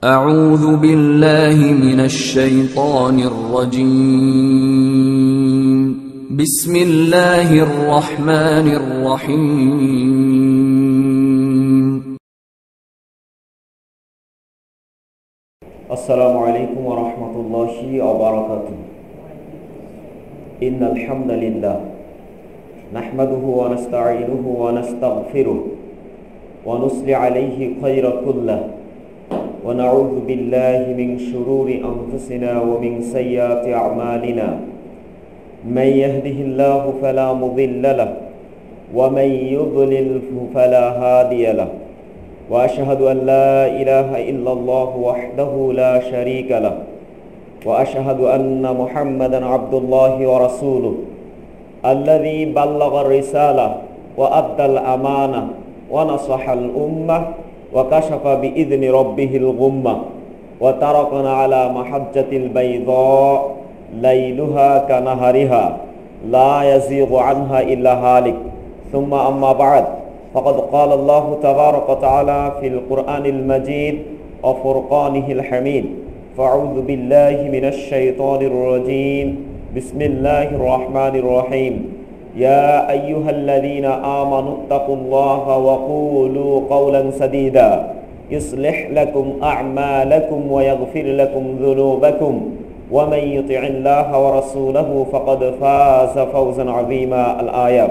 أعوذ بالله من الشيطان الرجيم بسم الله الرحمن الرحيم السلام عليكم ورحمة الله وبركاته إن الحمد لله نحمده ونستعينه ونستغفره ونصلي عليه خير كله ونعوذ بالله من شرور أنفسنا ومن سيئات أعمالنا من يهده الله فلا مضل له ومن يضلل فلا هادي له وأشهد أن لا إله إلا الله وحده لا شريك له وأشهد أن محمدا عبد الله ورسوله الذي بلغ الرسالة وأدى الأمانة ونصح الأمة وكشف بإذن ربه الغمة وتركنا على محجة البيضاء ليلها كنهارها لا يزيغ عنها إلا هالك ثم أما بعد فقد قال الله تبارك وتعالى في القرآن المجيد وفرقانه الحميد فأعوذ بالله من الشيطان الرجيم بسم الله الرحمن الرحيم يا أيها الذين آمنوا اتقوا الله وقولوا قولا سديدا يصلح لكم أعمالكم ويغفر لكم ذنوبكم ومن يطع الله ورسوله فقد فاز فوزا عظيما. الآية.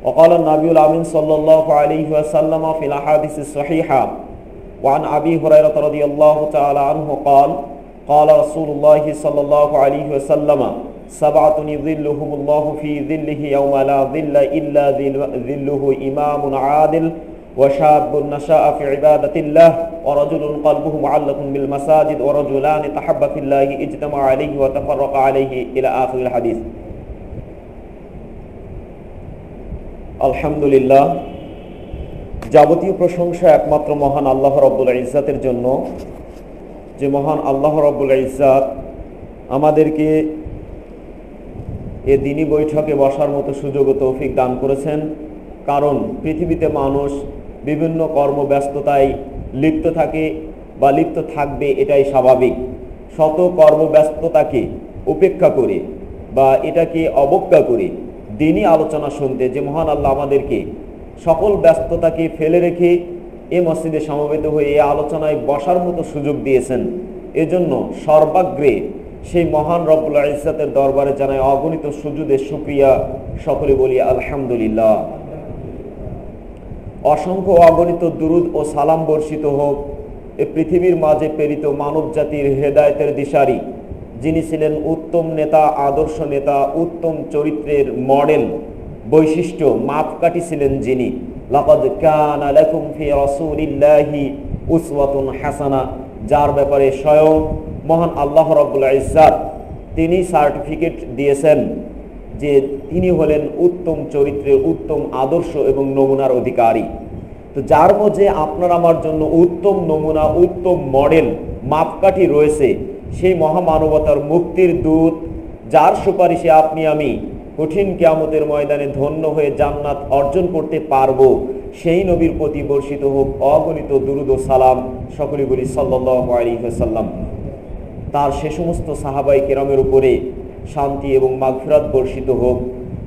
وقال النبي الأمين صلى الله عليه وسلم في الأحاديث الصحيحة وعن أبي هريرة رضي الله تعالى عنه قال قال رسول الله صلى الله عليه وسلم سبعة يظلهم الله في ظله يوم لا ظل إلا ظله إمام عادل وشاب نشأ في عبادة الله ورجل قلبه معلق بالمساجد ورجلان تحبا في الله اجتمع عليه وتفرق عليه إلى آخر الحديث. আলহামদুলিল্লাহ, যাবতীয় প্রশংসা একমাত্র মহান আল্লাহ রব্বুল ইজ্জাতের জন্য, যে মহান আল্লাহ রব্বুল ইজ্জাত আমাদেরকে এ দিনী বৈঠকে বসার মতো সুযোগ ও তৌফিক দান করেছেন। কারণ পৃথিবীতে মানুষ বিভিন্ন কর্মব্যস্ততায় লিপ্ত থাকে বা লিপ্ত থাকবে, এটাই স্বাভাবিক। শত কর্মব্যস্ততাকে উপেক্ষা করে বা এটাকে অবজ্ঞা করে দিনী আলোচনা শুনতে যে মহান আল্লাহ আমাদেরকে সকল ব্যস্ততাকে ফেলে রেখে এ মসজিদে সমবেত হয়ে এই আলোচনায় বসার মতো সুযোগ দিয়েছেন, এজন্য সর্বাগ্রে সেই মহান রব্বুল ইজ্জাতের দরবারে জানায় অগণিত সুজুদে শুকরিয়া। সকলে বলি আলহামদুলিল্লাহ। অসংখ্য অগণিত দুরুদ ও সালাম বর্ষিত হোক এ পৃথিবীর মাঝে প্রেরিত মানব জাতির হেদায়েতের দিশারি, যিনি ছিলেন উত্তম নেতা, আদর্শ নেতা, উত্তম চরিত্রের মডেল, বৈশিষ্ট্য মাপকাঠি ছিলেন যিনি। লাকাদ কানা লাকুম ফি রাসূলিল্লাহি উসওয়াতুন হাসানা, যার ব্যাপারে স্বয়ং মহান আল্লাহ রাব্বুল ইজ্জাত তিনি সার্টিফিকেট দিয়েছেন যে তিনি হলেন উত্তম চরিত্রের, উত্তম আদর্শ এবং নমুনার অধিকারী। তো যার মধ্যে আপনার আমার জন্য উত্তম নমুনা, উত্তম মডেল, মাপকাঠি রয়েছে, সেই মহামানবতার মুক্তির দূত, যার সুপারিশে আপনি আমি কঠিন কিয়ামতের ময়দানে ধন্য হয়ে জান্নাত অর্জন করতে পারবো, সেই নবীর প্রতি বর্ষিত হোক অগণিত দুরুদ ও সালাম। সকলে বলি সাল্লাল্লাহু আলাইহি ওয়াসাল্লাম। তার সে সমস্ত সাহাবাই কেরামের উপরে শান্তি এবং মাগফিরাত বর্ষিত হোক,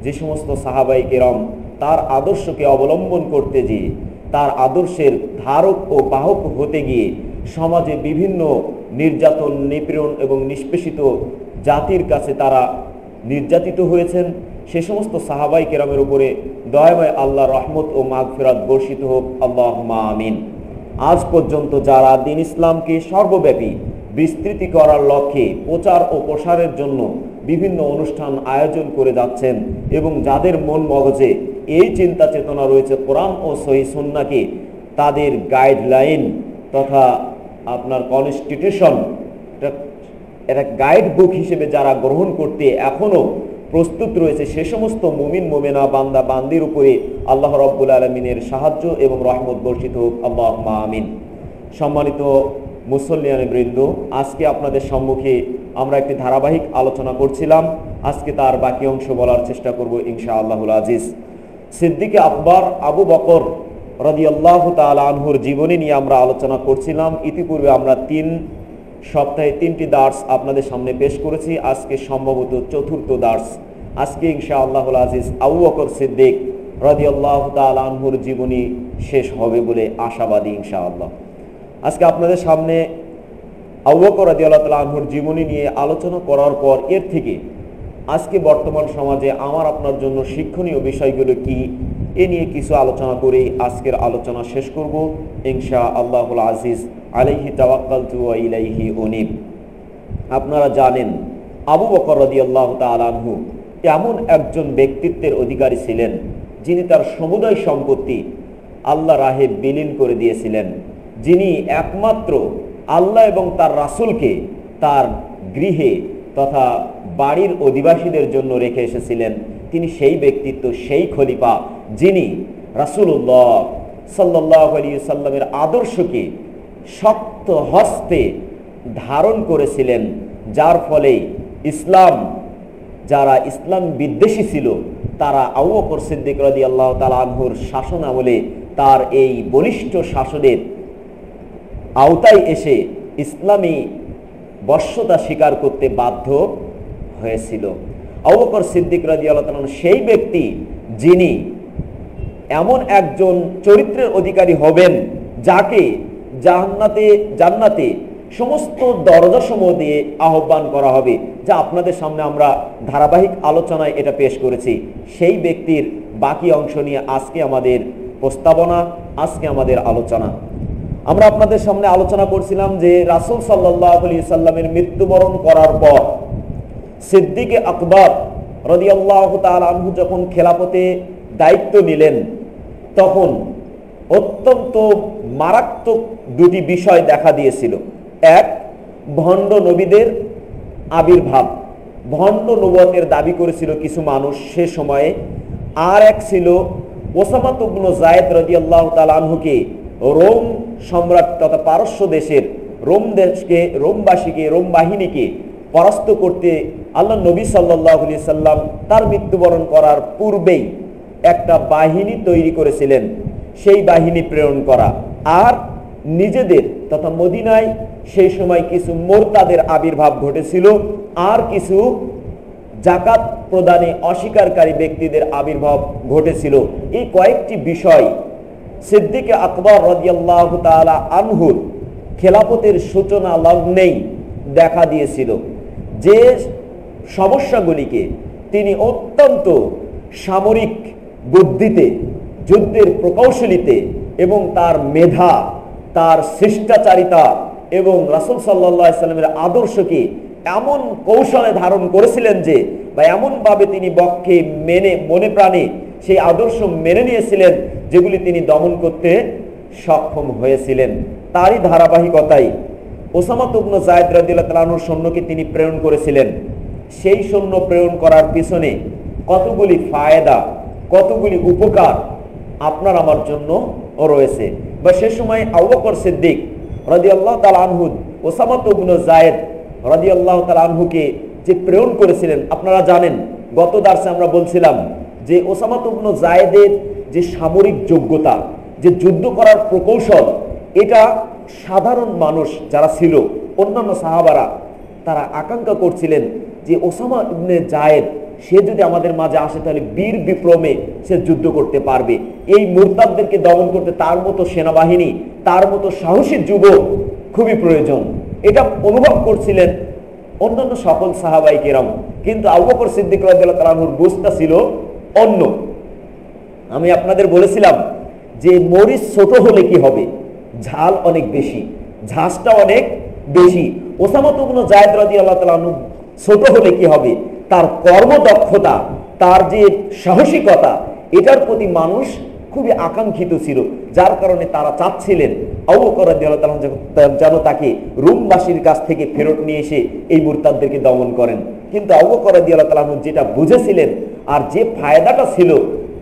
যে সমস্ত সাহাবাই কেরাম তার আদর্শকে অবলম্বন করতে গিয়ে, তার আদর্শের ধারক ও বাহক হতে গিয়ে সমাজে বিভিন্ন নির্যাতন, নিপীড়ন এবং নিষ্পেষিত জাতির কাছে তারা নির্যাতিত হয়েছেন, সে সমস্ত সাহাবাই কেরামের উপরে দয়াময় আল্লাহর রহমত ও মাগফিরাত বর্ষিত হোক, আল্লাহুম্মা আমিন। আজ পর্যন্ত যারা দ্বীন ইসলামকে সর্বব্যাপী বিস্তৃতি করার লক্ষ্যে প্রচার ও প্রসারের জন্য বিভিন্ন অনুষ্ঠান আয়োজন করে যাচ্ছেন এবং যাদের মন মগজে এই চিন্তা চেতনা রয়েছে কোরআন ও সহিহ সুন্নাহকে তাদের গাইডলাইন তথা আপনার কনস্টিটিউশন, এটা গাইড বুক হিসেবে যারা গ্রহণ করতে এখনও প্রস্তুত রয়েছে, সে সমস্ত মুমিন মুমিনা বান্দা বান্দির উপরে আল্লাহ রাব্বুল আলামিনের সাহায্য এবং রহমত বর্ষিত হোক, আল্লাহুম্মা আমিন। সম্মানিত মুসল্লিয়ান বৃন্দ, আজকে আপনাদের সম্মুখে আমরা একটি ধারাবাহিক আলোচনা করছিলাম, আজকে তার বাকি অংশ বলার চেষ্টা করব ইনশাআল্লাহুল আজিজ। সিদ্দিক আকবর আবু বকর রাদিয়াল্লাহু তাআলা আনহুর জীবনী নিয়ে আমরা আলোচনা করছিলাম। ইতিপূর্বে আমরা 3 সপ্তাহে 3টি দার্স আপনাদের সামনে পেশ করেছি। আজকে সম্ভবত চতুর্থ দার্স। আজকে ইনশাআল্লাহুল আজিজ আবু বকর সিদ্দিক রাদিয়াল্লাহু তাআলা আনহুর জীবনী শেষ হবে বলে আশাবাদী ইনশাআল্লাহ। আজকে আপনাদের সামনে আবু বকর রাদিয়াল্লাহু তাআলা আনহুর জীবনী নিয়ে আলোচনা করার পর এর থেকে আজকে বর্তমান সমাজে আমার আপনার জন্য শিক্ষণীয় বিষয়গুলো কি এ নিয়ে কিছু আলোচনা করে আজকের আলোচনা শেষ করব ইনশাআল্লাহুল আজিজ। আলাইহি তাওয়াক্কালতু ওয়া ইলাইহি উনীব। আপনারা জানেন আবু বকর রাদিয়াল্লাহু তাআলা আনহু এমন একজন ব্যক্তিত্বের অধিকারী ছিলেন যিনি তার সমুদয় সম্পত্তি আল্লাহ রাহে বিলীন করে দিয়েছিলেন, যিনি একমাত্র আল্লাহ এবং তার রাসূলকে তার গৃহে তথা বাড়ির অধিবাসীদের জন্য রেখে এসেছিলেন। তিনি সেই ব্যক্তিত্ব, সেই খলিফা যিনি রাসূলুল্লাহ সাল্লাল্লাহু আলাইহি সাল্লামের আদর্শকে শক্ত হস্তে ধারণ করেছিলেন, যার ফলে যারা ইসলাম বিদ্বেষী ছিল তারা আবু বকর সিদ্দিক রাদিয়াল্লাহু তাআলা আনহুর শাসন আমলে তার এই বলিষ্ঠ শাসনের আওতায় এসে ইসলামী বর্ষতা স্বীকার করতে বাধ্য হয়েছিল। আবু বকর সিদ্দিক রাদিয়াল্লাহু তাআলা সেই ব্যক্তি যিনি এমন একজন চরিত্রের অধিকারী হবেন যাকে জান্নাতে সমস্ত দরজাসমূহ দিয়ে আহ্বান করা হবে, যা আপনাদের সামনে আমরা ধারাবাহিক আলোচনায় এটা পেশ করেছি। সেই ব্যক্তির বাকি অংশ নিয়ে আজকে আমাদের প্রস্তাবনা, আজকে আমাদের আলোচনা। আমরা আপনাদের সামনে আলোচনা করছিলাম যে রাসূল সাল্লাল্লাহু আলাইহি সাল্লামের মৃত্যুবরণ করার পর সিদ্দিকে আকবর রাদিয়াল্লাহু তাআলা আনহু যখন খেলাফতে দায়িত্ব নিলেন তখন অত্যন্ত মারাত্মক দুটি বিষয় দেখা দিয়েছিল। এক, ভণ্ড নবীদের আবির্ভাব, ভণ্ড নবুয়তের দাবি করেছিল কিছু মানুষ সে সময়ে। আর এক ছিল ওসামা ইবনে যায়েদ রাদিয়াল্লাহু তাআলা আনহুকে রোম সম্রাট তথা পারস্য দেশের রোম বাহিনীকে পরাস্ত করতে আল্লাহ নবী সাল্লাল্লাহু আলাইহি সাল্লাম তার মৃত্যুবরণ করার পূর্বেই একটা বাহিনী তৈরি করেছিলেন, সেই বাহিনী প্রেরণ করা। আর নিজেদের তথা মদিনায় সেই সময় কিছু মোরতাদের আবির্ভাব ঘটেছিল, আর কিছু যাকাত প্রদানে অস্বীকারী ব্যক্তিদের আবির্ভাব ঘটেছিল। এই কয়েকটি বিষয় সিদ্দিকে আকবর রাদিয়াল্লাহু তাআলা আনহুর খেলাফতের সূচনা লগ্নেই দেখা দিয়েছিল। যে সমস্যাগুলিকে তিনি অত্যন্ত সামরিক বুদ্ধিতে, যুদ্ধের প্রকৌশলীতে এবং তার মেধা, তার শিষ্টাচারিতা এবং রাসূল সাল্লাল্লাহু আলাইহি সাল্লামের আদর্শকে এমন কৌশলে ধারণ করেছিলেন যে বা এমনভাবে তিনি বক্ষে মনে প্রাণে সেই আদর্শ মেনে নিয়েছিলেন যেগুলি তিনি দমন করতে সক্ষম হয়েছিলেন। তারই ধারাবাহিকতায় ওসামা ইবনে যায়েদ রাদিয়াল্লাহু তাআলা আনহুর সৈন্যকে তিনি প্রেরণ করেছিলেন। সেই সৈন্য প্রেরণ করার পিছনে কতগুলি ফায়দা, কতগুলি উপকার আপনার আমার জন্য রয়েছে। বা সে সময় আবু বকর সিদ্দিক রাদিয়াল্লাহু তাআলা আনহু ওসামা ইবনে যায়েদ রাদিয়াল্লাহু তাআলা আনহুকে যে প্রেরণ করেছিলেন, আপনারা জানেন গত দার্সে আমরা বলছিলাম যে ওসামা ইবনে যায়েদের যে সামরিক যোগ্যতা, যে যুদ্ধ করার প্রকৌশল, এটা সাধারণ মানুষ যারা ছিল, অন্যান্য সাহাবারা, তারা আকাঙ্ক্ষা করছিলেন যে ওসামা ইবনে যায়েদ সে যদি আমাদের মাঝে আসে তাহলে বীর বিক্রমে সে যুদ্ধ করতে পারবে। এই মুরতাদদেরকে দমন করতে তার মতো সেনাবাহিনী, তার মতো সাহসী যুবক খুবই প্রয়োজন। এটা অনুভব করছিলেন অন্যান্য সকল সাহাবায়ে কেরাম। কিন্তু আবু বকর সিদ্দিক রাদিয়াল্লাহু তাআলা আনহুর বুঝটা ছিল অন্য। আমি আপনাদের বলেছিলাম যে মরিচ ছোট হলে কি হবে, ঝাল অনেক বেশি, ঝাঁসটা অনেক বেশি। ওসামা ইবনে যায়েদ রাদিয়াল্লাহু তাআলা আনহু ছোট হলে কি হবে, তার কর্মদক্ষতা, তার যে সাহসিকতা, এটার প্রতি মানুষ খুবই আকাঙ্ক্ষিত ছিল, যার কারণে তারা চাচ্ছিলেন আবু বকর রাদিয়াল্লাহু তাআলা যেন তাকে রোমবাসীর কাছ থেকে ফেরত নিয়ে এসে এই মুরতাদদেরকে দমন করেন। কিন্তু আবু বকর রাদিয়াল্লাহু তাআলা যেটা বুঝেছিলেন আর যে ফায়দাটা ছিল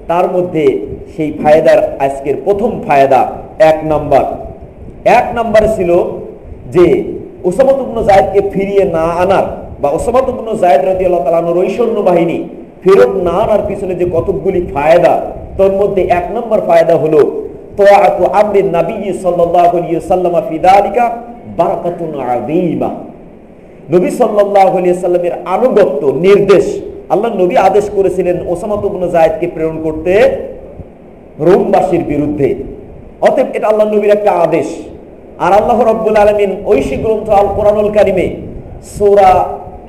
তার মধ্যে, সেই ফায়দার আজকের প্রথম ফায়দা এক নম্বরে ছিল যে ওসামা ইবনে যায়েদকে ফিরিয়ে না আনার বা ওসামা ইবনে যায়েদ রাদিয়াল্লাহু তাআলা আনহুর ওই সৈন্যবাহিনী ফেরত না আনার পিছনে যে কতগুলি ফায়দা, তার মধ্যে এক নম্বর ফায়দা হলো তাআতু আমরিন নবী সাল্লাল্লাহু আলাইহি ওয়াসাল্লাম ফি যালিকা বারাকাতুন আযীমা। নবী সাল্লাল্লাহু আলাইহি ওয়াসাল্লামের আনুগত্য, নির্দেশ, আল্লাহ নবী আদেশ করেছিলেন ওসামা ইবনে যায়েদকে প্রেরণ করতে রোমবাসীর বিরুদ্ধে। অতএব এটা আল্লাহ নবীর একটা আদেশ। আর আল্লাহ রাব্বুল আলামিন ঐশী গ্রন্থ আল কোরআনুল কারিমে সূরা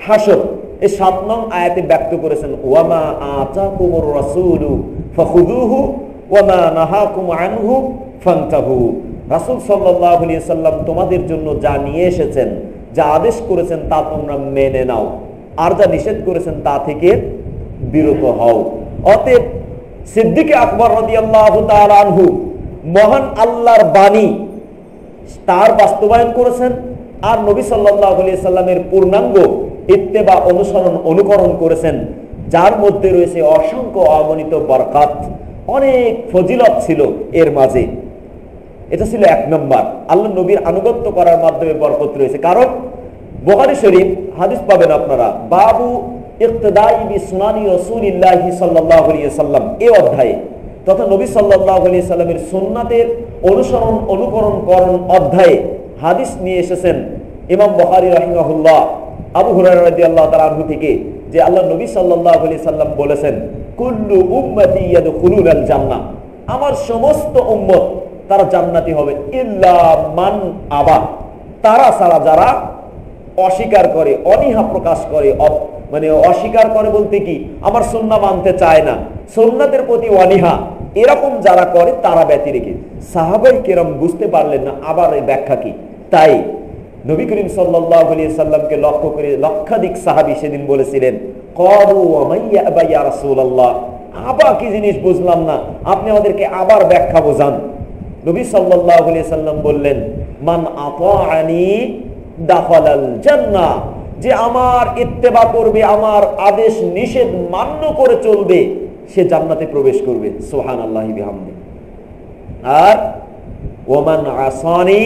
হাশর এই ৭ নং আয়াতে ব্যক্ত করেছেন, ওয়ামা আতাকুমুর রাসূলু ফাখুযুহু ওয়ামা নাহাকুম আনহু ফান্তাহু। রাসূল সাল্লাল্লাহু আলাইহি ওয়াসাল্লাম তোমাদের জন্য যা নিয়ে এসেছেন, যা আদেশ করেছেন তা তোমরা মেনে নাও, আর যা নিষেধ করেছেন তা থেকে বিরত হও। অতএব সিদ্দিক আকবর রাদিয়াল্লাহু তাআলা আনহু মহান আল্লাহর বাণী তার বাস্তবায়ন করেছেন, আর নবী সাল্লাল্লাহু আলাইহি সাল্লামের পূর্ণাঙ্গ ইত্তেবা, অনুসরণ, অনুকরণ করেছেন, যার মধ্যে রয়েছে অসংখ্য অগণিত বরকত, অনেক ফজিলত ছিল এর মাঝে। এটা ছিল ১ নম্বর, আল্লাহ নবীর আনুগত্য করার মাধ্যমে বরকত রয়েছে। কারণ বুখারী শরীফ হাদিস পাবেন আপনারা, বাবু ইক্তিদাই বিসুনানি রাসূলিল্লাহি সাল্লাল্লাহু আলাইহি ওয়াসাল্লাম এই অধ্যায়ে, তথা নবী সাল্লাল্লাহু আলাইহি সাল্লামের সুন্নাতের অনুসরণ, অনুকরণ করণ অধ্যায়ে হাদিস নিয়ে এসেছেন ইমাম বুখারী রাহিমাহুল্লাহ আবু হুরায়রা রাদিয়াল্লাহু তাআলা আনহু থেকে, যে আল্লাহ নবী সাল্লাল্লাহু আলাইহি সাল্লাম বলেছেন, কুল্লু উম্মতি ইয়াদখুলুনাল জান্নাহ, আমার সমস্ত উম্মত তারা জান্নাতি হবে, ইল্লা মান আবা, তারা ছাড়া যারা অস্বীকার করে, অনীহা প্রকাশ করে, মানে অস্বীকার করে বলতে কি, আমার সুন্নাহ মানতে চায় না, সুন্নাতের প্রতি অনীহা, এরকম যারা করে তারা ব্যতি রেখে। সাহাবায়ে কেরাম বুঝতে পারলেন না আবার এই ব্যাখ্যা কি। তাই নবী করিম সাল্লাল্লাহু আলাইহি সাল্লামকে লক্ষ্য করে লক্ষাধিক সাহাবী সেদিন বলেছিলেন, ক্বালু ওয়া মাইয়া আবা ইয়া রাসূলুল্লাহ, আবা কি জিনিস বুঝলাম না, আপনি আমাদেরকে আবার ব্যাখ্যা বোঝান। নবী সাল্লাল্লাহু আলাইহি সাল্লাম বললেন, মান আতাআনি দাখালাল জান্নাহ, যে আমার ইত্তেবা করবে, আমার আদেশ নিষেধ মান্য করে চলবে, সে জান্নাতে প্রবেশ করবে। সুবহানাল্লাহি বিহামদি। আর ওমান আসানি,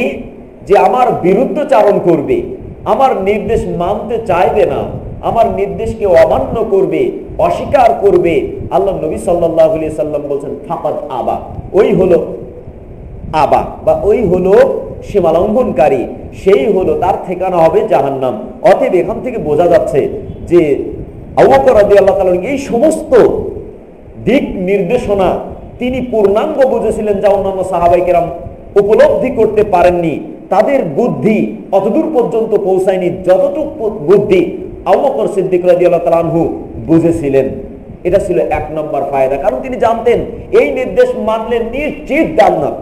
যে আমার বিরুদ্ধচারণ করবে, আমার নির্দেশ মানতে চাইবে না, আমার নির্দেশকে অমান্য করবে, অস্বীকার করবে, আল্লাহ নবী সাল্লাল্লাহু আলাইহি সাল্লাম বলছেন ফাকাদ আবা, ওই হলো আবা, বা ওই হলো সীমালঙ্ঘনকারী, সেই হলো তার ঠিকানা হবে জাহান্নাম। অতএব এখান থেকে বোঝা যাচ্ছে যে আবু বকর রাদিয়াল্লাহু তাআলা এই সমস্ত দিক নির্দেশনা তিনি পূর্ণাঙ্গ বুঝেছিলেন, যা অন্যান্য সাহাবায়ে কেরাম উপলব্ধি করতে পারেননি, তাদের বুদ্ধি অতদূর পর্যন্ত পৌঁছায়নি যতটুকু বুদ্ধি আবু বকর সিদ্দিক রাদিয়াল্লাহু তাআলা আনহু বুঝেছিলেন। এটা ছিল ১ নম্বর ফায়দা। কারণ তিনি জানতেন এই নির্দেশ মানলে নিশ্চিত জান্নাত,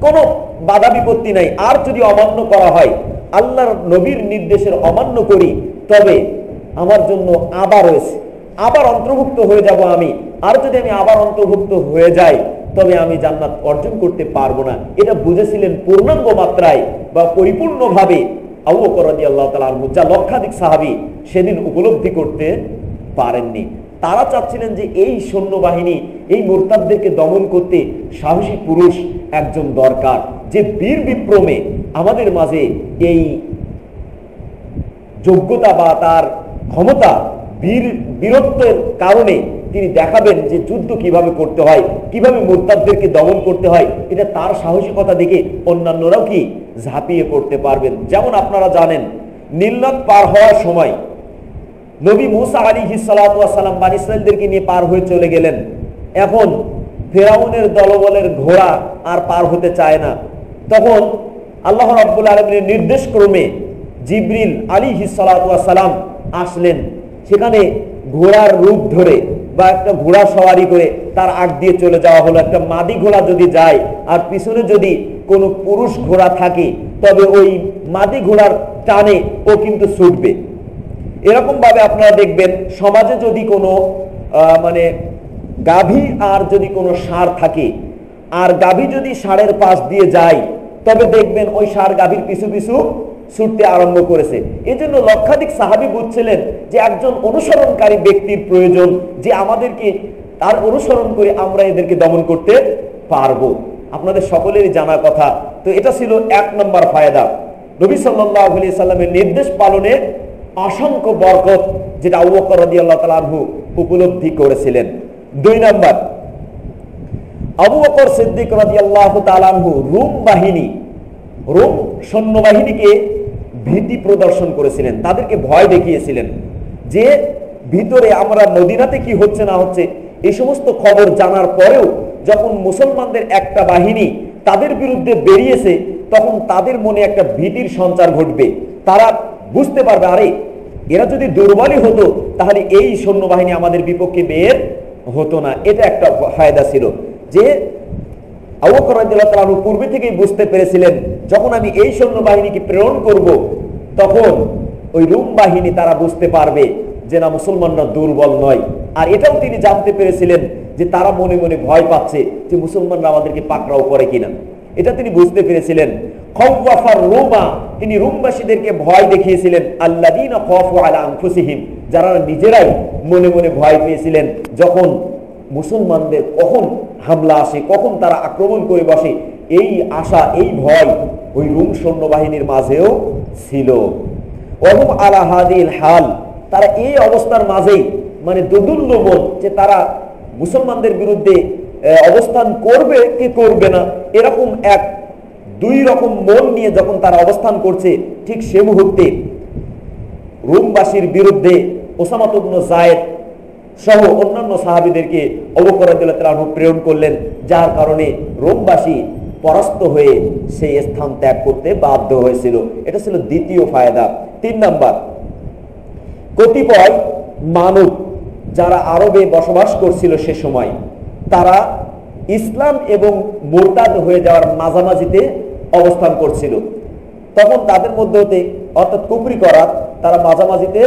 কোনো বাধা বিপত্তি নাই। আর যদি অমান্য করা হয়, আল্লাহর নবীর নির্দেশের অমান্য করি, তবে আমার জন্য আবার রয়েছে, আবার অন্তর্ভুক্ত হয়ে যাব আমি। আর যদি আমি আবার অন্তর্ভুক্ত হয়ে যাই, তবে আমি জান্নাত অর্জন করতে পারবো না। এটা বুঝেছিলেন পূর্ণাঙ্গ মাত্রায় বা পরিপূর্ণভাবে আবু বকর রাদিয়াল্লাহু তাআলা আনহু, যা লক্ষাধিক সাহাবী সেদিন উপলব্ধি করতে পারেননি। তারা চাচ্ছিলেন যে এই সৈন্যবাহিনী, এই মুরতাদদেরকে দমন করতে সাহসী পুরুষ একজন দরকার, যে বীর বিক্রমে আমাদের মাঝে এই যোগ্যতা বা তার ক্ষমতা, বীরত্বের কারণে তিনি দেখাবেন যে যুদ্ধ কিভাবে করতে হয়, কিভাবে মুরতাদদেরকে দমন করতে হয়। এটা তার সাহসিকতা দেখে অন্যান্যরাও কি ঝাঁপিয়ে পড়তে পারবেন। যেমন আপনারা জানেন, নীল নদ পার হওয়ার সময় নবী মুসা আলাইহিস সালাতু ওয়াস সালাম বনী ইসরাঈলদেরকে নিয়ে পার হয়ে চলে গেলেন। এখন ফেরাউনের দলবলের ঘোড়া আর পার হতে চায় না। তখন আল্লাহ রাব্বুল আলামিনের নির্দেশ ক্রমে জিবরিল আলাইহিস সালাতু ওয়াস সালাম আসলেন। সেখানে ঘোড়ার রূপ ধরে বা একটা ঘোড়া সওয়ারি করে তার আগ দিয়ে চলে যাওয়া হলো। একটা মাদি ঘোড়া যদি যায় আর পিছনে যদি কোনো পুরুষ ঘোড়া থাকে, তবে ওই মাদি ঘোড়ার টানে ও কিন্তু ছুটবে। এরকম ভাবে আপনারা দেখবেন, সমাজে যদি কোনো মানে গাভী আর যদি কোনো ষাঁড় থাকে, আর গাভী যদি ষাঁড়ের পাশ দিয়ে যায়, তবে দেখবেন ওই ষাঁড় গাভীর পিছু পিছু ছুটতে আরম্ভ করেছে। এই জন্য লক্ষাধিক সাহাবী বুঝছিলেন যে একজন অনুসরণকারী ব্যক্তির প্রয়োজন, যে আমাদেরকে তার অনুসরণ করে আমরা এদেরকে দমন করতে পারবো। আপনাদের সকলেরই জানা কথা। তো এটা ছিল ১ নম্বর ফায়দা, নবী সাল্লাল্লাহু আলাইহি সাল্লামের নির্দেশ পালনে অসংখ্য বরকত, যেটা আবু বকর রাদিয়াল্লাহু তাআলা আনহু উপলব্ধি করেছিলেন। ২ নম্বর, আবু বকর সিদ্দিক রাদিয়াল্লাহু তাআলা আনহু রোম সৈন্যবাহিনীকে ভীতি প্রদর্শন করেছিলেন, তাদেরকে ভয় দেখিয়েছিলেন যে ভিতরে আমরা মদিনাতে কি হচ্ছে না হচ্ছে এই সমস্ত খবর জানার পরেও যখন মুসলমানদের একটা বাহিনী তাদের বিরুদ্ধে বেরিয়েছে তখন তাদের মনে একটা ভীতির সঞ্চার ঘটবে। তারা বুঝতে পারবে আরে এরা যদি দুর্বলই হতো তাহলে এই সৈন্যবাহিনী আমাদের বিপক্ষে বের হতো না। এটা একটা ফায়দা ছিল যে আবু বকর রাদিয়াল্লাহু তাআলা আনহু পূর্বে থেকেই বুঝতে পেরেছিলেন যখন আমি এই সৈন্যবাহিনীকে প্রেরণ করব তখন ওই রোম বাহিনী তারা বুঝতে পারবে যে না মুসলমানরা দুর্বল নয়। আর এটাও তিনি জানতে পেরেছিলেন যে তারা মনে মনে ভয় পাচ্ছে যে মুসলমানরা আমাদেরকে পাকড়াও করে কিনা, এটা তিনি বুঝতে পেরেছিলেন। খাওয়াফার রোমা, তিনি রোমবাসীদেরকে ভয় দেখিয়েছিলেন। আল্লাযীনা খাফু আলা আনফুসিহিম, যারা নিজেরাই মনে মনে ভয় পেয়েছিলেন যখন মুসলমানদের কখন হামলা আসে, কখন তারা আক্রমণ করে বসে, এই আশা এই ভয় ওই রোম সৈন্যবাহিনীর মাঝেও ছিল। ওয়াহুম আলা হাদিল হাল, তারা এই অবস্থার মাঝেই মানে দোদুল্যমান যে তারা মুসলমানদের বিরুদ্ধে অবস্থান করবে কি করবে না, এরকম দুই রকম মন নিয়ে যখন তারা অবস্থান করছে, ঠিক সে মুহূর্তে রোমবাসীর বিরুদ্ধে ওসামা ইবনে যায়েদ সহ অন্যান্য সাহাবীদেরকে আবু বকর রাদিয়াল্লাহু তাআলা আনহু প্রেরণ করলেন, যার কারণে রোমবাসী পরাস্ত হয়ে সেই স্থান ত্যাগ করতে বাধ্য হয়েছিল। এটা ছিল দ্বিতীয় ফায়দা। 3 নাম্বার, কতিপয় মানব যারা আরবে বসবাস করছিল সে সময় তারা ইসলাম এবং মুরতাদ হয়ে যাওয়ার মাঝামাঝিতে অবস্থান করছিল। তখন তাদের মধ্যে হতে অর্থাৎ কুফরি করার তারা মাঝামাঝিতে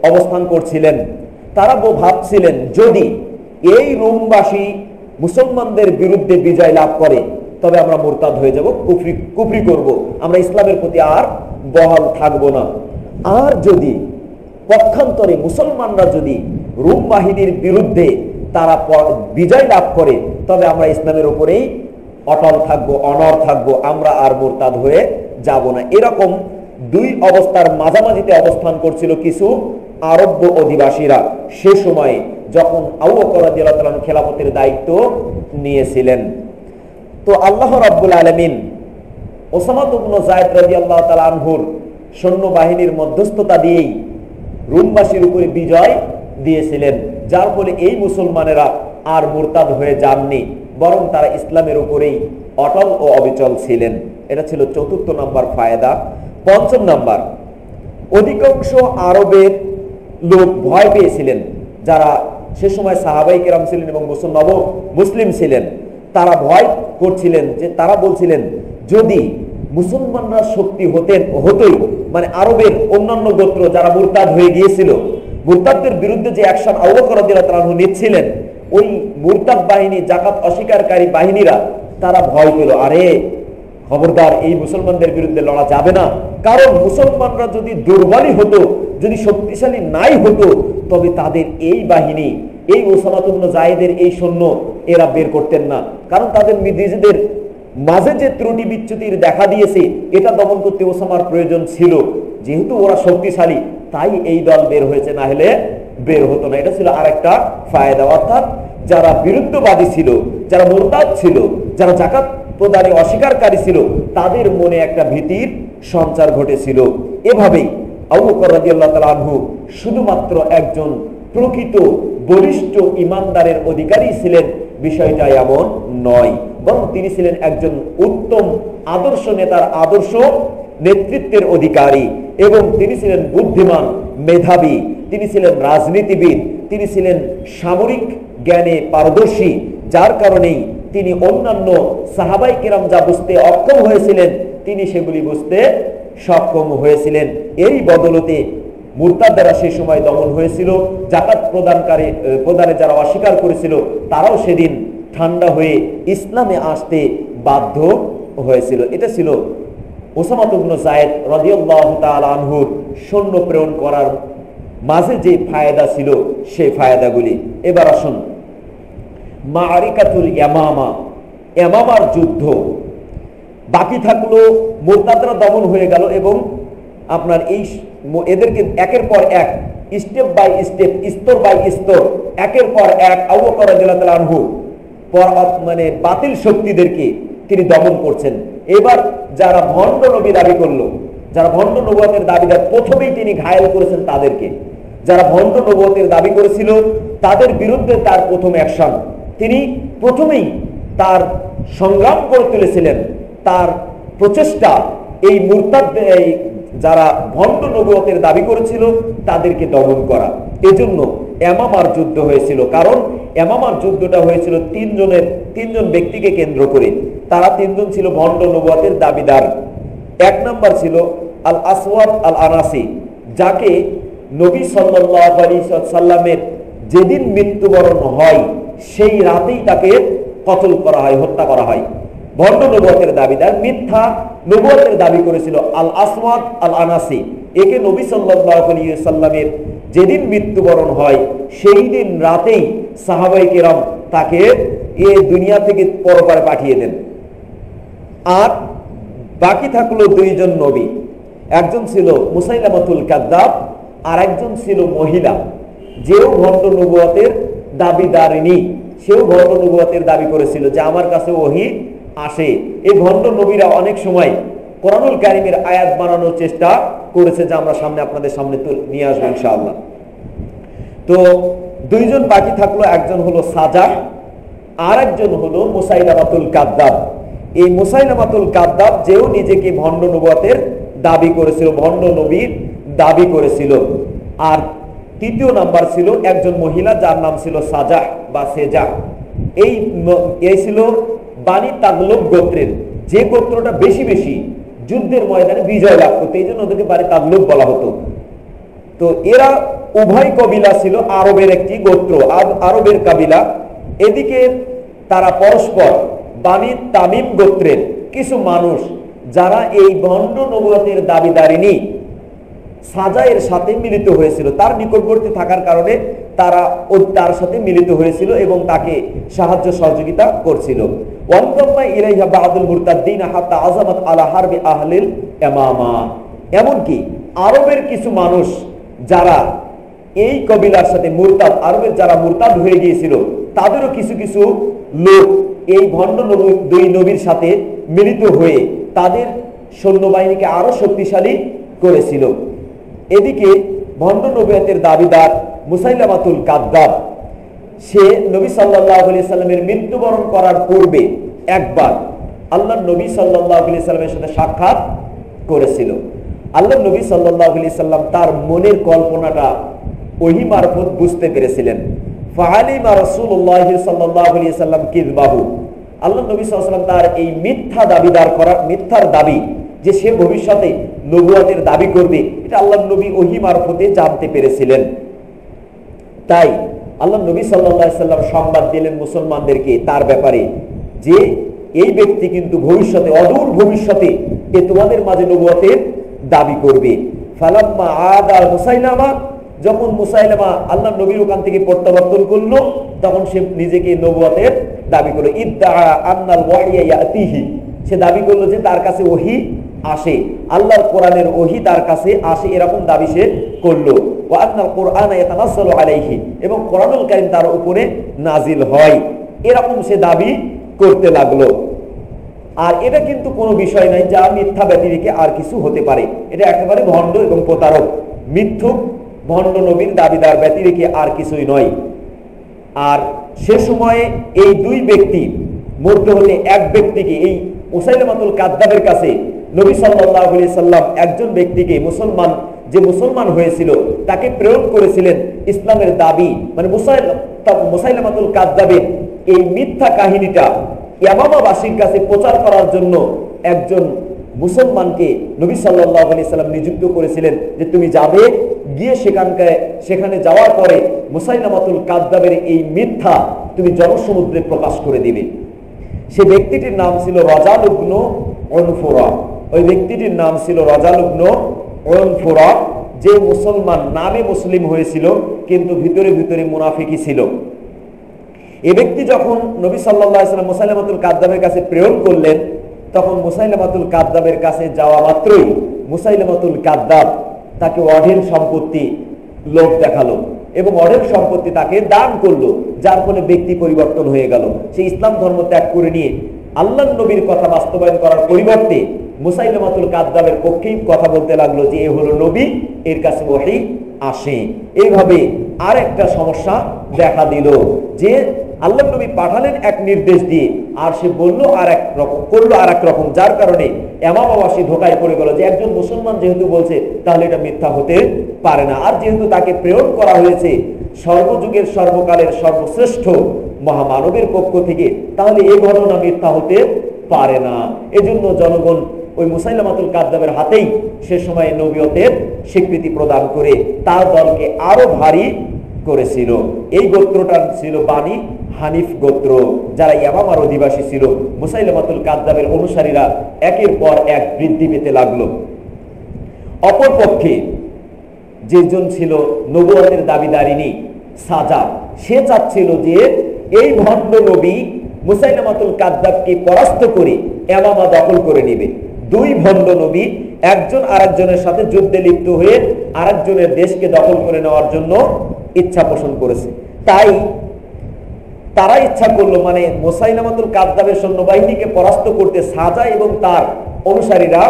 অবস্থান করছিলেন। তারা ভাবছিলেন যদি এই রোমবাসী মুসলমানদের বিরুদ্ধে বিজয় লাভ করে তবে আমরা মুরতাদ হয়ে যাব, কুফরি করব, আমরা ইসলামের প্রতি আর বহাল থাকবো না। আর যদি পক্ষান্তরে মুসলমানরা যদি রোম বাহিনীর বিরুদ্ধে তারা বিজয় লাভ করে তবে আমরা ইসলামের উপরেই অটল থাকবো, অনড় থাকবো, আমরা আর মুরতাদ হয়ে যাব না। এরকম দুই অবস্থার মাঝামাঝিতে অবস্থান করছিল কিছু আরব অধিবাসীরা সে সময়ে যখন আবু বকর রাদিয়াল্লাহু তাআলা খেলাফতের দায়িত্ব নিয়েছিলেন। তো আল্লাহ রাব্বুল আলামিন ওসামা ইবনে যায়েদ রাদিয়াল্লাহু তাআলা আনহুর সৈন্যবাহিনীর মধ্যস্থতা দিয়েই রোমবাসীর উপরে বিজয় দিয়েছিলেন, যার ফলে এই মুসলমানেরা আর মুরতাদ হয়ে যাননি, বরং তারা ইসলামের উপরেই অটল ও অবিচল ছিলেন। এটা ছিল 4 নম্বর ফায়দা। 5 নম্বর, অধিকাংশ আরবের লোক ভয় পেয়েছিলেন, যারা সে সময় সাহাবায়ে কেরাম ছিলেন এবং মুসলিম ছিলেন, তারা ভয় করছিলেন যে তারা বলছিলেন যদি মুসলমানরা শক্তি হতোই মানে আরবের অন্যান্য গোত্র যারা মুরতাদ হয়ে গিয়েছিল, মুরতাদদের বিরুদ্ধে যে অ্যাকশন আবু বকর রাদিয়াল্লাহু তাআলা আনহু নিচ্ছিলেন, ওই মুরতাদ বাহিনী, জাকাত অস্বীকারী বাহিনীরা তারা ভয় পেল, আরে খবরদার এই মুসলমানদের বিরুদ্ধে লড়া যাবে না, কারণ মুসলমানরা যদি দুর্বলই হতো, যদি শক্তিশালী নাই হতো তবে তাদের এই বাহিনী, এই ওসামা ইবনে যায়েদের এই সৈন্য এরা বের করতেন না, কারণ তাদের নিজেদের মাঝে যে ত্রুটি বিচ্যুতির দেখা দিয়েছে এটা দমন করতে ওসামার প্রয়োজন ছিল। যেহেতু ওরা শক্তিশালী তাই এই দল বের হয়েছে, না হলে বের হতো না। এটা ছিল আরেকটা ফায়দা। অর্থাৎ যারা বিরুদ্ধবাদী ছিল, যারা মুরতাদ ছিল, যারা যাকাত প্রদানে অস্বীকারী ছিল, তাদের মনে একটা ভীতির সঞ্চার ঘটেছিল। এভাবেই আবু বকর রাদিয়াল্লাহু তাআলা আনহু শুধুমাত্র একজন প্রকৃত বলিষ্ঠ ইমানদারের অধিকারী ছিলেন বিষয়টা এমন নয়, বরং তিনি ছিলেন একজন উত্তম আদর্শ নেতার আদর্শ নেতৃত্বের অধিকারী, এবং তিনি ছিলেন বুদ্ধিমান, মেধাবী, তিনি ছিলেন রাজনীতিবিদ, তিনি ছিলেন সামরিক জ্ঞানে পারদর্শী, যার কারণেই তিনি অন্যান্য সাহাবায়ে কেরাম যা বুঝতে অক্ষম হয়েছিলেন তিনি সেগুলি বুঝতে সক্ষম হয়েছিলেন। এরই বদলতে মুরতাদরা সেই সময় দমন হয়েছিল, যাকাত প্রদানে যারা অস্বীকার করেছিল তারাও সেদিন ঠান্ডা হয়ে ইসলামে আসতে বাধ্য হয়েছিল। এটা ছিল ওসামা ইবনে যায়েদ রাদিয়াল্লাহু তাআলা আনহুর সৈন্য প্রেরণ করার মাঝে যে ফায়দা ছিল সেই ফায়দাগুলি। এবার আসুন মাআরিকাতুল ইয়ামামার যুদ্ধ। বাকি থাকলো মুরতাদরা দমন হয়ে গেল এবং আপনার এদেরকে একের পর এক স্টেপ বাই স্টেপ, স্তর বাই স্তর, একের পর এক আবু বকর রাদিয়াল্লাহু তাআলা আনহু মানে বাতিল শক্তিদেরকে তিনি দমন করছেন। এবার যারা ভণ্ড নবী দাবি করলো, যারা ভণ্ড নবুয়তের দাবিদার, প্রথমেই তিনি ঘায়েল করেছেন তাদেরকে। যারা ভণ্ড নবুয়তের দাবি করেছিল তাদের বিরুদ্ধে তার প্রথম অ্যাকশন, তিনি প্রথমেই তার সংগ্রাম করে তুলেছিলেন, তার প্রচেষ্টা এই মুরতাদ, যারা ভণ্ড নবুয়তের দাবি করেছিল তাদেরকে দমন করা। এজন্য ইয়ামামার যুদ্ধ হয়েছিল। কারণ ইয়ামামার যুদ্ধটা হয়েছিল তিনজন ব্যক্তিকে কেন্দ্র করে। তারা তিনজন ছিল ভণ্ড নবুয়তের দাবিদার। এক নম্বর ছিল আল আসওয়াদ আল আনাসি, যাকে নবী সাল্লাল্লাহু আলাইহি সাল্লামের যেদিন মৃত্যুবরণ হয় সেই রাতেই তাকে কতল করা হয়, হত্যা করা হয়। ভণ্ড নবুয়তের দাবিদার, মিথ্যা নবুয়তের দাবি করেছিল আল আসওয়াদ আল আনাসি। একে নবী সাল্লাল্লাহু আলাইহি সাল্লামের যেদিন মৃত্যুবরণ হয় সেই দিন রাতেই সাহাবায়ে কেরাম তাকে এই দুনিয়া থেকে পরপারে পাঠিয়ে দেন। আর বাকি থাকলো দুইজন নবী, একজন ছিল মুসাইলামাতুল কাযযাব, আর একজন ছিল মহিলা, যেও ভণ্ড নবুয়তের দাবিদারিনী, সেও ভণ্ড নবুয়তের দাবি করেছিল যে আমার কাছে ওহী আসে। এই ভণ্ড নবীরা অনেক সময় কোরআনুল কারীমের আয়াত বানানোর চেষ্টা করেছে, যা আমরা সামনে আপনাদের সামনে নিয়ে আসবো ইনশাআল্লাহ। তো দুইজন বাকি থাকলো, একজন হলো সাজাহ, আর একজন হলো মুসাইলামাতুল কাযযাব। এই মুসাইলামাতুল কাযযাব যেও নিজেকে ভণ্ড নবুয়তের দাবি করেছিল, ভণ্ড নবীর দাবি করেছিল। আর তৃতীয় নাম্বার ছিল একজন মহিলা, যার নাম ছিল সাজাহ বা সেজা। এই ছিল বানি তাগলব গোত্রের, যে গোত্রটা বেশি বেশি যুদ্ধের ময়দানে বিজয় লাভ করতো, এই জন্য ওদেরকে বানি তাগলব বলা হতো। তো এরা উভয় কবিলা ছিল আরবের একটি গোত্র, আরবের কাবিলা। এদিকে তারা পরস্পর বানি তামিম গোত্রের কিছু মানুষ, যারা এই ভণ্ড নবুয়তের দাবিদারিনী সাজায়ের সাথে মিলিত হয়েছিল, তার নিকটবর্তী থাকার কারণে তারা তার সাথে মিলিত হয়েছিল এবং তাকে সাহায্য সহযোগিতা করছিল। এমনকি আরবের কিছু মানুষ যারা এই কবিলার সাথে মুরতাদ, আরবের যারা মুরতাদ হয়ে গিয়েছিল, তাদেরও কিছু কিছু লোক এই ভণ্ড দুই নবীর সাথে মিলিত হয়ে তাদের সৈন্যবাহিনীকে আরো শক্তিশালী করেছিল। এদিকে ভণ্ড নবুয়তের দাবিদার মুসাইলামাতুল কাযযাব, সে নবী সাল্লাল্লাহু আলাইহি সাল্লামের মৃত্যুবরণ করার পূর্বে একবার আল্লাহর নবী সাল্লাল্লাহু আলাইহি সাল্লামের সাথে সাক্ষাৎ করেছিল। আল্লাহর নবী সাল্লাল্লাহু আলাইহি সাল্লাম তার মনের কল্পনাটা ওহী মারফত বুঝতে পেরেছিলেন। ফাআলিমা রাসূলুল্লাহ সাল্লাল্লাহু আলাইহি সাল্লাম কিযবাহু, আল্লাহর নবী সাল্লাল্লাহু আলাইহি সাল্লাম তার এই মিথ্যার দাবি যে সে ভবিষ্যতে নবুয়তের দাবি করবে, এটা আল্লাহর নবী ওহী মারফতে জানতে পেরেছিলেন। তাই আল্লাহর নবী সাল্লাল্লাহু আলাইহি সাল্লাম সংবাদ দিলেন মুসলমানদেরকে তার ব্যাপারে, যে এই ব্যক্তি কিন্তু ভবিষ্যতে, অদূর ভবিষ্যতে এ তোমাদের মাঝে নবুয়তের দাবি করবে। ফালাম্মা আদা মুসাইলামা, যখন মুসাইলামা আল্লাহর নবীর ওখান থেকে প্রত্যাবর্তন করলো, তখন সে নিজেকে নবুয়তের দাবি করলো। ইদ্দাআ আন্নাল ওয়াহিয়া ইয়াতিহি, সে দাবি করলো যে তার কাছে ওহী আসে, আল্লাহর কোরআনের ওহী তার কাছে আসে, এরকম দাবি সে করলো। ওয়া আন্নাল কুরআনা ইয়াতানাজ্জালু আলাইহি, এবং কোরআনুল কারীম তার উপরে নাজিল হয়, এরকম সে দাবি করতে লাগলো। আর এটা কিন্তু কোনো বিষয় নাই যা মিথ্যা ব্যতিরেকে আর কিছু হতে পারে, এটা একেবারে ভণ্ড এবং প্রতারক, মিথ্যুক ভণ্ড নবীর দাবিদার ব্যতিরেকে আর কিছুই নয়। আর সে সময়ে এই দুই ব্যক্তি মধ্যে হতে এক ব্যক্তিকে, এই মুসাইলামাতুল কাযযাবের কাছে নবী সাল্লাল্লাহু আলাইহি সাল্লাম একজন ব্যক্তিকে, মুসলমান হয়েছিল, তাকে প্রেরণ করেছিলেন ইসলামের দাবি, মানে মুসাইলামাতুল কাযযাবের এই মিথ্যা কাহিনীটা ইয়ামামাবাসীর কাছে প্রচার করার জন্য একজন মুসলমানকে নবী সাল্লাল্লাহু আলাইহি সাল্লাম নিযুক্ত করেছিলেন যে তুমি যাবে, গিয়ে সেখানে যাওয়ার পরে মুসাইলামাতুল কাযযাবের এই মিথ্যা তুমি জনসমুদ্রে প্রকাশ করে দিবে। সে ব্যক্তিটির নাম ছিল রাজাল ইবনে উনফুরা। ওই ব্যক্তিটির নাম ছিল রাজাল ইবনে উনফুরা, যে মুসলমান, নামে মুসলিম হয়েছিল কিন্তু ভিতরে ভিতরে মুনাফিকি ছিল। এই ব্যক্তি যখন নবী সাল্লাল্লাহু আলাইহি সাল্লাম মুসাইলামাতুল কাযযাবের কাছে প্রেরণ করলেন, তখন মুসাইলামাতুল কাযযাবের কাছে যাওয়া মাত্রই মুসাইলামাতুল কাযযাব তাকে অঢেল সম্পত্তি লোভ দেখালো। এবং অনেক সম্পত্তি তাকে দান করলো, যার ফলে ব্যক্তি পরিবর্তন হয়ে গেল। সে ইসলাম ধর্ম ত্যাগ করে নিয়ে আল্লাহর নবীর কথা বাস্তবায়ন করার পরিবর্তে মুসাইলামাতুল কাযযাবের পক্ষেই কথা বলতে লাগলো যে এ হলো নবী, এর কাছে ওহী আসে। এইভাবে আর একটা সমস্যা দেখা দিল যে আল্লাহ নবী পাঠালেন এক নির্দেশ দিয়ে, আর সে বললো আর এক রকম, করলো আর এক রকম, যার কারণে এমামাবাসী ধোকায় পড়ে গেল যে একজন মুসলমান যেহেতু বলছে তাহলে এটা মিথ্যা হতে পারে না, আর যেহেতু তাকে প্রেরণ করা হয়েছে সর্বযুগের সর্বকালের সর্বশ্রেষ্ঠ মহামানবের পক্ষ থেকে, তাহলে এই ঘটনা মিথ্যা হতে পারে না। এজন্য জনগণ ওই মুসাইলামাতুল কাযযাবের হাতেই সে সময় নবীয়তের স্বীকৃতি প্রদান করে তার দলকে আরো ভারী করেছিল। এই গোত্রটা ছিল বানি হানিফ গোত্র, যারা ইয়ামামার অধিবাসী ছিল। মুসাইলামাতুল কাযযাবের অনুসারীরা একের পর এক বৃদ্ধি পেতে লাগলো। অপরপক্ষে যেজন ছিল নবুয়তের দাবিদারিনী সাজা, সে চাচ্ছিল যে এই ভণ্ড নবী মুসাইলামাতুল কাযযাবকে পরাস্ত করে ইয়ামামা দখল করে নেবে। দুই ভণ্ড নবী একজন আরেকজনের সাথে যুদ্ধে লিপ্ত হয়ে আরেকজনের দেশকে দখল করে নেওয়ার জন্য ইচ্ছা পোষণ করেছে। তাই তারা ইচ্ছা করলো, মানে মুসাইলামাতুল কাযযাবের সৈন্যবাহিনীকে পরাস্ত করতে সাজা এবং তার অনুসারীরা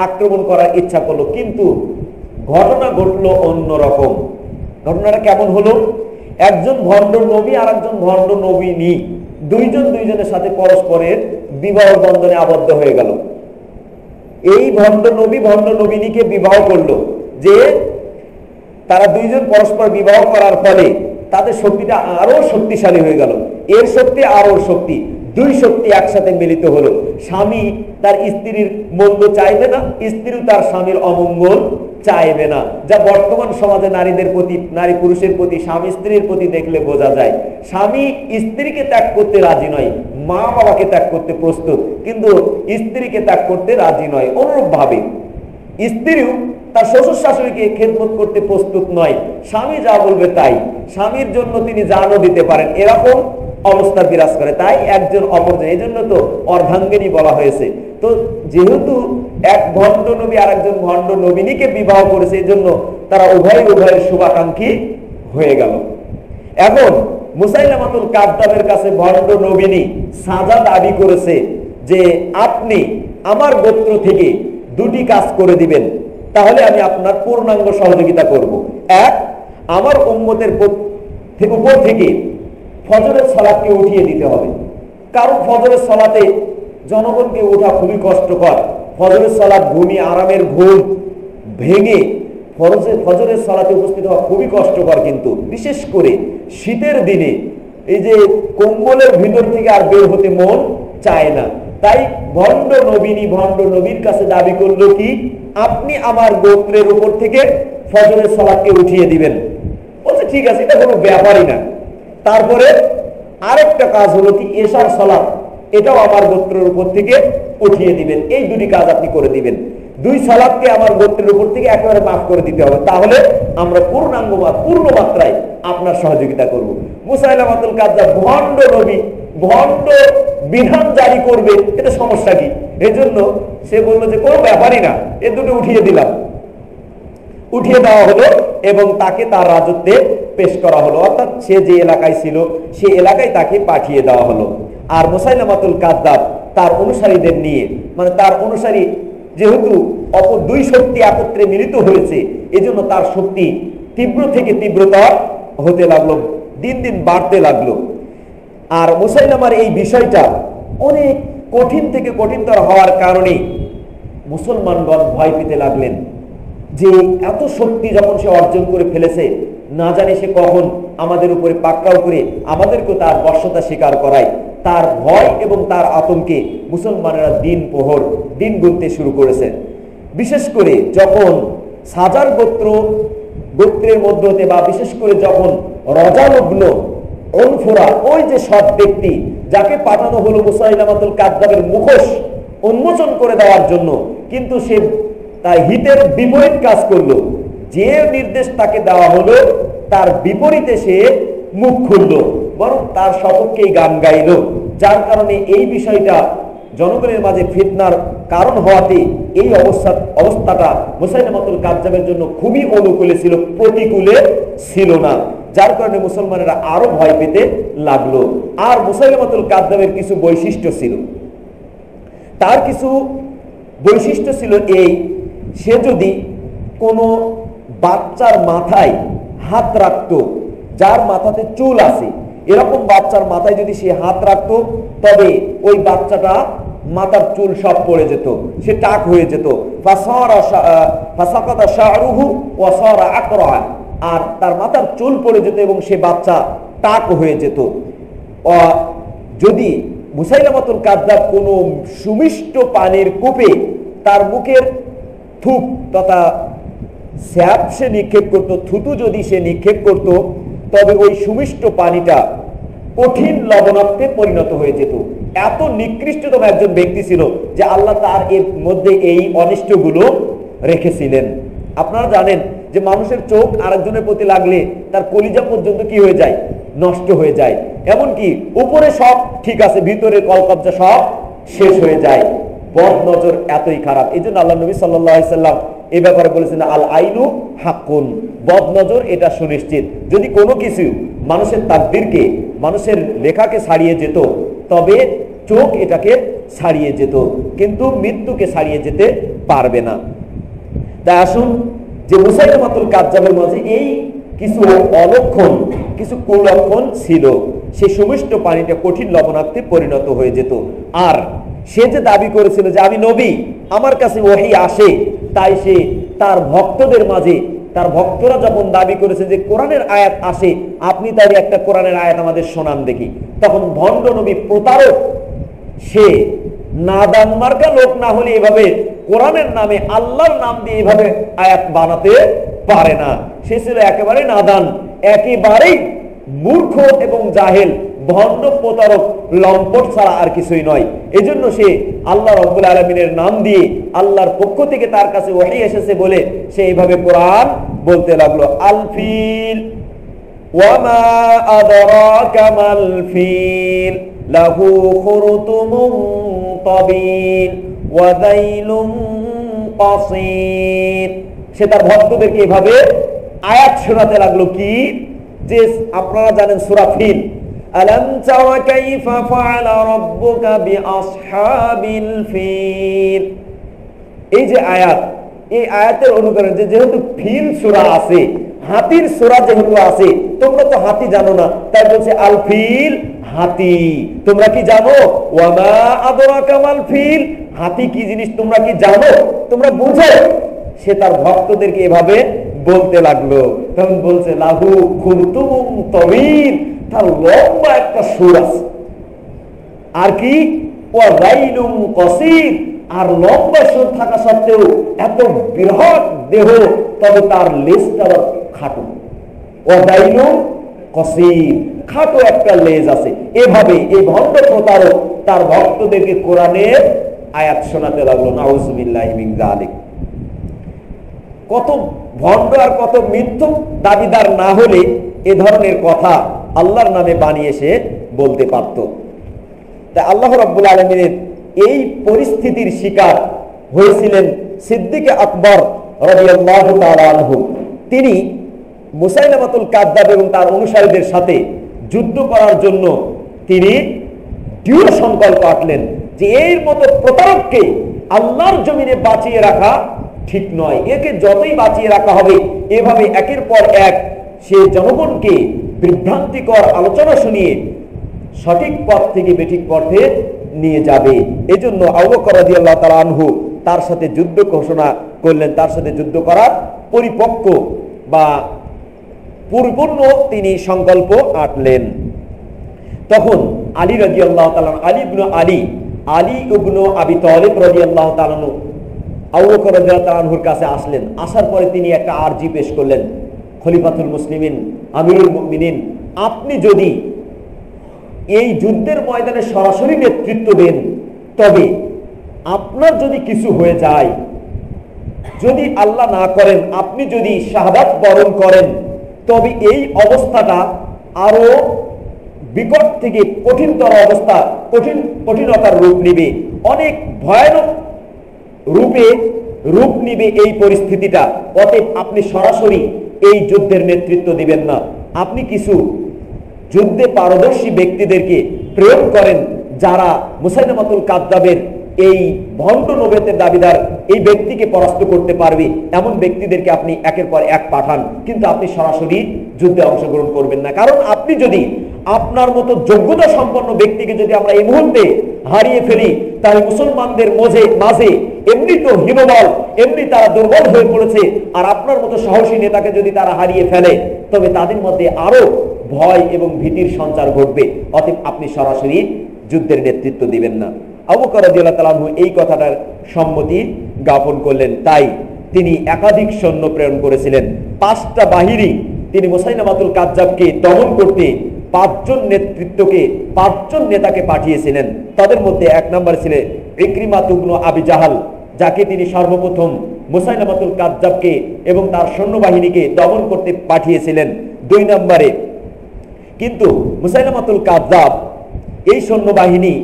আক্রমণ করার ইচ্ছা করলো। কিন্তু ঘটনা ঘটলো অন্যরকম। ঘটনাটা কেমন হলো? একজন ভণ্ড নবী আর একজন ভণ্ড নবীনী, দুইজন দুইজনের সাথে পরস্পরের বিবাহ বন্ধনে আবদ্ধ হয়ে গেল। এই ভণ্ড নবী ভণ্ড নবীনীকে বিবাহ করলো, যে তারা দুইজন পরস্পর বিবাহ করার ফলে তাদের শক্তিটা আরো শক্তিশালী হয়ে গেল। এর শক্তি আর ওর শক্তি, দুই শক্তি একসাথে মিলিত হলো। স্বামী তার স্ত্রীর মন্দ চাইবে না, স্ত্রীও তার স্বামীর অমঙ্গল চাইবে না, যা বর্তমান সমাজে নারীদের প্রতি, নারী পুরুষের প্রতি, স্বামী স্ত্রীর প্রতি দেখলে বোঝা যায়। স্বামী স্ত্রীকে ত্যাগ করতে রাজি নয়, মা বাবাকে ত্যাগ করতে প্রস্তুত, কিন্তু স্ত্রীকে ত্যাগ করতে রাজি নয়। অনুরূপ ভাবে স্ত্রীও তার শ্বশুর শাশুড়িকে খেদমত করতে প্রস্তুত নয়, স্বামী যা বলবে তাই, স্বামীর জন্য তিনি জানও দিতে পারেন, এরকম অবস্থা বিরাজ করে। তাই একজন অপরজন, এই জন্য তো অর্ধাঙ্গিনী বলা হয়েছে। তো যেহেতু এক ভণ্ড নবী আর একজন ভণ্ড নবীনীকে বিবাহ করেছে, এই জন্য তারা উভয়ের শুভাকাঙ্ক্ষী হয়ে গেল। এখন মুসাইলামাতুল কাযযাবের কাছে ভণ্ড নবীনী সাজা দাবি করেছে যে আপনি আমার গোত্র থেকে দুটি কাজ করে দিবেন, তাহলে আমি আপনার পূর্ণাঙ্গ সহযোগিতা করব। এক, আমার উম্মতের উপর থেকে ফজরের সালাতকে উঠিয়ে দিতে হবে, কারণ ফজরের সালাতে জনগণকে ওঠা খুবই কষ্টকর। ফজরের সালাত ঘুমিয়ে আরামের ঘুম ভেঙে ফজরের সালাতে উপস্থিত হওয়া খুবই কষ্টকর, কিন্তু বিশেষ করে শীতের দিনে এই যে কম্বলের ভিতর থেকে আর বের হতে মন চায় না। তাই ভণ্ড নবীর কাছে দাবি করলো কি, আপনি আমার গোত্রের উপর থেকে ফজরের সালাতকে উঠিয়ে দিবেন। বলছে ঠিক আছে, এটা কোনো ব্যাপারই না। তারপরে আরেকটা কাজ হলো কি, এশার সালাত, এটাও আমার গোত্রের উপর থেকে উঠিয়ে দিবেন। এই দুটি কাজ আপনি করে দিবেন। দুই সালাতকে আমার গোত্রের উপর থেকে একেবারে মাফ করে দিতে হবে, তাহলে আমরা পূর্ণ মাত্রায় আপনার সহযোগিতা করব। মুসাইলামাতুল কাযযাব ভণ্ড নবী, ভণ্ড বিধান জারি করবে, এটা সমস্যা কি? এই জন্য সে বললো যে কোনো ব্যাপারই না, এ দুটো উঠিয়ে দিলাম। উঠিয়ে দেওয়া হলো এবং তাকে তার রাজত্বে পেশ করা হলো, অর্থাৎ সে যে এলাকায় ছিল সেই এলাকায় তাকে পাঠিয়ে দেওয়া হলো। আর মুসাইলামাতুল কাযযাব তার অনুসারীদের নিয়ে, মানে তার অনুসারী যেহেতু অপর দুই শক্তি একত্রে মিলিত হয়েছে, এজন্য তার শক্তি তীব্র থেকে তীব্রতর হতে লাগলো, দিন দিন বাড়তে লাগলো। আর মুসাইলামার এই বিষয়টা অনেক কঠিন থেকে কঠিনতর হওয়ার কারণে মুসলমানগণ ভয় পেতে লাগলেন যে এত শক্তি যখন সে অর্জন করে ফেলেছে, না জানি সে কখন আমাদের উপরে পাকড়াও করে আমাদেরকে তার বর্ষতা স্বীকার করায়। তার ভয় এবং তার আতঙ্কে মুসলমানেরা দিন গুনতে শুরু করেছে। বিশেষ করে যখন সাজার গোত্রের মধ্যে হতে, বা বিশেষ করে যখন রজালগ্ন অনফুরা, ওই যে সৎ ব্যক্তি যাকে পাঠানো হলো মুসাইলামাতুল কাযযাবের মুখোশ উন্মোচন করে দেওয়ার জন্য, কিন্তু সে তার হিতের বিপরীত কাজ করলো। যে নির্দেশ তাকে দেওয়া হলো তার বিপরীতে সে মুখ খুললো, বরং তার সপক্ষেই গান গাইল, যার কারণে এই বিষয়টা জনগণের মাঝে ফিতনার কারণ হওয়াতে এই অবস্থাটা মুসাইলামাতুল কাযযাবের জন্য খুবই অনুকূলে ছিল, প্রতিকূলে ছিল না। যার কারণে মুসলমানেরা আরো ভয় পেতে লাগলো। আর মুসাইলামাতুল কাযযাবের কিছু বৈশিষ্ট্য ছিল, তার কিছু বৈশিষ্ট্য ছিল এই, সে যদি কোনো বাচ্চার মাথায় হাত রাখতো, যার মাথাতে চুল আছে এরকম বাচ্চার মাথায় যদি সে হাত রাখতো, তবে ওই বাচ্চাটা মাথার চুল সব পড়ে যেত, সে টাক হয়ে যেত। আর তার মাথার চুল পড়ে যেত এবং সে বাচ্চা টাক হয়ে যেত। যদি মুসাইলামাতুল কাযযাব কোনো সুমিষ্ট পানির কূপে তার মুখের থুক তথা স্যাপ সে নিক্ষেপ করত, থুতু যদি সে নিক্ষেপ করত, তবে ওই সুমিষ্ট পানিটা কঠিন লবণাক্তে পরিণত হয়ে যেত। এত নিকৃষ্টতম একজন ব্যক্তি ছিল যে আল্লাহ তার এর মধ্যে এই অনিষ্টগুলো রেখেছিলেন। আপনারা জানেন যে মানুষের চোখ আরেকজনের প্রতি লাগলে তার কলিজা পর্যন্ত কি হয়ে যায়, নষ্ট হয়ে যায়। এমনকি উপরে সব ঠিক আছে, ভিতরে কলকবজা সব শেষ হয়ে যায়। বদ নজর এতই খারাপ। এই জন্য আল্লাহ নবী সাল্লাল্লাহু আলাইহি সাল্লাম এই ব্যাপারে বলেছেন, আল আইনু হাক্কুন, বদ নজর এটা সুনিশ্চিত। যদি কোনো কিছু মানুষের তাকদীরকে, মানুষের লেখাকে ছাড়িয়ে যেত, তবে চোখ এটাকে ছাড়িয়ে যেত, কিন্তু মৃত্যুকে ছাড়িয়ে যেতে পারবে না। তাই আসুন, যে মুসাইলামাতুল কাযযাবের মাঝে এই কিছু অলক্ষণ, কিছু কুলক্ষণ ছিল, সেই সুমিষ্ট পানিটা কঠিন লবণাক্তে পরিণত হয়ে যেত। আর সে যে দাবি করেছিল যে আমি নবী, আমার কাছে ওহী আসে, তাই সে তার ভক্তদের মাঝে, তার ভক্তরা যখন দাবি করেছে যে কোরআনের আয়াত আসে, আপনি তাই একটা কোরআনের আয়াত আমাদের শোনান দেখি, তখন ভণ্ড নবী, প্রতারক, সে নাদান মার্কা লোক না হলে এভাবে কোরআনের নামে, আল্লাহর নাম দিয়ে এভাবে আয়াত বানাতে পারে না। সে ছিল একেবারে নাদান, একেবারেই মূর্খ এবং জাহেল, ভণ্ড, প্রতারক, লম্পট ছাড়া আর কিছুই নয়। এজন্য সে আল্লাহ রাব্বুল আলামিনের নাম দিয়ে, আল্লাহর পক্ষ থেকে তার কাছে ওহী এসেছে বলে সে এইভাবে কোরআন বলতে লাগলো। আল ফিল ওয়ামা আদরাকা মাল ফিল লাহু খুরতুমুন তাবিল ওয়া যাইলুন কাসীর। সে তার ভক্তদেরকে এভাবে আয়াত শোনাতে লাগলো কি, যে আপনারা জানেন সূরা ফিল, আলাম তারা কাইফা ফাআলা রাব্বুকা বিআসহাবিল ফিল। এই যে আয়াত, এই আয়াতের অনুকরণ, যে যেহেতু ফিল সূরা আছে, হাতির সূরা যেহেতু আছে, তোমরা তো হাতি জানো না, তাই বলছে আল ফিল, হাতি। তোমরা কি জানো? ওয়ামা আদরাকা মাল ফিল, হাতি কি জিনিস তোমরা কি জানো, তোমরা বুঝো? সে তার ভক্তদেরকে এভাবে বলতে লাগলো। তখন বলছে লাহু খুরতুমুন তাবিল, তার লম্বা একটা সুর আছে, আর কি ওয়া যাইলুন কাসীর, আর লম্বা সুর থাকা সত্ত্বেও এত বৃহৎ দেহ, তবে তার লেজটা খাটো। ওয়া যাইলুন কাসীর, খাটো একটা লেজ আছে। এভাবে এই ভণ্ড প্রতারক তার ভক্তদেরকে কোরআনের আয়াত শোনাতে লাগলো। নাউযুবিল্লাহি মিন যালিক। কত ভণ্ড আর কত মিথ্যক দাবিদার না হলে এ ধরনের কথা আল্লাহর নামে বানিয়ে সে বলতে পারত। তাই আল্লাহ রাব্বুল আলামিনের এই পরিস্থিতির শিকার হয়েছিলেন সিদ্দিক আকবর রাদিয়াল্লাহু তাআলা আনহু। তিনি মুসাইলামাতুল কাযযাব এবং তার অনুসারীদের সাথে যুদ্ধ করার জন্য তিনি দৃঢ় সংকল্প আঁকলেন যে এর মতো প্রতারককে আল্লাহর জমিনে বাঁচিয়ে রাখা ঠিক নয়। একে যতই বাঁচিয়ে রাখা হবে, এভাবে একের পর এক সে জনগণকে বিভ্রান্তিকর আলোচনা শুনিয়ে সঠিক পথ থেকে বেঠিক পথে নিয়ে যাবে। এজন্য আবু বকর রাদিয়াল্লাহু তাআলা আনহু তার সাথে যুদ্ধ ঘোষণা করলেন, তার সাথে যুদ্ধ করার পরিপক্ক বা পরিপূর্ণ তিনি সংকল্প আঁটলেন। তখন আলী রাদিয়াল্লাহু তাআলা, আলী ইবনে আবি তালিব রাদিয়াল্লাহু তাআলা আবু বকর রাদিয়াল্লাহু তাআলা আনহুর কাছে আসলেন। আসার পরে তিনি একটা আরজি পেশ করলেন, খলিফাতুল মুসলিমিন, আমিরুল মুমিনিন, আপনি যদি এই যুদ্ধের ময়দানে সরাসরি নেতৃত্ব দেন, তবে আপনার যদি কিছু হয়ে যায়, যদি আল্লাহ না করেন আপনি যদি শাহাদাত বরণ করেন, তবে এই অবস্থাটা আরো বিকট থেকে কঠিনতর অবস্থা, কঠিনতার রূপ নিবে, অনেক ভয়ানক রূপ নিবে এই পরিস্থিতিটা। অতএব আপনি সরাসরি এই যুদ্ধের নেতৃত্ব দিবেন না, আপনি কিছু যুদ্ধে পারদর্শী ব্যক্তিদেরকে প্রয়োগ করেন, যারা মুসাইলামাতুল কাযযাবের এই ভণ্ড নবুয়তের দাবিদার এই ব্যক্তিকে পরাস্ত করতে পারবে, এমন ব্যক্তিদেরকে আপনি একের পর এক পাঠান, কিন্তু আপনি সরাসরি যুদ্ধে অংশগ্রহণ করবেন না। কারণ আপনি যদি আপনার মতো যোগ্যতা সম্পন্ন ব্যক্তিকে যদি আমরা এই মুহূর্তে হারিয়ে ফেলি, তাহলে মুসলমানদের মাঝে এমনি তো হীনবল, এমনি তারা দুর্বল হয়ে পড়েছে, আর আপনার মতো সাহসী নেতাকে যদি তারা হারিয়ে ফেলে, তবে তাদের মধ্যে আরো ভয় এবং ভীতির সঞ্চার ঘটবে। অতএব আপনি সরাসরি যুদ্ধের নেতৃত্ব দিবেন না। আবু বকর রাদিয়াল্লাহু তাআলা আনহু এই কথাটার সম্মতি জ্ঞাপন করলেন। তাই তিনি একাধিক সৈন্য প্রেরণ করেছিলেন। 5টা বাহিনী তিনি মুসাইলামাতুল কাযযাবকে দমন করতে 5জন নেতাকে পাঠিয়েছিলেন। তাদের মধ্যে 1 নম্বর ছিলেন ইকরিমা ইবনে আবি জাহাল, যাকে তিনি সর্বপ্রথম মুসাইলামাতুল কাযযাবকে এবং তার সৈন্যবাহিনীকে দমন করতে পাঠিয়েছিলেন। 2 নম্বরে কিন্তু মুসাইলামাতুল কাযযাব এই সৈন্যবাহিনী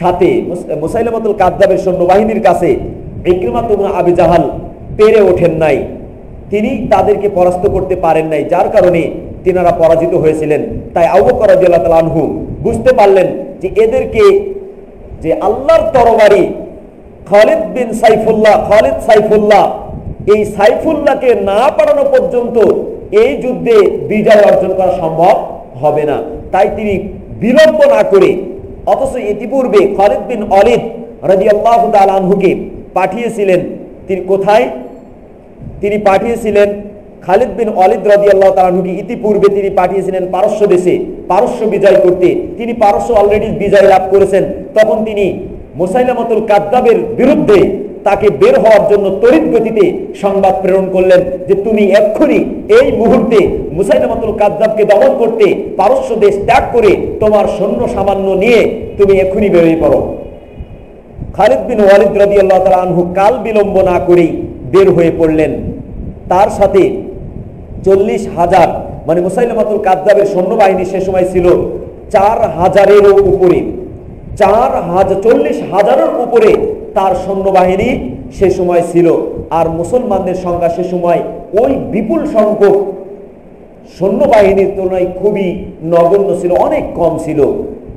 সাথে মুসাইলামাতুল কাযযাবের সৈন্যবাহিনীর কাছে ইকরিমা ইবনে আবি জাহাল পেরে ওঠেন নাই, তিনি তাদেরকে পরাস্ত করতে পারেন নাই, যার কারণে তিনারা পরাজিত হয়েছিলেন। তাই আবু বকর রাদিয়াল্লাহু তাআলা আনহু বুঝতে পারলেন যে এদেরকে, যে আল্লাহর তরবারি খালিদ সাইফুল্লাহ, এই সাইফুল্লাহকে না পাঠানো পর্যন্ত এই যুদ্ধে বিজয় অর্জন করা সম্ভব হবে না। তাই তিনি বিলম্ব না করে, অথচ ইতিপূর্বে খালিদ বিন ওয়ালিদ রাদিয়াল্লাহু তাআলা আনহুকে পাঠিয়েছিলেন, তিনি কোথায়? তিনি পাঠিয়েছিলেন খালিদ বিন ওয়ালিদ রাদিয়াল্লাহু তাআলা আনহুকে ইতিপূর্বে তিনি পাঠিয়েছিলেন পারস্য দেশে পারস্য বিজয় করতে। তিনি পারস্য অলরেডি বিজয় লাভ করেছেন। তখন তিনি মুসাইলামাতুল কাযযাবের বিরুদ্ধে তাকে বের হওয়ার জন্য তড়িৎ গতিতে সংবাদ প্রেরণ করলেন যে তুমি এক্ষুনি এই মুহূর্তে মুসাইলামাতুল কাযযাবকে দমন করতে পারস্য দেশ ত্যাগ করে তোমার সৈন্য সামান্য নিয়ে তুমি এক্ষুনি বেরিয়ে পড়ো। খালিদ বিন ওয়ালিদ রাদিয়াল্লাহু তাআলা আনহু কাল বিলম্ব না করেই বের হয়ে পড়লেন। তার সাথে 40,000, মানে মুসাইলামাতুল কাযযাবের সৈন্যবাহিনী সে সময় ছিল 4,000-এরও উপরে, 40,000-এর উপরে তার সৈন্যবাহিনী সে সময় ছিল। আর মুসলমানদের সংখ্যা সে সময় ওই বিপুল সংখ্যক সৈন্যবাহিনীর তুলনায় খুবই নগণ্য ছিল, অনেক কম ছিল।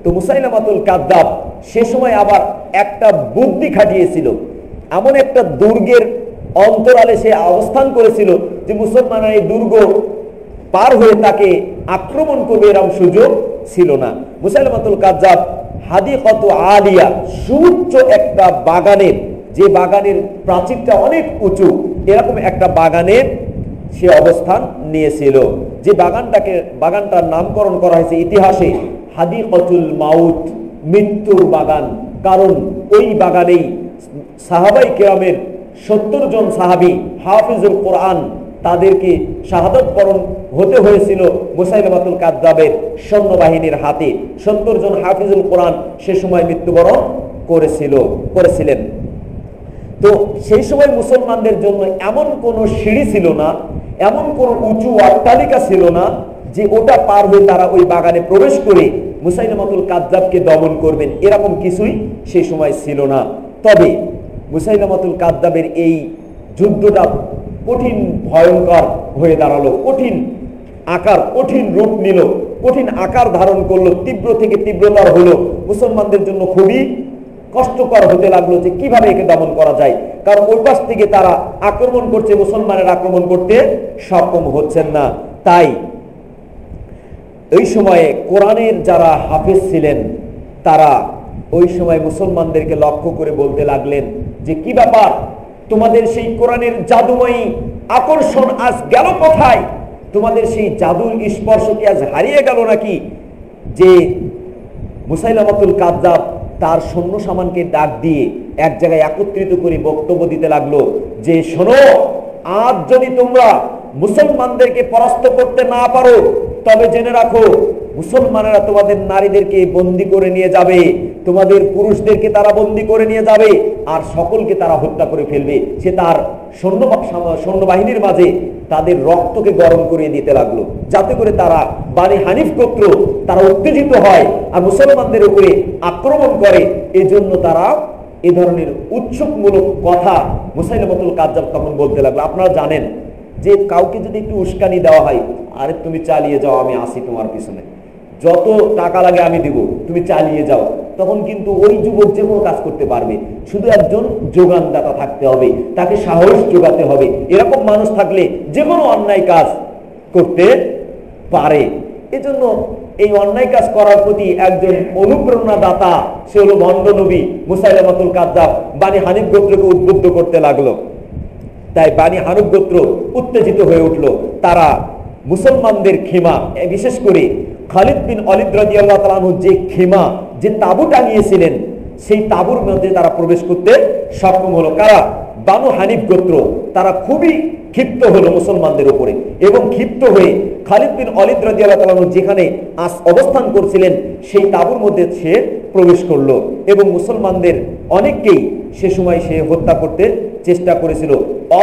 তো মুসাইলামাতুল কাযযাব সে সময় আবার একটা বুদ্ধি খাটিয়েছিল, এমন একটা দুর্গের অন্তরালে সে অবস্থান করেছিল যে মুসলমানরা এই দুর্গ পার হয়ে তাকে আক্রমণ করবে এরকম সুযোগ ছিল না। মুসাইলামাতুল কাযযাব হাদিকাত আলিয়া, সুউচ্চ একটা বাগানের, যে বাগানের প্রাচীরটা অনেক উঁচু, এরকম একটা বাগানে সে অবস্থান নিয়েছিল, যে বাগানটার নামকরণ করা হয়েছে ইতিহাসে হাদিকাতুল মাউত, মৃত্যুর বাগান। কারণ ওই বাগানেই সাহাবায়ে কেরামের 70 জন সাহাবী হাফিজুল কোরআন, তাদেরকে শাহাদাত বরণ হতে হয়েছিল মুসাইলামাতুল কাযযাবের সৈন্যবাহিনীর হাতে। 70 জন হাফিজুল কোরআন সে সময় মৃত্যুবরণ করেছিলেন। তো সেই সময় মুসলমানদের জন্য এমন কোনো সিঁড়ি ছিল না, এমন কোনো উঁচু অট্টালিকা ছিল না যে ওটা পার হয়ে তারা ওই বাগানে প্রবেশ করে মুসাইলামাতুল কাযযাবকে দমন করবেন, এরকম কিছুই সেই সময় ছিল না। তবে মুসাইলামাতুল কাযযাবের এই যুদ্ধটা কঠিন ভয়ঙ্কর হয়ে দাঁড়ালো, কঠিন রূপ নিল, কঠিন আকার ধারণ করলো, তীব্র থেকে তীব্রতর হলো। মুসলমানদের জন্য খুবই কষ্টকর হতে লাগলো যে কিভাবে একে দমন করা যায়। কারণ ওই পাশ থেকে তারা আক্রমণ করছে, মুসলমানের আক্রমণ করতে সক্ষম হচ্ছেন না। তাই এই সময়ে কোরআনের যারা হাফেজ ছিলেন তারা ওই সময় মুসলমানদেরকে লক্ষ্য করে বলতে লাগলেন যে কি ব্যাপার, তোমাদের সেই কোরআনের জাদুময়ী আকর্ষণ আজ গেল কোথায়? তোমাদের সেই জাদুর স্পর্শ কি আজ হারিয়ে গেল নাকি? যে মুসাইলামাতুল কাযযাব তার সৈন্য সামানকে ডাক দিয়ে এক জায়গায় একত্রিত করে বক্তব্য দিতে লাগলো যে শোনো, আজ যদি তোমরা মুসলমানদেরকে পরাস্ত করতে না পারো তবে জেনে রাখো মুসলমানেরা তোমাদের নারীদেরকে বন্দী করে নিয়ে যাবে, তোমাদের পুরুষদেরকে তারা বন্দী করে নিয়ে যাবে, আর সকলকে তারা হত্যা করে ফেলবে। সে তার সৈন্যবাহিনীর মাঝে তাদের রক্তকে গরম করিয়ে দিতে লাগলো, যাতে করে তারা বানি হানিফ গোত্র তারা উত্তেজিত হয় আর মুসলমানদের উপরে আক্রমণ করে। এই জন্য তারা এ ধরনের উৎসুকমূলক কথা মুসাইলামাতুল কাযযাব তখন বলতে লাগলো। আপনারা জানেন যে কাউকে যদি একটু উস্কানি দেওয়া হয়, আরে তুমি চালিয়ে যাও, আমি আসি তোমার পিছনে, যত টাকা লাগে আমি দিব, তুমি চালিয়ে যাও, তখন কিন্তু ওই যুবক যে কোনো কাজ করতে পারবে। শুধু একজন যোগানদাতা থাকতে হবে, তাকে সাহস যোগাতে হবে। এরকম মানুষ থাকলে যে কোনো অন্যায় কাজ করতে পারে। এজন্য এই অন্যায় কাজ করার প্রতি একজন অনুপ্রেরণা দাতা, সে হলো ভণ্ড নবী মুসাইলামাতুল কাযযাব, বানি হানিফ গোত্রকে উদ্বুদ্ধ করতে লাগলো। তাই বানি হানিফ গোত্র উত্তেজিত হয়ে উঠল। তারা মুসলমানদের খেমা, বিশেষ করে খালিদ বিন ওয়ালিদ রাদিয়াল্লাহু তাআলা আনহু যে খেমা, যে তাঁবু টানিয়েছিলেন, সেই তাঁবুর মধ্যে তারা প্রবেশ করতে সক্ষম হলো। কারা? বানু হানিফ গোত্র। তারা খুবই ক্ষিপ্ত হলো মুসলমানদের উপরে, এবং ক্ষিপ্ত হয়ে খালিদ বিন ওয়ালিদ রাদিয়াল্লাহু তাআলা আনহু যেখানে অবস্থান করছিলেন সেই তাঁবুর মধ্যে সে প্রবেশ করলো, এবং মুসলমানদের অনেককেই সে সময় সে হত্যা করতে চেষ্টা করেছিল।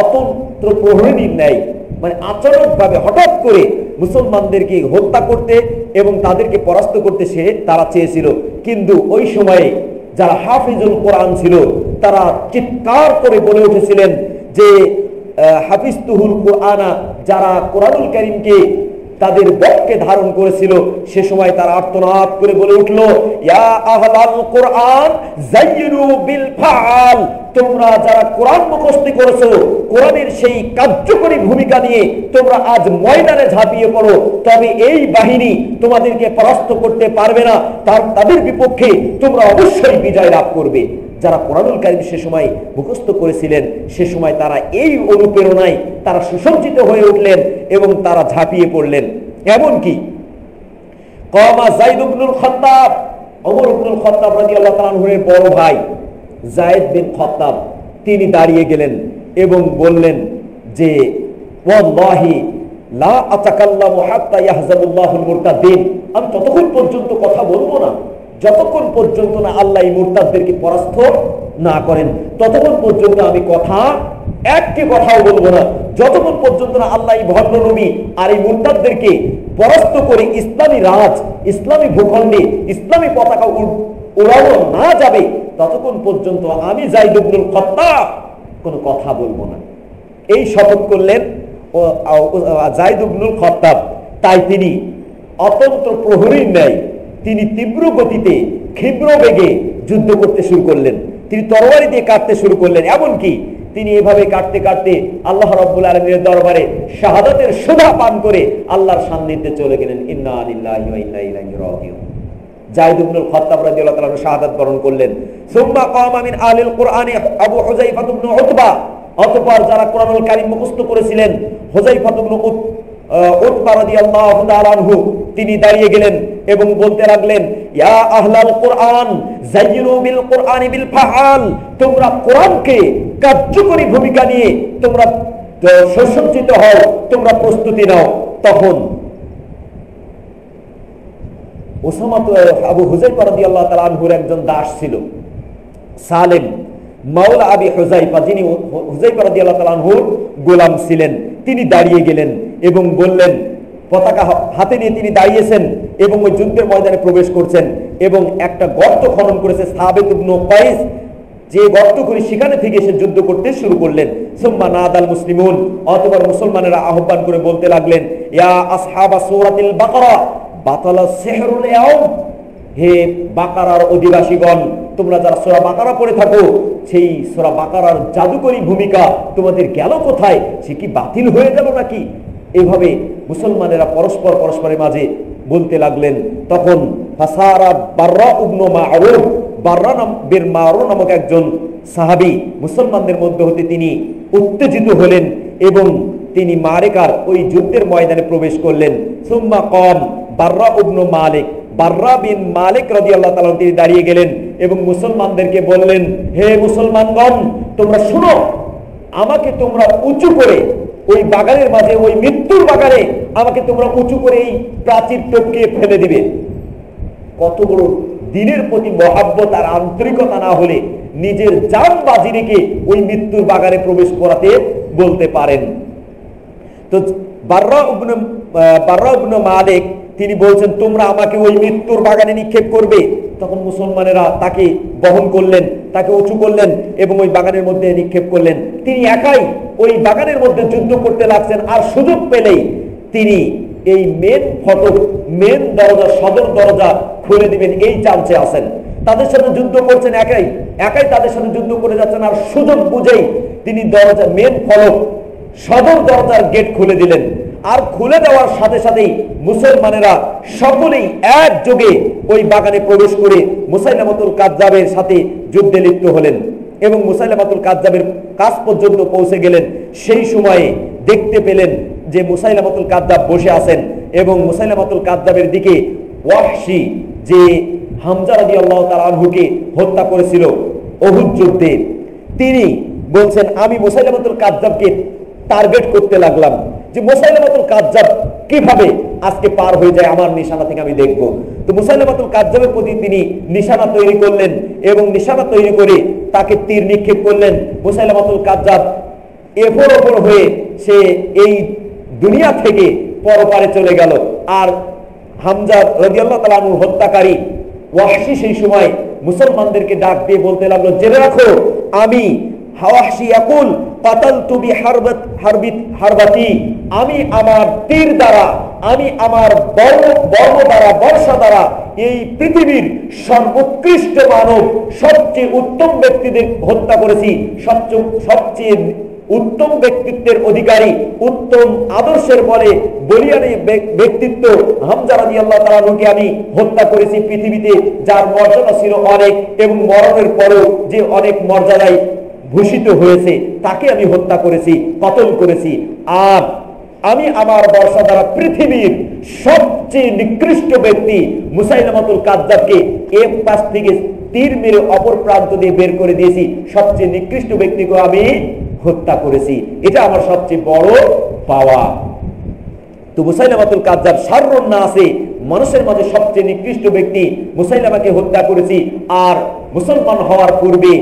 অতন্ত্র প্রহরীর ন্যায়, মানে আচরণভাবে হঠাৎ করে মুসলমানদেরকে হত্যা করতে এবং তাদেরকে পরাস্ত করতে তারা চেয়েছিল। কিন্তু ওই সময়ে যারা হাফিজুল কোরআন ছিল, তারা চিৎকার করে বলে উঠেছিলেন যে হাফিজতুহুল কোরআনা, যারা কোরআনুল কারীমকে তাদের বক্ষে ধারণ করেছিল, সে সময় তারা আর্তনাদ করে বলে উঠল, ইয়া আহলাল কোরআন যায়িনু বিল ফাআল, তোমরা যারা কোরআন মুখস্থ করেছো, কোরআনের সেই কার্যকরী ভূমিকা নিয়ে তোমরা আজ ময়দানে ঝাঁপিয়ে পড়ো, তবে এই বাহিনী তোমাদেরকে পরাস্ত করতে পারবে না, তাদের বিপক্ষে তোমরা অবশ্যই বিজয় লাভ করবে। যারা কোরআনুল কারীম সে সময় মুখস্থ করেছিলেন, সে সময় তারা এই অনুপ্রেরণায় তারা সুসজ্জিত হয়ে উঠলেন এবং তারা ঝাঁপিয়ে পড়লেন। এমনকি কামা যায়েদ ইবনুল খাত্তাব, ওমর ইবনুল খাত্তাব রাদিয়াল্লাহু তাআলা আনহুর বড় ভাই যায়েদ বিন খাত্তাব, তিনি দাঁড়িয়ে গেলেন এবং বললেন যে ওয়াল্লাহি লা আতাকাল্লামু হাত্তা ইয়াহজাবুল্লাহুল মুরতাদিন, আমি ততক্ষণ পর্যন্ত কথা বলবো না যতক্ষণ পর্যন্ত না আল্লাহ এই মুরতাদদেরকে পরাস্ত না করেন, ততক্ষণ পর্যন্ত আমি একটি কথাও বলবো না, যতক্ষণ পর্যন্ত না আল্লাহ এই ভণ্ড নবী আর এই মুরতাদদেরকে পরাস্ত করে ইসলামী রাজ, ইসলামী ভূখণ্ডে ইসলামী পতাকা উড়ানো না যাবে, ততক্ষণ পর্যন্ত আমি যায়েদ ইবনুল খাত্তাব কোনো কথা বলবো না। এই শপথ করলেন যায়েদ ইবনুল খাত্তাব। তাই তিনি অতন্ত্র প্রহরীর ন্যায় তিনি তীব্র গতিতে ক্ষিপ্র বেগে যুদ্ধ করতে শুরু করলেন। তিনি তরবারি দিয়ে কাটতে শুরু করলেন। এমনকি তিনি এভাবে কাটতে কাটতে আল্লাহ রাব্বুল আলামিনের দরবারে শাহাদাতের সুধা পান করে আল্লাহর সান্নিধ্যে চলে গেলেন। ইন্না লিল্লাহি ওয়া ইন্না ইলাইহি রাজিউন। যায়েদ ইবনুল খাত্তাব রাদিয়াল্লাহু তাআলা শাহাদাত বরণ করলেন। সুম্মা কামা মিন আহলিল কুরআনি আবু হুযায়ফা ইবনে উতবা, অতঃপর যারা কোরআনুল কারীম মুখস্থ করেছিলেন, হুযায়ফা ইবনে উতবা রাদিয়াল্লাহু তাআলা আনহু, তিনি দাঁড়িয়ে গেলেন এবং বলতে লাগলেন, ইয়া আহলাল কোরআন যায়িনু বিল কোরআনি বিল ফাআল, তোমরা কোরআনকে কার্যকরী ভূমিকা নিয়ে তোমরা সুসজ্জিত হও, তোমরা প্রস্তুতি নাও। তখন ওসামা, আবু হুযায়ফা রাদিয়াল্লাহু তাআলা আনহুর একজন দাস ছিল, সালেম মাওলা আবি হুযায়ফা, যিনি হুযায়ফা রাদিয়াল্লাহু তাআলা আনহুর গোলাম ছিলেন, তিনি দাঁড়িয়ে গেলেন এবং বললেন, পতাকা হাতে নিয়ে তিনি দাঁড়িয়েছেন এবং ওই যুদ্ধের ময়দানে প্রবেশ করছেন এবং একটা গর্ত খনন করেছে সাবিত ইবনে কাইস, যে গর্ত করে সেখানে থেকে এসে যুদ্ধ করতে শুরু করলেন। সুম্মা নাদাল মুসলিমুন, অতঃপর মুসলমানেরা আহ্বান করে বলতে লাগলেন, ইয়া আসহাবা সূরাতিল বাকারা বাতালা সিহরুল ইয়াউম, হে বাকারার অধিবাসীগণ, তোমরা যারা সূরা বাকারা পড়ে থাকো, সেই সূরা বাকারার জাদুকরী ভূমিকা তোমাদের গেল কোথায়? সে কি বাতিল হয়ে গেল নাকি? এভাবে মুসলমানেরা পরস্পরের মাঝে বলতে লাগলেন। তখন ফাসারা বাররা ইবনে মারুফ, বাররা বিন মারুফ নামক একজন সাহাবী মুসলমানদের মধ্যে হতে তিনি উত্তেজিত হলেন এবং তিনি মারেকার ওই যুদ্ধের ময়দানে প্রবেশ করলেন। সুম্মা কম বাররা ইবনে মালিক, বাররা বিন মালিক রাদিয়াল্লাহু তাআলা তিনি দাঁড়িয়ে গেলেন এবং মুসলমানদেরকে বললেন, হে মুসলমানগণ, তোমরা শুনো, আমাকে তোমরা উঁচু করে ওই বাগানের মাঝে, ওই মৃত্যুর বাগানে আমাকে তোমরা উঁচু করে এই প্রাচীর টপকিয়ে ফেলে দিবে। কত বড় দিনের প্রতি মহাব্বত আর আন্তরিকতা না হলে নিজের জান বাজি রেখে ওই মৃত্যুর বাগানে প্রবেশ করাতে বলতে পারেন। তো বাররা ইবনে মালিক তিনি বলছেন, তোমরা আমাকে ওই মৃত্যুর বাগানে নিক্ষেপ করবে, তখন মুসলমানেরা তাকে বহন করলেন, তাকে উঁচু করলেন এবং ওই বাগানের মধ্যে নিক্ষেপ করলেন। তিনি একাই ওই বাগানের মধ্যে যুদ্ধ করতে লাগছেন। আর সুযোগ পেলেই তিনি এই মেন ফটক, মেন দরজা, সদর দরজা খুলে দিবেন, এই চান্সে আছেন। তাদের সাথে যুদ্ধ করছেন, একাই একাই তাদের সাথে যুদ্ধ করে যাচ্ছেন। আর সুযোগ বুঝেই তিনি দরজা, মেন ফলক, সদর দরজার গেট খুলে দিলেন। আর খুলে দেওয়ার সাথে সাথেই মুসলমানেরা সকলেই একযোগে ওই বাগানে প্রবেশ করে মুসাইলামাতুল কাযযাবের সাথে যুদ্ধে লিপ্ত হলেন এবং মুসাইলামাতুল কাযযাবের কাছ পর্যন্ত পৌঁছে গেলেন। সেই সময়ে দেখতে পেলেন যে মুসাইলামাতুল কাযযাব বসে আছেন এবং মুসাইলামাতুল কাযযাবের দিকে ওয়াহশী, যে হামজা রাদিয়াল্লাহু তাআলা আনহুকে হত্যা করেছিল উহুদ যুদ্ধে, তিনি বলছেন আমি মুসাইলামাতুল কাযযাবকে টার্গেট করতে লাগলাম যে মুসাইলামাতুল কাযযাব কিভাবে আজকে পার হয়ে যায় আমার নিশানা থেকে আমি দেখব। তো মুসাইলামাতুল কাযযাবের প্রতি তিনি নিশানা তৈরি করলেন এবং নিশানা তৈরি করে তাকে তীর নিক্ষেপ করলেন। মুসাইলামাতুল কাযযাব এপর ওপর হয়ে সে এই দুনিয়া থেকে পরপারে চলে গেল। আর হামজা রাদিয়াল্লাহু তাআলা আনহু হত্যাকারী ওয়াহশী সেই সময় মুসলমানদেরকে ডাক দিয়ে বলতে লাগলো, জেনে রাখো আমি ওয়াহশী ইয়াকুল কাতালতু বিহারবাতি, আমি আমার তীর দ্বারা, আমি আমার বর্ম দ্বারা, বর্ষা দ্বারা এই পৃথিবীর সর্বোৎকৃষ্ট মানব, সবচেয়ে উত্তম ব্যক্তিদের হত্যা করেছি। সবচেয়ে উত্তম ব্যক্তিত্বের অধিকারী, উত্তম আদর্শের বলে বলিয়ানি ব্যক্তিত্ব হামজা রাদিয়াল্লাহু তাআলা আনহুকে আমি হত্যা করেছি পৃথিবীতে, যার মর্যাদা ছিল অনেক এবং মরণের পরেও যে অনেক মর্যাদায় ভূষিত হয়েছে, তাকে আমি হত্যা করেছি, কতল করেছি। আর আমি আমার বর্ষা দ্বারা পৃথিবীর সবচেয়ে নিকৃষ্ট ব্যক্তি মুসাইলামাতুল কাযযাবকে এক পাশ থেকে তীর মেরে অপর প্রান্ত দিয়ে বের করে দিয়েছি। সবচেয়ে নিকৃষ্ট ব্যক্তিকে আমি হত্যা করেছি, এটা আমার সবচেয়ে বড় পাওয়া। তো মুসাইলামাতুল কাযযাব শাররুন নাসে, মানুষের মাঝে সবচেয়ে নিকৃষ্ট ব্যক্তি, মুসাইলামাকে হত্যা করেছি। আর মুসলমান হওয়ার পূর্বে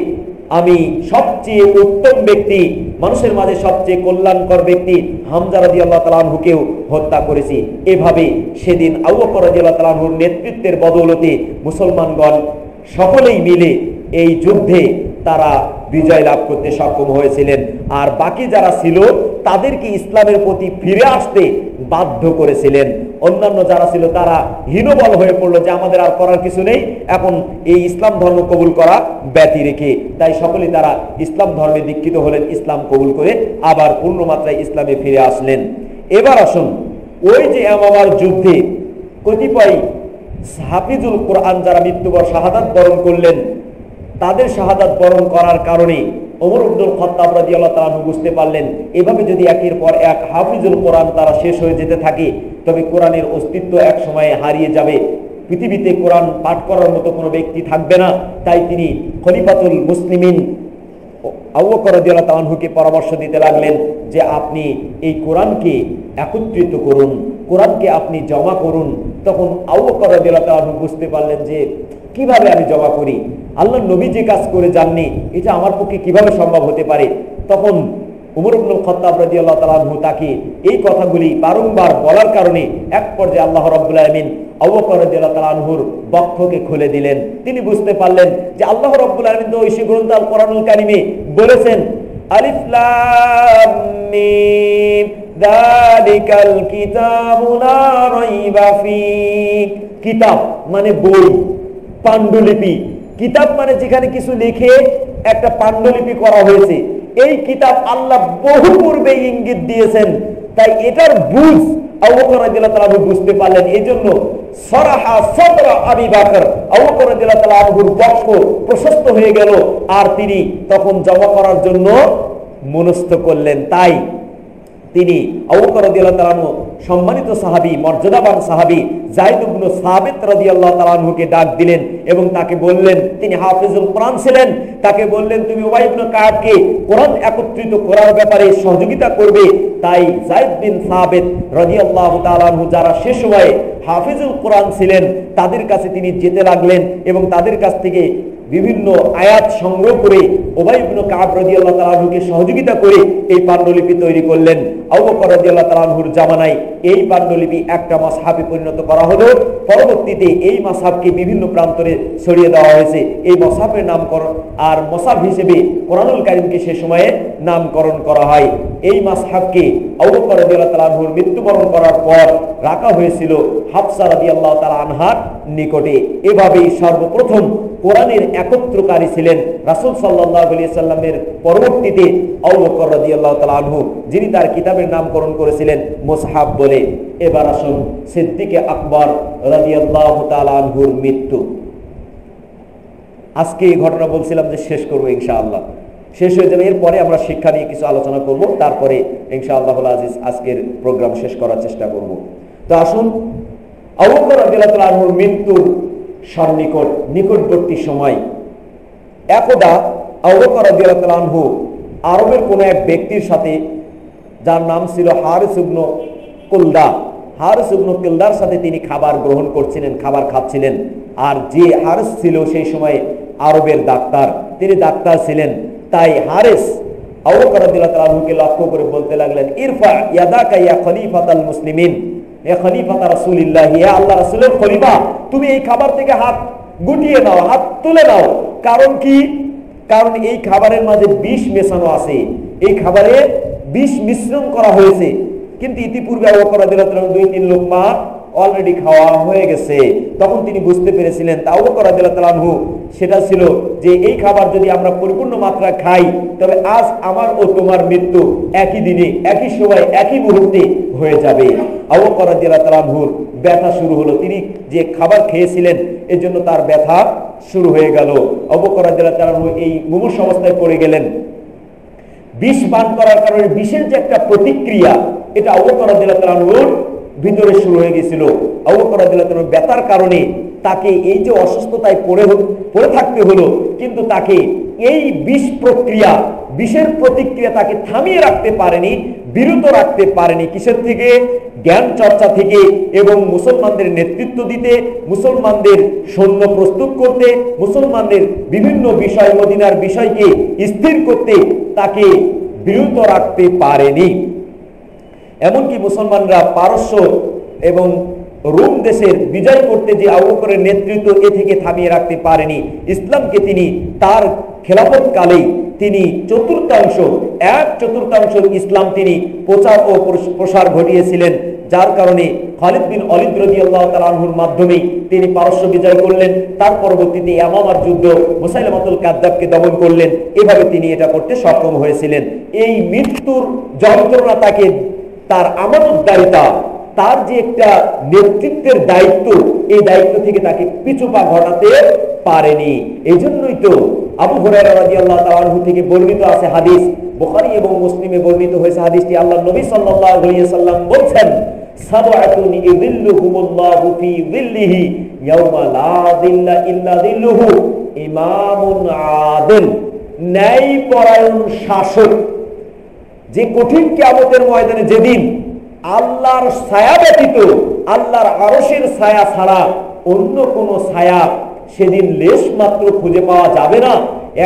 আমি সবচেয়ে উত্তম ব্যক্তি, মানুষের মাঝে সবচেয়ে কল্যাণকর ব্যক্তি হামজা রাদিয়াল্লাহু তাআলা আনহুকেও হত্যা করেছি। এভাবে সেদিন আবু বকর রাদিয়াল্লাহু তাআলা আনহুর নেতৃত্বের বদৌলতে মুসলমানগণ সকলেই মিলে এই যুদ্ধে তারা বিজয় লাভ করতে সক্ষম হয়েছিলেন। আর বাকি যারা ছিল তাদেরকে ইসলামের প্রতি ফিরে আসতে বাধ্য করেছিলেন। অন্যান্য যারা ছিল তারা হীনবল হয়ে পড়লো যে আমাদের আর করার কিছু নেই, এখন এই ইসলাম ধর্ম কবুল করা ব্যতি রেখে। তাই সকলে তারা ইসলাম ধর্মে দীক্ষিত হলেন, ইসলাম কবুল করে আবার পূর্ণ মাত্রায় ইসলামে ফিরে আসলেন। এবার আসুন, ওই যে ইয়ামামার যুদ্ধে কতিপয় হাফিজুল কোরআন যারা মৃত্যুবরণ শাহাদাত বরণ করলেন, তাদের শাহাদাত বরণ করার কারণে ওমর ইবনুল খাত্তাব রাদিয়াল্লাহু তাআলা আনহু বুঝতে পারলেন এভাবে যদি একের পর এক হাফিজুল কোরআন তারা শেষ হয়ে যেতে থাকে তবে কোরআনের অস্তিত্ব এক সময়ে হারিয়ে যাবে, পৃথিবীতে কোরআন পাঠ করার মতো কোনো ব্যক্তি থাকবে না। তাই তিনি খলিফাতুল মুসলিমিন আবু বকর রাদিয়াল্লাহু তাআলা আনহুকে পরামর্শ দিতে লাগলেন যে আপনি এই কোরআনকে একত্রিত করুন, কোরআনকে আপনি জমা করুন। তখন আবু বকর রাদিয়াল্লাহু তাআলা আনহু বুঝতে পারলেন যে কিভাবে আমি জমা করি, আল্লাহর নবী যে কাজ করে যাননি এটা আমার পক্ষে কিভাবে সম্ভব হতে পারে। তখন ওমর ইবনুল খাত্তাব রাদিয়াল্লাহু তাআলা আনহু তাকে এই কথাগুলি বারংবার বলার কারণে এক পর্যায়ে আল্লাহ রাব্বুল আলামিন আবু বকর রাদিয়াল্লাহু তাআলা আনহুর বক্ষকে খুলে দিলেন। তিনি বুঝতে পারলেন যে আল্লাহ রাব্বুল আলামিন তো ঐশী গ্রন্থ আল কোরআনুল কারীমে বলেছেন আলিফ লাম মিম যালিকাল কিতাবু লা রাইবা ফীহ। কিতাব মানে বই, পাণ্ডুলিপি। কিতাব মানে যেখানে কিছু লিখে একটা পাণ্ডুলিপি করা হয়েছে। এই কিতাব আল্লাহ বহু পূর্বে ইঙ্গিত দিয়েছেন, তাই এটার বুঝ আবু বকর রাদিয়াল্লাহু তাআলা বুঝতে পারলেন। এজন্য সরাহা সদরা আবি বকর, আবু বকর রাদিয়াল্লাহু তাআলা আনহুর বক্ষ প্রশস্ত হয়ে গেল আর তিনি তখন জমা করার জন্য মনস্থ করলেন। তাই তিনি আবু বকর রাদিয়াল্লাহু তাআলা আনহু সম্মানিত সাহাবী, মর্যাদাবান সাহাবী যায়েদ ইবনে সাবিত রাদিয়াল্লাহু তাআলা আনহুকে ডাক দিলেন এবং তাকে বললেন, তিনি হাফিজুল কোরআন ছিলেন, তাকে বললেন তুমি উবাই ইবনে কাবকে কোরআন একত্রিত করার ব্যাপারে সহযোগিতা করবে। তাই যায়েদ বিন সাবিত রাদিয়াল্লাহু তাআলা আনহু যারা সে সময়ে হাফিজুল কোরআন ছিলেন তাদের কাছে তিনি যেতে লাগলেন এবং তাদের কাছ থেকে বিভিন্ন আয়াত সংগ্রহ করে উবাই ইবনে কাব রাদিয়াল্লাহু তাআলা আনহুকে সহযোগিতা করে এই পান্ডুলিপি তৈরি করলেন। আবু বকর রাদিয়াল্লাহু তাআলা আনহুর জামানায় এই পান্ডুলিপি একটা মাসহাবে পরিণত করা হলো। পরবর্তীতে এই মাসহাবকে বিভিন্ন প্রান্তরে ছড়িয়ে দেওয়া হয়েছে। এই মাসহাবের নামকরণ আর মুসহাফ হিসেবে কোরআনুল কারীমকে সে সময়ে নামকরণ করা হয়। এই মাসহাবকে আবু বকর রাদিয়াল্লাহু তাআলা আনহুর মৃত্যুবরণ করার পর রাখা হয়েছিল হাফসা রাদিয়াল্লাহু তাআলা আনহার নিকটে। এভাবেই সর্বপ্রথম কোরআনের একত্রকারী ছিলেন রাসূল সাল্লাল্লাহু আলাইহি সাল্লামের পরবর্তীতে আবু বকর রাদিয়াল্লাহু তাআলা আনহু, যিনি তার কিতাবের নামকরণ করেছিলেন মুসহাব বলে। এবার আসুন সিদ্দিকে আকবর রাদিয়াল্লাহু তাআলা আনহুর মৃত্যু। আজকে এই ঘটনা বলছিলাম যে শেষ করবো, ইনশাআল্লাহ শেষ হয়ে যাবে। এরপরে আমরা শিক্ষা নিয়ে কিছু আলোচনা করব, তারপরে ইনশাআল্লাহুল আজিজ আজকের প্রোগ্রাম শেষ করার চেষ্টা করব। তো আসুন, আবু বকর রাদিয়াল্লাহু তাআলা আনহুর মৃত্যুর নিকটবর্তী সময় একদা আবু বকর রাদিয়াল্লাহু তাআলা আনহু আরবের কোন এক ব্যক্তির সাথে, যার নাম ছিল হারিস ইবনে কুলদা, হারিস ইবনে কুলদার সাথে তিনি খাবার গ্রহণ করছিলেন, খাবার খাচ্ছিলেন। আর যে হারিস ছিল সেই সময় আরবের ডাক্তার, তিনি ডাক্তার ছিলেন। তাই হারিস আবু বকর রাদিয়াল্লাহু তাআলা আনহুকে লক্ষ্য করে বলতে লাগলেন, ইরফা ইয়াদাকা ইয়া খলিফাতাল মুসলিমিন, হে খলিফাতা রাসূলিল্লাহ, হে আল্লাহ রাসূলের খলিফা, তুমি এই খাবার থেকে হাত গুটিয়ে নাও, হাত তুলে নাও। কারণ কি? কারণ এই খাবারের মাঝে বিষ মেশানো আছে, এই খাবারে বিষ মিশ্রণ করা হয়েছে। কিন্তু ইতিপূর্বে আবু বকর রাদিয়াল্লাহু তাআলা 2-3 লোকমা অলরেডি খাওয়া হয়ে গেছে। তখন তিনি বুঝতে পেরেছিলেন, আবু বকর রাদিয়াল্লাহু তাআলা আনহু সেটা ছিল যে এই খাবার যদি আমরা পরিপূর্ণ মাত্রা খাই, তবে আজ আমার ও তোমার মৃত্যু একই দিনে, একই সময়, একই মুহূর্তে হয়ে যাবে। আবু বকর রাদিয়াল্লাহু তাআলা আনহুর ব্যথা শুরু হলো। তিনি যে খাবার খেয়েছিলেন এর জন্য তার ব্যথা শুরু হয়ে গেল। আবু বকর রাদিয়াল্লাহু তাআলা আনহু এই মুমূর্ষ অবস্থায় পড়ে গেলেন। বিষ পান করার কারণে বিষের যে একটা প্রতিক্রিয়া, এটা আবু বকর রাদিয়াল্লাহু তাআলা আনহুর ভিতরে শুরু হয়ে গেছিল। আবু বকর রাদিয়াল্লাহু তাআলা আনহু ব্যথার কারণে তাকে এই যে অসুস্থতায় পড়ে থাকতে হলো, কিন্তু তাকে এই বিষ প্রক্রিয়া, বিষের প্রতিক্রিয়া তাকে থামিয়ে রাখতে পারেনি, বিরত রাখতে পারেনি। কিসের থেকে? জ্ঞান চর্চা থেকে, এবং মুসলমানদের নেতৃত্ব দিতে, মুসলমানদের সৈন্য প্রস্তুত করতে, মুসলমানদের বিভিন্ন বিষয়, মদিনার বিষয়কে স্থির করতে তাকে বিরত রাখতে পারেনি। এমনকি মুসলমানরা পারস্য এবং রোম দেশের বিজয় করতে যে আবু বকরের নেতৃত্ব, এ থেকে থামিয়ে রাখতে পারেনি। ইসলামকে তিনি তার খেলাফত কালেই তিনি এক চতুর্থাংশ ইসলাম তিনি প্রচার ও প্রসার ঘটিয়েছিলেন, যার কারণে খালিদ বিন ওয়ালিদ রাদিয়াল্লাহু তাআলা আনহুর মাধ্যমে তিনি পারস্য বিজয় করলেন। তার পরবর্তীতে ইয়ামামার যুদ্ধ, মুসাইলামাতুল কাযযাবকে দমন করলেন। এভাবে তিনি এটা করতে সক্ষম হয়েছিলেন। এই মৃত্যুর যন্ত্রণা তাকে, তার আমানতদারিতা, তার যে একটা নেতৃত্বের দায়িত্ব, এই দায়িত্ব থেকে তাকে পিছু পা ঘটাতে পারেনি। এই জন্যই তো আবু হুরায়রা রাদিয়াল্লাহু তাআলা আনহু থেকে বর্ণিত আছে হাদিস, বুখারী এবং মুসলিমে বর্ণিত হয়েছে হাদিসটি। আল্লাহর নবী সাল্লাল্লাহু আলাইহি ওয়াসাল্লাম বলেন, সাবআতুন ইযিল্লুহুমুল্লাহু ফি যিল্লিহি ইয়াওমা লা যিল্লা ইল্লা যিল্লুহু, ইমামুন আদিল, ন্যায়পরায়ণ শাসক, যে কঠিন কিয়ামতের ময়দানে যেদিন আল্লাহর ছায়া ব্যতীত, আল্লাহর আরশের ছায়া ছাড়া অন্য কোন ছায়া সেদিন লেশ মাত্র খুঁজে পাওয়া যাবে না,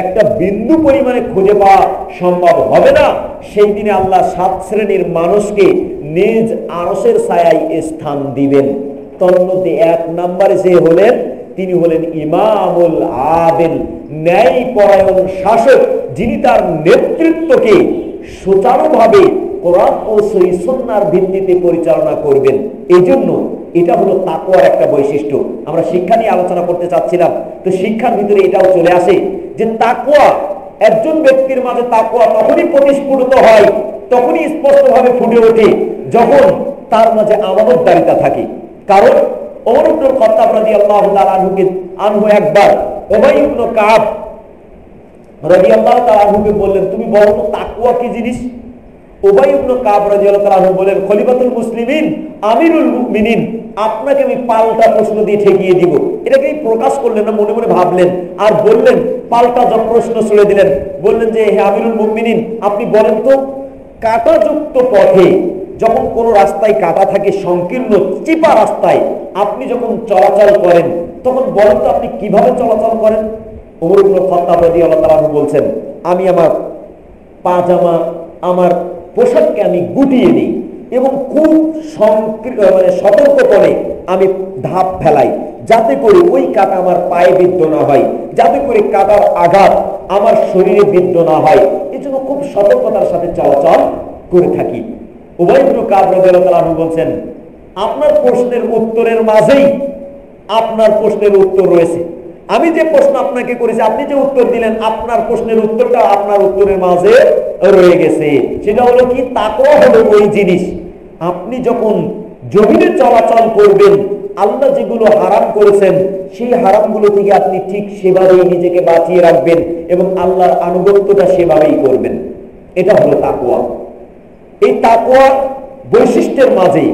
একটা বিন্দু পরিমাণে খুঁজে পাওয়া সম্ভব হবে না। সেই দিনে আল্লাহ 7 শ্রেণীর মানুষকে নিজ আরশের ছায়ায় স্থান দিবেন। তন্মধ্যে 1 নম্বরে যে হলেন, তিনি হলেন ইমামুল আদিল, ন্যায়পরায়ণ শাসক, যিনি তার নেতৃত্বকে সুচারুভাবে কোরআন ও সহিহ সুন্নাহর ভিত্তিতে পরিচালনা করবেন। এই জন্য এটা হলো তাকওয়ার একটা বৈশিষ্ট্য। আমরা শিক্ষা নিয়ে আলোচনা করতে চাচ্ছিলাম, তো শিক্ষার ভিতরে এটাও চলে আসে যে তাকওয়া, একজন ব্যক্তির মাঝে তাকওয়া তখনই প্রতিস্ফুটিত হয়, তখনই স্পষ্টভাবে ফুটে ওঠে যখন তার মাঝে আমানতদারিতা থাকে। কারণ ওমর ইবনে খাত্তাব রাদিয়াল্লাহু তাআলা আনহু একবার উবাই ইবনে কাব রাদিয়াল্লাহু তাআলা আনহুকে বললেন, তুমি বলো তো তাকওয়া কি জিনিস? উবাই ইবনে কাব রাদিয়াল্লাহু তাআলা আনহু বলেন, খলিফাতুল মুসলিমিন, আমিরুল মুমিনিন, আপনাকে আমি পাল্টা প্রশ্ন দিয়ে ঠেকিয়ে দিব। এটাকে প্রকাশ করলেন না, মনে মনে ভাবলেন, আর বললেন, পাল্টা প্রশ্ন ছুড়ে দিলেন। বললেন যে, হে আমিরুল মুমিনিন, আপনি বলেন তো, কাঁটাযুক্ত পথে যখন কোন রাস্তায় কাঁটা থাকে, সংকীর্ণ চিপা রাস্তায় আপনি যখন চলাচল করেন, তখন বলেন তো আপনি কিভাবে চলাচল করেন? ওমর ইবনে খাত্তাব রাদিয়াল্লাহু তাআলা আনহু বলছেন, আমি আমার পাজামা, আমার পোশাককে আমি গুটিয়ে নিই এবং খুব সতর্কপণে আমি ধাপ ফেলাই, যাতে করে ওই কাঁটা আমার পায়ে বিদ্ধ না হয়, যাতে করে কাঁটার আঘাত আমার শরীরে বিদ্ধ না হয়। এই জন্য খুব সতর্কতার সাথে চলাচল করে থাকি। উবাই ইবনে কাব রাদিয়াল্লাহু তাআলা আনহু বলছেন, আপনার প্রশ্নের উত্তরের মাঝেই আপনার প্রশ্নের উত্তর রয়েছে। আমি যে প্রশ্ন আপনাকে করেছি, আপনি যে উত্তর দিলেন, আপনার প্রশ্নের উত্তরটা আপনার উত্তরের মাঝে রয়ে গেছে। সেটা হলো কি? তাকওয়া হলো ওই জিনিস, আপনি যখন জমিনে চলাচল করবেন, আল্লাহ যেগুলো হারাম করেছেন সেই হারামগুলো থেকে আপনি ঠিক সেভাবেই নিজেকে বাঁচিয়ে রাখবেন এবং আল্লাহর আনুগত্যটা সেভাবেই করবেন। এটা হলো তাকওয়া। এই তাকওয়া বৈশিষ্ট্যের মাঝে,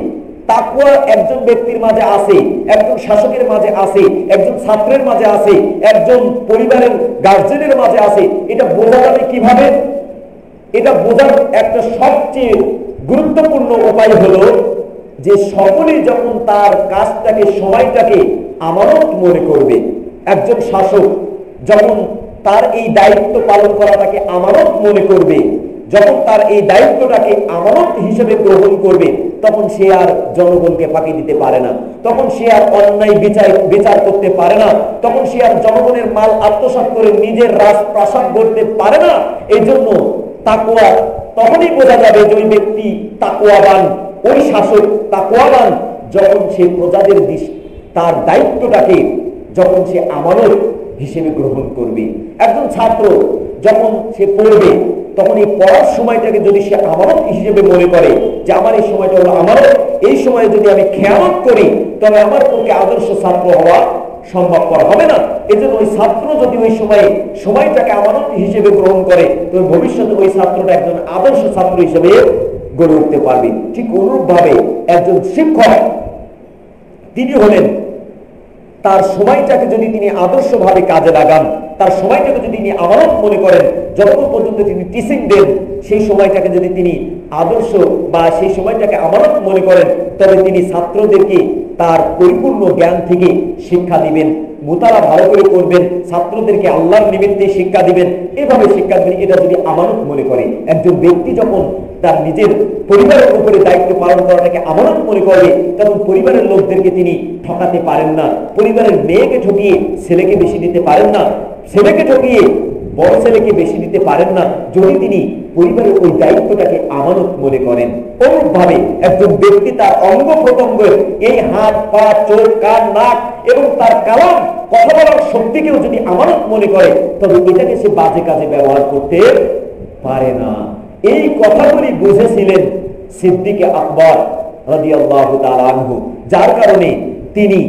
তাকওয়া একজন ব্যক্তির মাঝে আছে, একজন শাসকের মাঝে আছে, একজন ছাত্রের মাঝে আছে, একজন পরিবারের গার্জেনের মাঝে আছে। এটা বোঝা যাবে কিভাবে? এটা বোঝার একটা সবচেয়ে গুরুত্বপূর্ণ উপায় হলো যে সকলেই যখন তার কাজটাকে, সময়টাকে আমানত মনে করবে। একজন শাসক যখন তার এই দায়িত্ব পালন করাটাকে আমানত মনে করবে, যখন তার এই দায়িত্বটাকে আমানত হিসেবে গ্রহণ করবে, তখন সে আর জনগণকে ফাঁকি দিতে পারে না, তখন সে আর অন্যায় বিচার করতে পারে না, তখন সে আর জনগণের মাল আত্মসাৎ করে নিজের রাজপ্রাসাদ গড়তে পারে না। এই জন্য তাকওয়া তখনই বোঝা যাবে যে ওই ব্যক্তি তাকওয়াবান, ওই শাসক তাকওয়াবান, যখন সে প্রজাদের তার দায়িত্বটাকে যখন সে আমানত হিসেবে গ্রহণ করবে। একজন ছাত্র যখন সে পড়বে, তখন এই পড়ার সময়টাকে যদি সে আমানত হিসেবে মনে করে যে আমার এই সময়টা হলো আমানত, এই সময়ে যদি আমি খেয়ানত করি তবে আমার পক্ষে আদর্শ ছাত্র হওয়া সম্ভবপর হবে না। এজন্য ওই ছাত্র যদি ওই সময়টাকে আমানত হিসেবে গ্রহণ করে, তবে ভবিষ্যতে ওই ছাত্রটা একজন আদর্শ ছাত্র হিসেবে গড়ে উঠতে পারবে। ঠিক অনুরূপ ভাবে একজন শিক্ষক, তিনি হলেন তার সময়টাকে যদি তিনি আদর্শভাবে কাজে লাগান, তার সময়টাকে যদি তিনি আমানত মনে করেন, যতক্ষণ পর্যন্ত তিনি টিচিং দেন, সেই সময়টাকে যদি তিনি আদর্শ বা সেই সময়টাকে আমানত মনে করেন, তবে তিনি ছাত্রদেরকে তার পরিপূর্ণ জ্ঞান থেকে শিক্ষা দিবেন, মোতালা ভালো করে করবেন, ছাত্রদেরকে আল্লাহর নিমিত্তে শিক্ষা দিবেন, এভাবে শিক্ষা দিবেন। এটা যদি আমানত মনে করে, একজন ব্যক্তি যখন তার নিজের পরিবারের উপরে দায়িত্ব পালন করাটাকে আমানত মনে করবে, তখন পরিবারের লোকদেরকে তিনি ঠকাতে পারেন না, পরিবারের মেয়েকে ঠকিয়ে ছেলেকে বেশি দিতে পারেন না, ছেলেকে ঠকিয়ে বড় ছেলেকে বেশি দিতে পারেন না, যদি তিনি পরিবারের ওই দায়িত্বটাকে আমানত মনে করেন। অনুরূপভাবে একজন ব্যক্তি তার অঙ্গ প্রত্যঙ্গের, এই হাত, পা, চোখ, কান, নাক এবং তার কালাম, কথা বলার শক্তিকেও যদি আমানত মনে করে, তবে এটাকে সে বাজে কাজে ব্যবহার করতে পারে না। এই কথাগুলি বুঝেছিলেন সিদ্দিকে আকবর রাদিয়াল্লাহু তাআলা আনহু, যার কারণে তিনি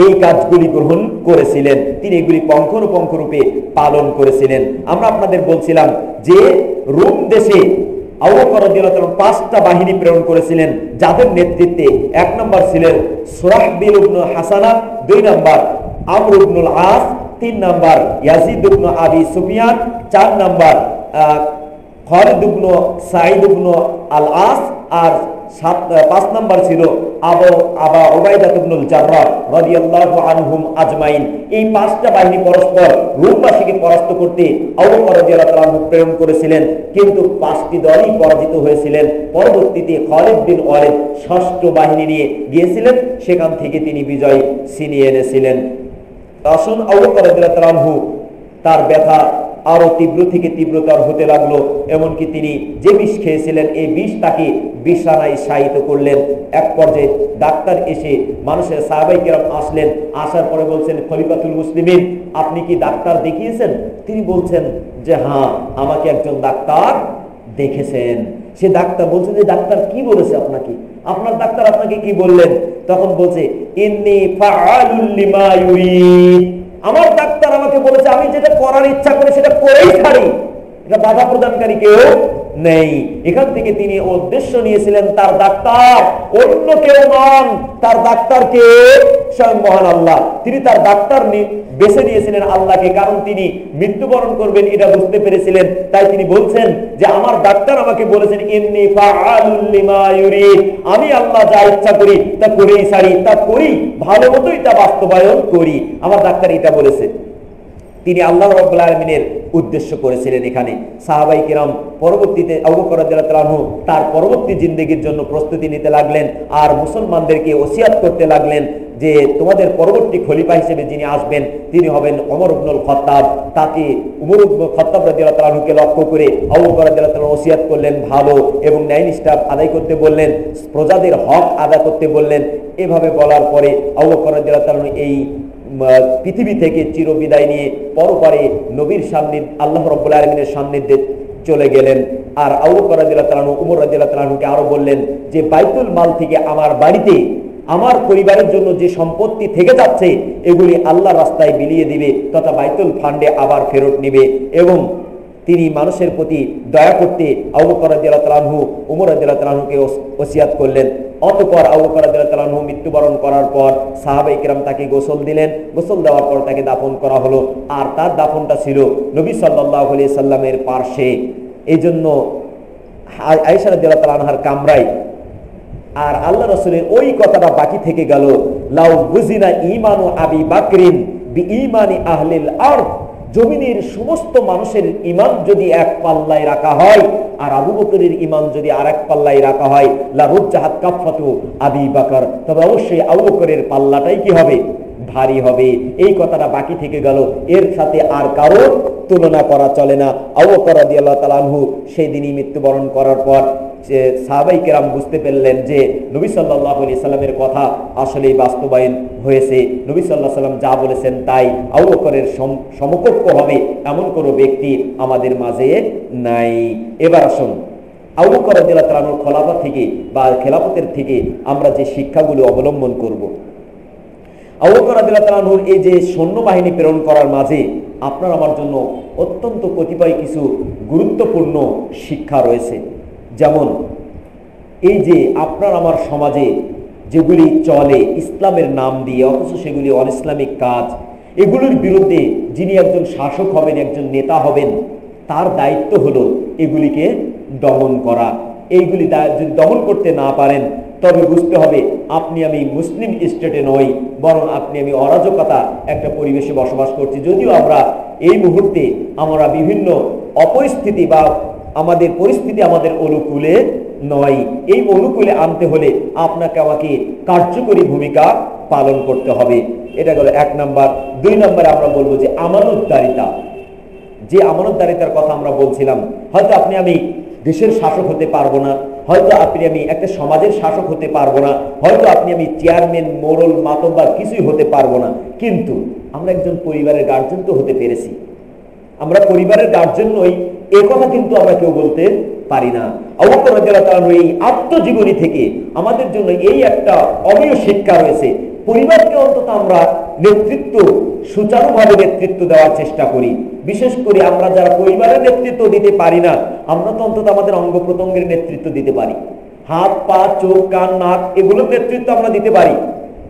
এই কাজগুলি গ্রহণ করেছিলেন, তিনি এগুলি পঙ্খানুপুঙ্খ রূপে পালন করেছিলেন। আমরা আপনাদের বলছিলাম যে রোম দেশে আবু বকর রাদিয়াল্লাহু তাআলা 5টা বাহিনী প্রেরণ করেছিলেন, যাদের নেতৃত্বে 1 নম্বর ছিলেন সুরাহবিল ইবনে হাসানা, 2 নম্বর আমর ইবনুল আস, 3 নম্বর ইয়াজিদ ইবনে আবি সুফিয়ান, 4 নম্বর খালিদ ইবনে সাঈদ ইবনে আল আস, আর 5 নম্বর ছিল আবা উবাইদা ইবনুল জাররাহ রাদিয়াল্লাহু আনহুম আজমাইন। এই 5টা বাহিনী পরস্পর রোমবাসীকে পরাস্ত করতে আবু বকর রাদিয়াল্লাহু তাআলা প্রেরণ করেছিলেন, কিন্তু 5টি দলই পরাজিত হয়েছিলেন। পরবর্তীতে খালিদ বিন ওয়ালিদ 6ষ্ঠ বাহিনী নিয়ে গিয়েছিলেন, সেখান থেকে তিনি বিজয় ছিনিয়ে এনেছিলেন। আসুন, আবু বকর রাদিয়াল্লাহু তাআলা তার ব্যথা আরো তীব্র থেকে তীব্রতর হতে লাগলো, এমনকি তিনি যে বিষ খেয়েছিলেন এই বিষ তাকে বিছানায় শায়িত করলেন। এক পর্যায়ে ডাক্তার এসে, মানুষের সাহাবায়ে কেরাম আসলেন, আসার পরে বলছেন, খলিফাতুল মুসলিমিন, আপনি কি ডাক্তার দেখিয়েছেন? তিনি বলছেন যে হ্যাঁ, আমাকে একজন ডাক্তার দেখেছেন। সে ডাক্তার বলছে যে ডাক্তার কি বলেছে আপনাকে, আপনার ডাক্তার আপনাকে কি বললেন? তখন বলছে, ইন্নী ফাআলুল লিমা ইউরিদ, আমার ডাক্তার আমাকে বলেছে আমি যেটা করার ইচ্ছা করে সেটা করেই ছাড়ি, এটা বাধা প্রদানকারী কেউ নেই। এখান থেকে তিনি উদ্দেশ্য নিয়েছিলেন তার ডাক্তার অন্য কেউ নন, তার ডাক্তারকে স্বয়ং মহান আল্লাহ। তিনি তার ডাক্তার বেছে নিয়েছিলেন আল্লাহকে, কারণ তিনি মৃত্যুবরণ করবেন এটা বুঝতে পেরেছিলেন। তাই তিনি বলছেন যে আমার ডাক্তার আমাকে বলেছেন, ইন্নী ফাআলুল লিমা ইউরিদ, আমি আল্লাহ যা ইচ্ছা করি তা করেই ছাড়ি, তা করি ভালো মতোই তা বাস্তবায়ন করি। আমার ডাক্তার এটা বলেছে। তিনি আল্লাহ রাব্বুল আলামিনের উদ্দেশ্য করেছিলেন। এখানে সাহাবাই কিরাম পরবর্তীতে আবু বকর রাদিয়াল্লাহু আনহু তার পরবর্তী জিন্দেগির জন্য প্রস্তুতি নিতে লাগলেন, আর মুসলমানদেরকে ওসিয়াত করতে লাগলেন যে তোমাদের পরবর্তী খলিফা হিসেবে যিনি আসবেন তিনি হবেন ওমর ইবনুল খাত্তাব। তাকে ওমর ইবনুল খাত্তাব রাদিয়াল্লাহু আনহুকে লক্ষ্য করে আবু বকর রাদিয়াল্লাহু আনহু ওসিয়াত করলেন ভালো এবং ন্যায় নিষ্ঠা আদায় করতে বললেন, প্রজাদের হক আদায় করতে বললেন। এভাবে বলার পরে আবু বকর রাদিয়াল্লাহু আনহু এই পৃথিবী থেকে চিরবিদায় নিয়ে পরপারে নবীর সান্নিধ্য আল্লাহ রাব্বুল আলামিনের সান্নিধ্যে চলে গেলেন। আর আবু বকর রাদিয়াল্লাহু তাআলা ওমর রাদিয়াল্লাহু তাআলাকে আরো বললেন যে বাইতুল মাল থেকে আমার বাড়িতে আমার পরিবারের জন্য যে সম্পত্তি থেকে যাচ্ছে এগুলি আল্লাহর রাস্তায় বিলিয়ে দিবে তথা বাইতুল ফান্ডে আবার ফেরত নেবে। এবং তিনি মানুষের প্রতি দয়া করতে আবু বকর রাদিয়াল্লাহু তাআলা ওমর রাদিয়াল্লাহু তাআলাকে ওসিয়াত করলেন। অতঃপর আবু বকর রাদিয়াল্লাহু তাআলা মৃত্যুবরণ করার পর সাহাবায়ে কেরাম তাকে গোসল দিলেন। গোসল দেওয়ার পর তাকে দাফন করা হলো, আর তার দাফনটা ছিল নবী সাল্লাল্লাহু আলাইহি সাল্লামের পার্শ্বে। এই জন্য আয়েশা রাদিয়াল্লাহু তাআলা আনহার কামরায়। আর আল্লাহ রাসূলের ওই কথাটা বাকি থেকে গেল, লাউ বুজিনা ঈমানু আবি বকরিন বিঈমানি আহলিল আরদ, জমিনের সমস্ত মানুষের ঈমান যদি এক পাল্লায় রাখা হয় আর আবু বকরের ঈমান যদি আরেক পাল্লায় রাখা হয়, লা রুজ্জাহাত কাফাতু আবি বকর, তবে অবশ্যই আবু বকরের পাল্লাটাই কি হবে? ভারী হবে। এই কথাটা বাকি থেকে গেল, এর সাথে আর কারো তুলনা করা চলে না। আবু বকর রাদিয়াল্লাহু তাআলা আনহু সেই দিনই মৃত্যুবরণ করার পর যে সাহাবায়ে কেরাম বুঝতে পারলেন যে নবী সাল্লাল্লাহু আলাইহি সাল্লামের কথা আসলেই বাস্তবায়ন হয়েছে। নবী সাল্লাল্লাহু আলাইহি সাল্লাম যা বলেছেন তাই, আবু বকরের সমকক্ষ হবে এমন কোনো ব্যক্তি আমাদের মাঝে নাই। এবার আসুন আবু বকর রাদিয়াল্লাহু তাআলা আনহুর খলিফা থেকে বা খেলাফতের থেকে আমরা যে শিক্ষাগুলো অবলম্বন করব। আবু বকর রাদিয়াল্লাহু তাআলা আনহুর এই যে সৈন্যবাহিনী প্রেরণ করার মাঝে আপনার আমার জন্য অত্যন্ত কতিপয় কিছু গুরুত্বপূর্ণ শিক্ষা রয়েছে। যেমন এই যে আপনার আমার সমাজে যেগুলি চলে ইসলামের নাম দিয়ে অথচ সেগুলি অনইসলামিক কাজ, এগুলোর বিরুদ্ধে যিনি একজন শাসক হবেন, একজন নেতা হবেন, তার দায়িত্ব হলো এগুলিকে দমন করা। এইগুলি যদি দমন করতে না পারেন তবে বুঝতে হবে আপনি আমি মুসলিম স্টেটে নই, বরং আপনি আমি অরাজকতা একটা পরিবেশে বসবাস করছি। যদিও আমরা এই মুহূর্তে আমরা বিভিন্ন অপরিস্থিতি বা আমাদের পরিস্থিতি আমাদের অনুকূলে নয়, এই অনুকূলে আনতে হলে আপনাকে আমাকে কার্যকরী ভূমিকা পালন করতে হবে। এটা গেল এক নাম্বার। দুই নম্বরে আমরা বলবো যে আমানতদারিতা। যে আমানতদারিতার কথা আমরা বলছিলাম, হয়তো আপনি আমি দেশের শাসক হতে পারবো না, হয়তো আপনি আমি একটা সমাজের শাসক হতে পারবো না, হয়তো আপনি আমি চেয়ারম্যান মোড়ল মাতব্বর কিছুই হতে পারবো না, কিন্তু আমরা একজন পরিবারের গার্জেন তো হতে পেরেছি। আমরা পরিবারের গার্জেন নই এ কথা কিন্তু আমরা কেউ বলতে পারি না। আবু বকর রাদিয়াল্লাহু তাআলা এই আত্মজীবনী থেকে আমাদের জন্য এই একটা অমীয় শিক্ষা রয়েছে। পরিবারকে অন্তত আমরা নেতৃত্ব সুচারুভাবে নেতৃত্ব দেওয়ার চেষ্টা করি। বিশেষ করে আমরা যারা পরিবারের নেতৃত্ব দিতে পারি না, আমরা তো অন্তত আমাদের অঙ্গ প্রত্যঙ্গের নেতৃত্ব দিতে পারি। হাত পা চোখ কান নাক এগুলোর নেতৃত্ব আমরা দিতে পারি।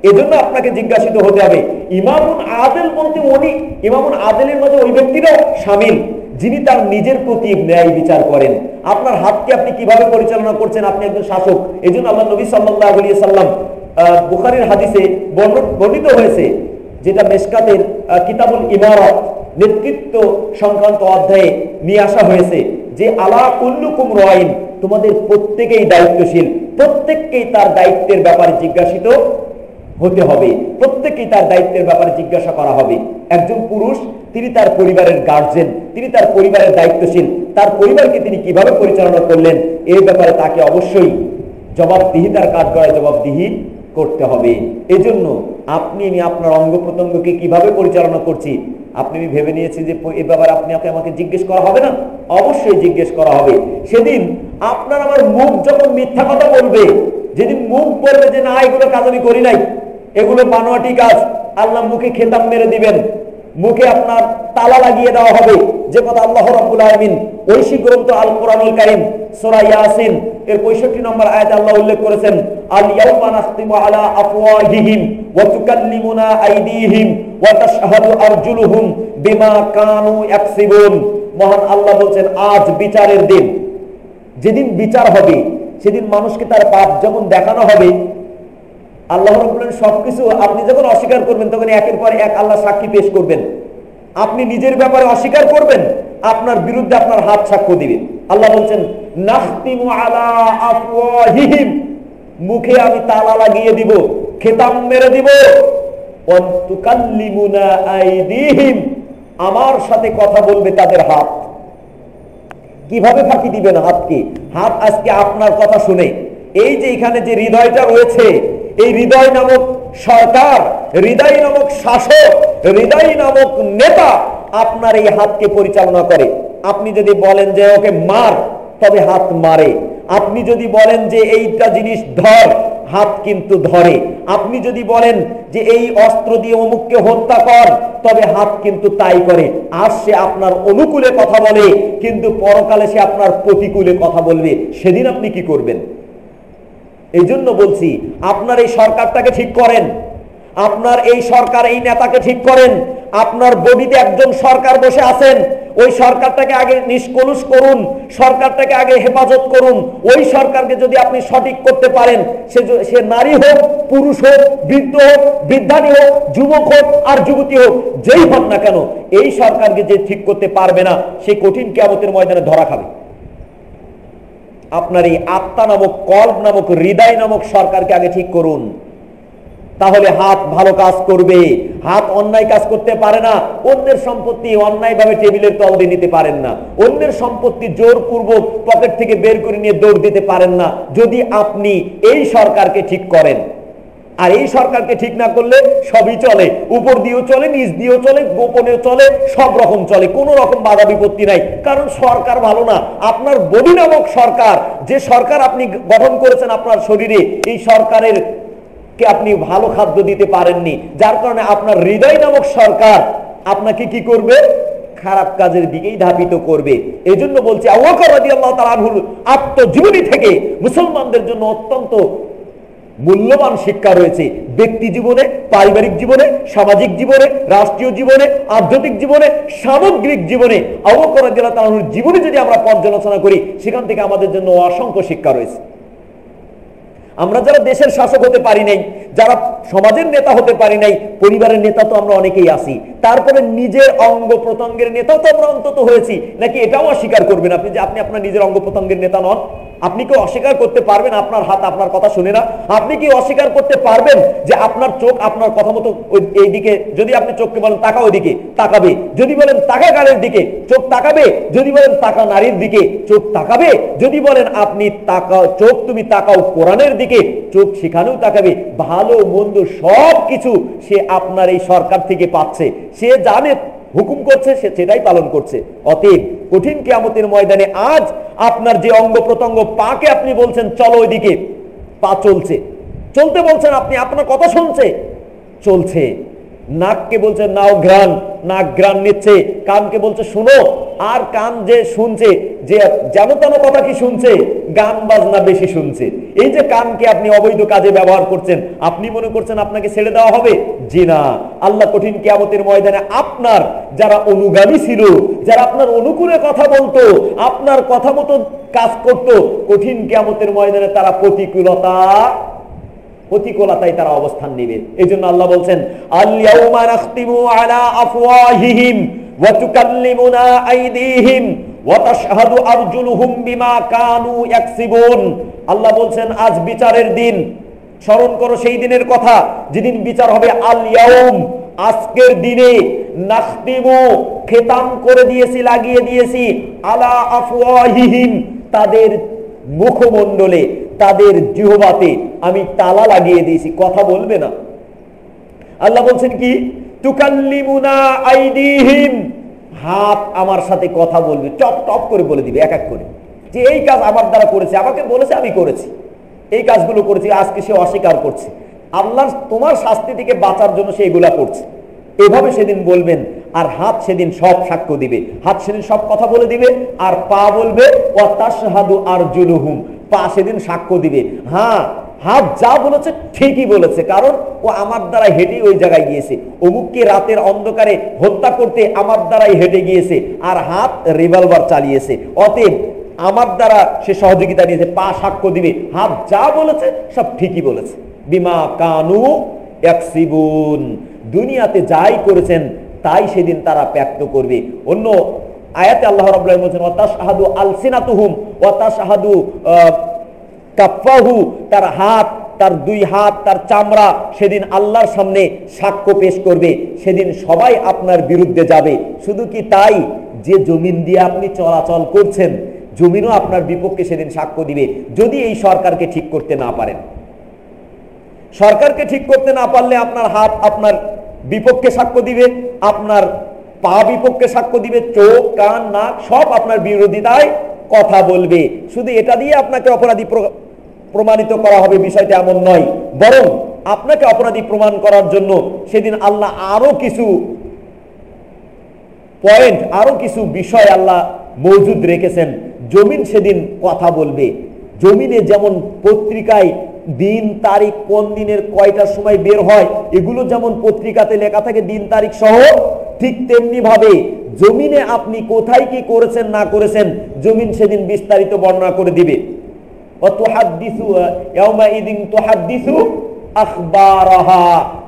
এজন্য আপনাকে জিজ্ঞাসিত হতে হবে, ইমামুন আদেল বলতে উনি ইমামুন আদেলের মধ্যে ওই ব্যক্তিরাও শামিল যিনি তার নিজের প্রতি ন্যায় বিচার করেন। আপনার হাতকে আপনি কিভাবে পরিচালনা করছেন, আপনি একজন শাসক। এই জন্য আল্লাহ নবী সাল্লাল্লাহু আলাইহি সাল্লাম বুখারীর হাদিসে বর্ণিত হয়েছে, যেটা মেশকাতের কিতাবুল ইমারত নেতৃত্ব সংক্রান্ত অধ্যায়ে নিয়ে আসা হয়েছে যে আলা কুল্লুকুম রাইন, তোমাদের প্রত্যেকেই দায়িত্বশীল, প্রত্যেককেই তার দায়িত্বের ব্যাপারে জিজ্ঞাসিত হতে হবে, প্রত্যেকেই তার দায়িত্বের ব্যাপারে জিজ্ঞাসা করা হবে। একজন পুরুষ তিনি তার পরিবারের গার্জেন, তিনি তার পরিবারের দায়িত্বশীল, তার পরিবারকে তিনি কিভাবে পরিচালনা করলেন এই ব্যাপারে তাকে অবশ্যই জবাবদিহিতার কাজ করায় জবাবদিহি করতে হবে। এজন্য আপনি আমি আপনার অঙ্গ প্রত্যঙ্গকে কিভাবে পরিচালনা করছি আপনি আমি ভেবে নিয়েছি যে এই ব্যাপারে আপনি আমাকে জিজ্ঞেস করা হবে না? অবশ্যই জিজ্ঞেস করা হবে। সেদিন আপনার আমার মুখ যখন মিথ্যা কথা বলবে, যেদিন মুখ বলবে যে না এগুলো কাজ আমি করি নাই, এগুলো বানোয়াটি কাজ, আল্লাহ মুখে খেতাব মেরে দিবেন, মুখে আপনার তালা লাগিয়ে দেওয়া হবে। যে কথা আল্লাহ রাব্বুল আলামিন ঐশী গ্রন্থ আল কোরআনুল কারীম সূরা ইয়াসিন এর 65 নম্বর আয়াতে আল্লাহ উল্লেখ করেছেন, আল ইয়াউমা নাখতিমু আলা আফওয়াহিহিম ওয়া তুকাল্লিমুনা আইদিহিম ওয়া তাশহাদু আরজুলুহুম বিমা কানু ইয়াকসিবুন। মহান আল্লাহ বলেন আজ বিচারের দিন, যেদিন বিচার হবে সেদিন মানুষকে তার পাপ যখন দেখানো হবে, আল্লাহ রাব্বুল আলামিন সবকিছু আপনি যখন অস্বীকার করবেন তখন একের পর এক আল্লাহ সাক্ষী পেশ করবেন। আপনি নিজের ব্যাপারে অস্বীকার করবেন, আপনার বিরুদ্ধে আপনার হাত সাক্ষ্য দিবে। আল্লাহ বলছেন নাখতিমু আলা আফওয়াহিহিম, মুখে আমি তালা লাগিয়ে দিব, খেতাম মেরে দিব। ওয়া তুকাল্লিমুনা আইদিহিম, আমার সাথে কথা বলবে তাদের হাত। কিভাবে ফাঁকি দিবেন হাতকে? হাত আজকে আপনার কথা শুনে, এই যে এখানে যে হৃদয়টা রয়েছে, এই হৃদয় নামক সরকার, হৃদয় নামক শাসক, হৃদয় নামক নেতা আপনার এই হাতকে পরিচালনা করে। আপনি যদি বলেন যে ওকে মার, তবে হাত মারে। আপনি যদি বলেন যে এইটা জিনিস ধর, হাত কিন্তু ধরে। আপনি যদি বলেন যে এই অস্ত্র দিয়ে অমুককে হত্যা কর, তবে হাত কিন্তু তাই করে। আর সে আপনার অনুকূলে কথা বলে, কিন্তু পরকালে সে আপনার প্রতিকূলে কথা বলবে। সেদিন আপনি কি করবেন? এই জন্য বলছি, আপনার এই সরকারটাকে ঠিক করেন, আপনার এই সরকার, এই নেতাকে ঠিক করেন। আপনার বডিতে একজন সরকার বসে আছেন, ওই সরকারটাকে আগে নিষ্কলুষ করুন, সরকারটাকে আগে হেফাজত করুন। ওই সরকারকে যদি আপনি সঠিক করতে পারেন, সে নারী হোক, পুরুষ হোক, বৃদ্ধ হোক, বৃদ্ধানী হোক, যুবক হোক আর যুবতী হোক, যেই হোক না কেন, এই সরকারকে যে ঠিক করতে পারবে না, সে কঠিন কিয়ামতের ময়দানে ধরা খাবে। আপনার এই আত্মা নামক, কল্ব নামক, হৃদয় নামক সরকারকে আগে ঠিক করুন, তাহলে হাত ভালো কাজ করবে। হাত অন্যায় কাজ করতে পারে না। অন্যের সম্পত্তি অন্যায় ভাবে টেবিলের তল দিয়ে নিতে পারেন না। অন্যের সম্পত্তি জোরপূর্বক পকেট থেকে বের করে নিয়ে দৌড় দিতে পারেন না, যদি আপনি এই সরকারকে ঠিক করেন। আর এই সরকারকে ঠিক না করলে সবই চলে, উপর দিয়েও চলে, নিচ দিয়েও চলে, গোপনেও চলে, সব রকম চলে, কোনো রকম বাধা বিপত্তি নাই। কারণ সরকার ভালো না। আপনার বডি নামক সরকার, যে সরকার আপনি গঠন করেছেন আপনার শরীরে, এই সরকারের কে আপনি ভালো খাদ্য দিতে পারেননি, যার কারণে আপনার হৃদয় নামক সরকার আপনাকে কি করবে? খারাপ কাজের দিকেই ধাবিত করবে। এই জন্য বলছি, আবু বকর রাদিয়াল্লাহু তাআলা আনহুর আত্মজীবনী থেকে মুসলমানদের জন্য অত্যন্ত মূল্যবান শিক্ষা রয়েছে। ব্যক্তি জীবনে, পারিবারিক জীবনে, সামাজিক জীবনে, রাষ্ট্রীয় জীবনে, আধ্যাত্মিক জীবনে, সামগ্রিক জীবনে আবু বকর রাদিয়াল্লাহু তাআলা আনহুর জীবনে যদি আমরা পর্যালোচনা করি, সেখান থেকে আমাদের জন্য অসংখ্য শিক্ষা রয়েছে। আমরা যারা দেশের শাসক হতে পারি নাই, যারা সমাজের নেতা হতে পারি নাই, পরিবারের নেতা তো আমরা অনেকেই আছি, তারপরে নিজের অঙ্গ প্রত্যঙ্গের নেতাও তো আমরা অন্তত হয়েছি নাকি? এটাও অস্বীকার করবেন আপনি যে আপনি আপনার নিজের অঙ্গ প্রত্যঙ্গের নেতা নন? আপনি কি অস্বীকার করতে পারবেন আপনার হাত আপনার কথা শুনে না? আপনি কি অস্বীকার করতে পারবেন যে আপনার চোখ আপনার কথা মতো এইদিকে, যদি আপনি চোখকে বলেন তাকা ওইদিকে তাকাবে, যদি বলেন তাকা গালের দিকে চোখ তাকাবে, যদি বলেন তাকা নারীর দিকে চোখ তাকাবে, যদি বলেন আপনি তাকাও চোখ তুমি তাকাও কোরআনের দিকে, চোখ সেখানেও তাকাবে। ভালো মন্দ সব কিছু সে আপনার এই সরকার থেকে পাচ্ছে। সে জানে হুকুম করছে, সে সেটাই পালন করছে। অতএব কঠিন কিয়ামতের ময়দানে আজ আপনার যে অঙ্গ প্রত্যঙ্গ, পাকে আপনি বলছেন চলো ওইদিকে, পা চলছে, চলতে বলছেন আপনি, আপনার কথা শুনছে, চলছে। নাককে বলছে নাও ঘ্রাণ, নাক ঘ্রাণ নিচ্ছে। কানকে বলছে শুনো, আর কান যে শুনছে, যে যেন তেন কথা কি শুনছে, গান বাজনা বেশি শুনছে। এই যে কানকে আপনি অবৈধ কাজে ব্যবহার করছেন, আপনি মনে করছেন আপনাকে ছেড়ে দেওয়া হবে? জি না। আল্লাহ কঠিন কিয়ামতের ময়দানে আপনার যারা অনুগামী ছিল, যারা আপনার অনুকূলে কথা বলতো, আপনার কথা মতো কাজ করত, কঠিন কিয়ামতের ময়দানে তারা প্রতিকূলতায় তারা অবস্থান নেবে। এই জন্য আল্লাহ বলছেন আল-ইয়াউমা নাখতিমু আলা আফওয়াহিহিম ওয়া তুকাল্লিমুনা আইদিহিম ওয়া তাশহাদু আরজুলুহুম বিমা কানু ইয়াকসিবুন। আল্লাহ বলছেন আজ বিচারের দিন। স্মরণ করো সেই দিনের কথা যেদিন বিচার হবে। আল-ইয়াউম, আজকের দিনে, নাখতিমু, খেতাম করে দিয়েছি, লাগিয়ে দিয়েছি, আলা আফওয়াহিহিম, তাদের মুখমণ্ডলে, তাদের জিহ্বাতে আমি তালা লাগিয়ে দিয়েছি, কথা বলবে না। আল্লাহ বলছেন কি? তুকাল্লিমুনা আইদিহিম, হাত আমার সাথে কথা বলবে, টপ টপ করে বলে দিবে এক এক করে, যে এই কাজ আমার দ্বারা করেছে, আমাকে বলেছে আমি করেছি, এই কাজগুলো করেছি। আজকে সে অস্বীকার করছে। আল্লাহ তোমার শাস্তি থেকে বাঁচার জন্য সে এগুলা করছে, এভাবে সেদিন বলবেন। আর হাত সেদিন সব সাক্ষ্য দিবে, হাত সেদিন সব কথা বলে দিবে। আর পা বলবে ওয়া তাশহাদু আরজুলুহুম, পা সেদিন সাক্ষ্য দিবে, হ্যাঁ হাত যা বলেছে ঠিকই বলেছে, কারণ ও আমার দ্বারা হেঁটে ওই জায়গায় গিয়েছে, অমুককে রাতের অন্ধকারে হত্যা করতে আমার দ্বারাই হেঁটে গিয়েছে, আর হাত রিভলভার চালিয়েছে, অতএব আমার দ্বারা সে সহযোগিতা নিয়েছে। পা সাক্ষ্য দিবে, হাত যা বলেছে সব ঠিকই বলেছে। বিমা কানু ইয়াকসিবুন, দুনিয়াতে যাই করেছেন তাই সেদিন তারা ব্যক্ত করবে। অন্য আয়াতে আল্লাহ রাব্বুল আলামিন বলেছেন ওয়াতাশহাদু আলসিনাতুহুম ওয়াতাশহাদু কাফাহু, তার হাত, তার দুই হাত, তার চামড়া সেদিন আল্লাহর সামনে সাক্ষ্য পেশ করবে। সেদিন সবাই আপনার বিরুদ্ধে যাবে। শুধু কি তাই, যে জমিন দিয়ে আপনি চলাচল করছেন জমিনও আপনার বিপক্ষে সেদিন সাক্ষ্য দিবে, যদি এই সরকারকে ঠিক করতে না পারেন। সরকারকে ঠিক করতে না পারলে আপনার হাত আপনার বিপক্ষে সাক্ষ্য দিবে, আপনার পা বিপক্ষে সাক্ষ্য দিবে, চোখ, কান, নাক সব আপনার বিরোধিতায় কথা বলবে। শুধু এটা দিয়ে আপনাকে অপরাধী প্রমাণিত করা হবে বিষয়টা এমন নয়, বরং আপনাকে অপরাধী প্রমাণ করার জন্য সেদিন আল্লাহ আরো কিছু পয়েন্ট, আরো কিছু বিষয় আল্লাহ মজুদ রেখেছেন। জমিন সেদিন কথা বলবে। জমিনে যেমন পত্রিকায় দিন তারিখ, কোন দিনের কয়টার সময় বের হয় এগুলো যেমন পত্রিকাতে লেখা থাকে দিন তারিখ সহ, ঠিক তেমনি ভাবে জমিনে আপনি কোথায় কি করেছেন না করেছেন জমিন সেদিন বিস্তারিত বর্ণনা করে দিবে।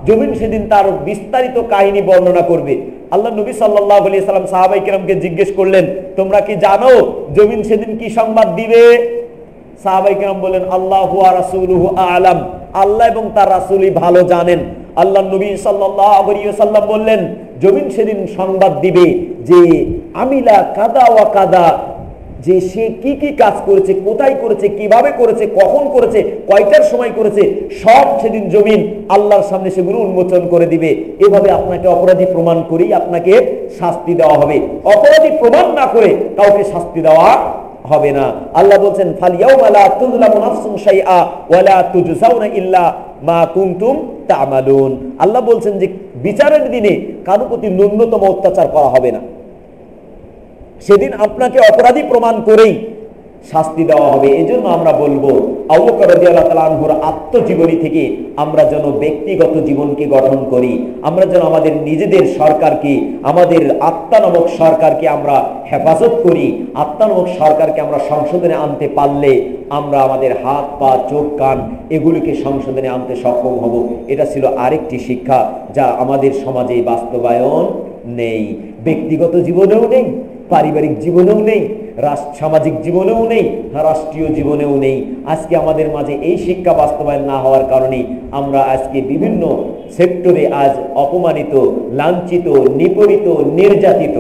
জমিন সেদিন তার বিস্তারিত কাহিনী বর্ণনা করবে। আল্লাহ নবী সাল্লাল্লাহু আলাইহি সাল্লাম সাহাবায়ে কেরামকে জিজ্ঞেস করলেন, তোমরা কি জানো জমিন সেদিন কি সংবাদ দিবে? সাহাবায়ে কেরাম বলেন, আল্লাহু ওয়া রাসূলুহু আ'লাম, আল্লাহ এবং তার রাসূলই ভালো জানেন। আল্লাহ নবী সাল্লাল্লাহু আলাইহি ওয়াসাল্লাম বললেন, জমিন সেদিন সংবাদ দিবে যে আমিলা কাদা ওয়া কাদা, যে সে কি কি কাজ করেছে, কোথায় করেছে, কিভাবে করেছে, কখন করেছে, কয়টার সময় করেছে, সব সেদিন জমিন আল্লাহর সামনে সেগুলো উন্মোচন করে দিবে। এভাবে আপনাকে অপরাধী প্রমাণ করেই আপনাকে শাস্তি দেওয়া হবে। অপরাধী প্রমাণ না করে কাউকে শাস্তি দেওয়া হবে না। আল্লাহ বলছেন ফালিয়াউমা লা তুযলামু নাফসুন শাইআ ওয়া লা তুজজাউনা ইল্লা মা কুনতুম তা'মালুন। আল্লাহ বলছেন যে বিচারের দিনে কারো প্রতি ন্যূনতম অত্যাচার করা হবে না। সেদিন আপনাকে অপরাধী প্রমাণ করেই শাস্তি দেওয়া হবে। এজন্য আমরা বলবো আবু বকর রাদিয়াল্লাহু তাআলা আনহুর আত্মজীবনী থেকে আমরা যেন ব্যক্তিগত জীবনকে গঠন করি, আমরা যেন আমাদের নিজেদের সরকারকে, আমাদের আত্মা নামক সরকারকে আমরা হেফাজত করি। আত্মা নামক সরকারকে আমরা সংশোধনে আনতে পারলে আমরা আমাদের হাত, পা, চোখ, কান এগুলিকে সংশোধনে আনতে সক্ষম হব। এটা ছিল আরেকটি শিক্ষা যা আমাদের সমাজে বাস্তবায়ন নেই, ব্যক্তিগত জীবনেও নেই, পারিবারিক জীবনেও নেই, সামাজিক জীবনেও নেই, রাষ্ট্রীয় জীবনেও নেই। আজকে আমাদের মাঝে এই শিক্ষা বাস্তবায়ন না হওয়ার কারণে আমরা আজকে বিভিন্ন সেক্টরে আজ অপমানিত, লাঞ্ছিত, নিপীড়িত, নির্যাতিত।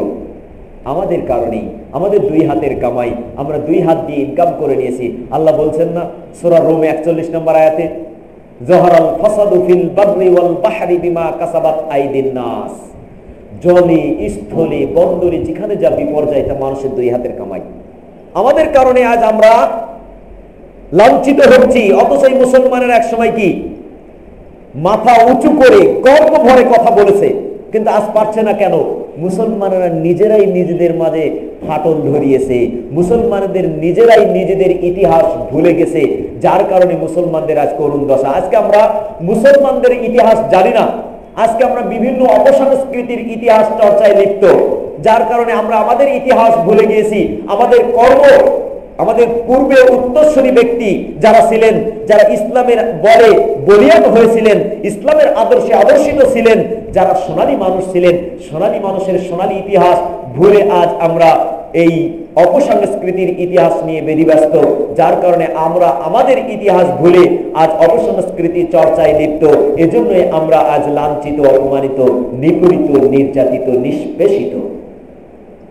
আমাদের কারণেই, আমাদের দুই হাতের কামাই, আমরা দুই হাত দিয়ে ইনকাম করে নিয়েছি। আল্লাহ বলছেন না সূরা রুম 41 নম্বর আয়াতে, যাহারাল ফাসাদু ফিল বাররি ওয়াল বাহরি বিমা কাসাবাত আইদিন নাস। জলে, স্থলে, বন্দরে যেখানে যা বিপর্যয় তা মানুষের দুই হাতের কামাই। আমাদের কারণে আজ আমরা লাঞ্ছিত হচ্ছি। অথচ এই মুসলমানের এক সময় কি মাথা উঁচু করে গর্ব ভরে কথা বলেছে, কিন্তু আজ পারছে না কেন? মুসলমানেরা নিজেরাই নিজেদের মাঝে ফাটল ধরিয়েছে, মুসলমানদের নিজেরাই নিজেদের ইতিহাস ভুলে গেছে, যার কারণে মুসলমানদের আজ করুণ দশা। আজকে আমরা মুসলমানদের ইতিহাস জানি না, আজকে আমরা বিভিন্ন অপসংস্কৃতির ইতিহাস চর্চায় লিপ্ত, যার কারণে আমরা আমাদের ইতিহাস ভুলে গিয়েছি। আমাদের কর্ম, আমাদের পূর্বে উত্তরসূরি ব্যক্তি যারা ছিলেন, যারা ইসলামের বলে বলিয়ান হয়েছিলেন, ইসলামের আদর্শে আদর্শিত ছিলেন, যারা সোনালী মানুষ ছিলেন, সোনালী মানুষের সোনালী ইতিহাস ভুলে আজ আমরা এই অপসংস্কৃতির ইতিহাস নিয়ে ব্যতিব্যস্ত, যার কারণে আমরা আমাদের ইতিহাস ভুলে আজ অপসংস্কৃতি চর্চায় লিপ্ত। এজন্যই আমরা আজ লাঞ্ছিত, অপমানিত, নিপীড়িত, নির্যাতিত, নিষ্পেষিত।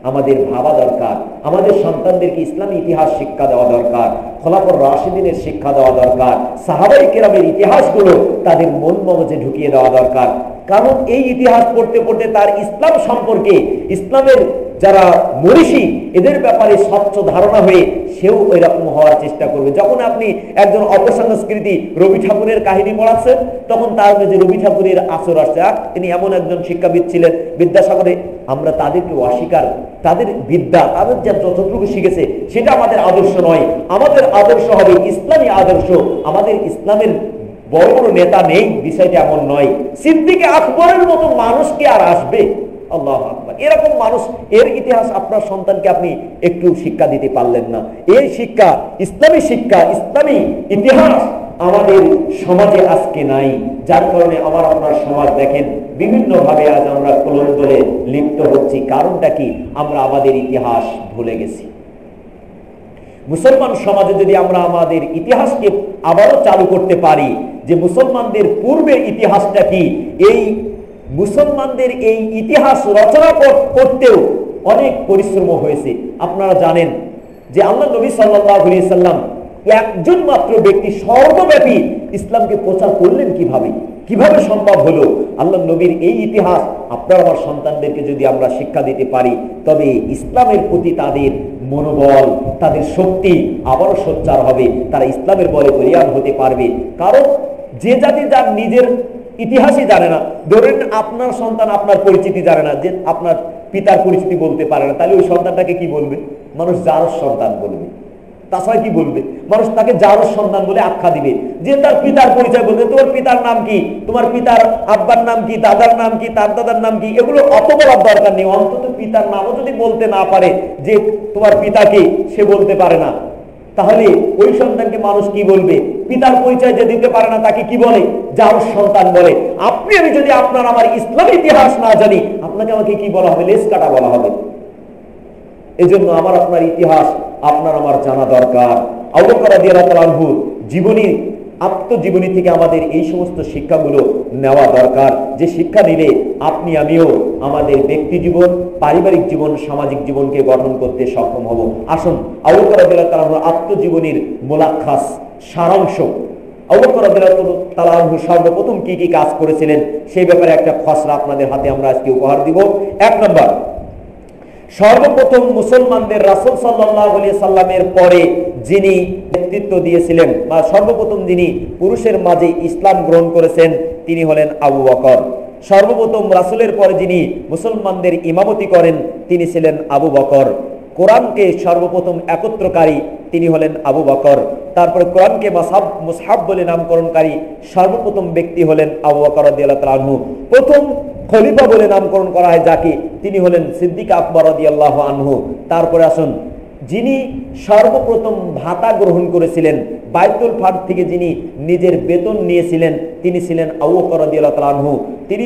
আমাদের ভাবা দরকার, আমাদের সন্তানদেরকে ইসলামী ইতিহাস শিক্ষা দেওয়া দরকার, খোলাফায়ে রাশিদিনের শিক্ষা দেওয়া দরকার, সাহাবায়ে কেরামের ইতিহাসগুলো তাদের মন মগজে ঢুকিয়ে দেওয়া দরকার। কারণ এই ইতিহাস পড়তে পড়তে তার ইসলাম সম্পর্কে, ইসলামের যারা মনীষী এদের ব্যাপারে স্বচ্ছ ধারণা হয়ে সেও এরকম হওয়ার চেষ্টা করবে। যখন আপনি একজন অপসংস্কৃতি রবি ঠাকুরের কাহিনী পড়াচ্ছেন, তখন তার মধ্যে রবি ঠাকুরের আসর আসছে, তিনি এমন একজন শিক্ষাবিদ ছিলেন, বিদ্যাসাগরে। আমরা তাদেরকে অস্বীকার, তাদের বিদ্যা, তাদের যা যতটুকু শিখেছে সেটা আমাদের আদর্শ নয়। আমাদের আদর্শ হবে ইসলামী আদর্শ। আমাদের ইসলামের বড় বড় নেতা নেই, বিষয়টা এমন নয়। সিদ্দিকে আকবরের মতো মানুষ কি আর আসবে? আল্লাহু আকবার। এরকম মানুষ, এর ইতিহাস আপনার সন্তানকে আপনি একটু শিক্ষা দিতে পারলেন না। এই শিক্ষা, ইসলামী শিক্ষা, ইসলামী ইতিহাস আমাদের সমাজে আজকে নাই, যার কারণে আমার আপনার সমাজ দেখেন বিভিন্নভাবে আজ আমরা কোলাহলে লিপ্ত হচ্ছি। কারণটা কি? আমরা আমাদের ইতিহাস ভুলে গেছি। মুসলমান সমাজে যদি আমরা আমাদের ইতিহাসকে আবারও চালু করতে পারি, যে মুসলমানদের পূর্বের ইতিহাসটা কি, এই মুসলমানদের এই ইতিহাস রচনা করতেও অনেক পরিশ্রম হয়েছে। আপনারা জানেন যে আল্লাহ নবী সাল্লাল্লাহু আলাইহি সাল্লাম একজন মাত্র ব্যক্তি সর্বব্যাপী ইসলামকে প্রচার করলেন কিভাবে সম্ভব হলো? আল্লাহ নবীর এই ইতিহাস আপনার আমার সন্তানদেরকে যদি আমরা শিক্ষা দিতে পারি, তবে ইসলামের প্রতি তাদের মনোবল, তাদের শক্তি আবারও সোচ্চার হবে, তারা ইসলামের বলে বলিয়ান হতে পারবে। কারণ যে জাতি যার নিজের ইতিহাসই জানে না, ধরেন আপনার সন্তান আপনার পরিচিতি জানে না, যে আপনার পিতার পরিচিতি বলতে পারে না, তাহলে ওই সন্তানটাকে কি বলবে? মানুষ জারজ সন্তান বলবে। তাছাড়া কি বলবে? মানুষ তাকে জারজ সন্তান বলে আখ্যা দিবে। যে তার পিতার পরিচয় বলবে, তোমার পিতার নাম কি, তোমার পিতার আব্বার নাম কি, দাদার নাম কি, তার দাদার নাম কি, এগুলো অত বলার দরকার নেই। অন্তত পিতার নামও যদি বলতে না পারে, যে তোমার পিতাকে সে বলতে পারে না, তাহলে ওই সন্তানকে মানুষ কি বলবে? পিতার পরিচয় যে দিতে পারে না তাকে কি বলে? জারজ সন্তান বলে। আপনি আমি যদি আপনার আমার ইসলাম ইতিহাস না জানি, আপনাকে আমাকে কি বলা হবে? লেস কাটা বলা হবে। এজন্য আমার আপনার ইতিহাস আপনার আমার জানা দরকার। আবু বকর রাদিয়াল্লাহু তাআলা আনহু জীবনী, আত্মজীবনী থেকে আমাদের এই সমস্ত শিক্ষাগুলো নেওয়া দরকার, যে শিক্ষা নিলে আপনি আমিও আমাদের ব্যক্তি জীবন, পারিবারিক জীবন, সামাজিক জীবনকে গঠন করতে সক্ষম হব। আসুন আবু বকর রাদিয়াল্লাহু তাআলা আনহু আত্মজীবনীর মোলাক্খাস, সারাংশ, আবু বকর রাদিয়াল্লাহু তাআলা আনহু সর্বপ্রথম কি কি কাজ করেছিলেন সেই ব্যাপারে একটা খসড়া আপনাদের হাতে আমরা আজকে উপহার দিব। 1 নম্বর, সর্বপ্রথম মুসলমানদের রাসূল সাল্লাল্লাহু আলাইহি সাল্লামের পরে যিনি নেতৃত্ব দিয়েছিলেন, বা সর্বপ্রথম যিনি পুরুষের মাঝে ইসলাম গ্রহণ করেছেন, তিনি হলেন আবু বকর। সর্বপ্রথম রাসূলের পরে যিনি মুসলমানদের ইমামতি করেন, তিনি ছিলেন আবু বকর। কোরআনকে সর্বপ্রথম একত্রকারী, তিনি হলেন আবু বকর। তারপরে কোরআনকে মুসহাব বলে নামকরণকারী সর্বপ্রথম ব্যক্তি হলেন আবু বকর রাদিয়াল্লাহু তাআলা আনহু। প্রথম খলিফা বলে নামকরণ করা হয় যাকে, তিনি হলেন সিদ্দিক আকবর রাদিয়াল্লাহু আনহু। তারপরে আসুন, যিনি সর্বপ্রথম ভাতা গ্রহণ করেছিলেন, বাইতুল ফান্ড থেকে যিনি নিজের বেতন নিয়েছিলেন, তিনি ছিলেন আবু বকর রাদিয়াল্লাহু তাআলা আনহু। তিনি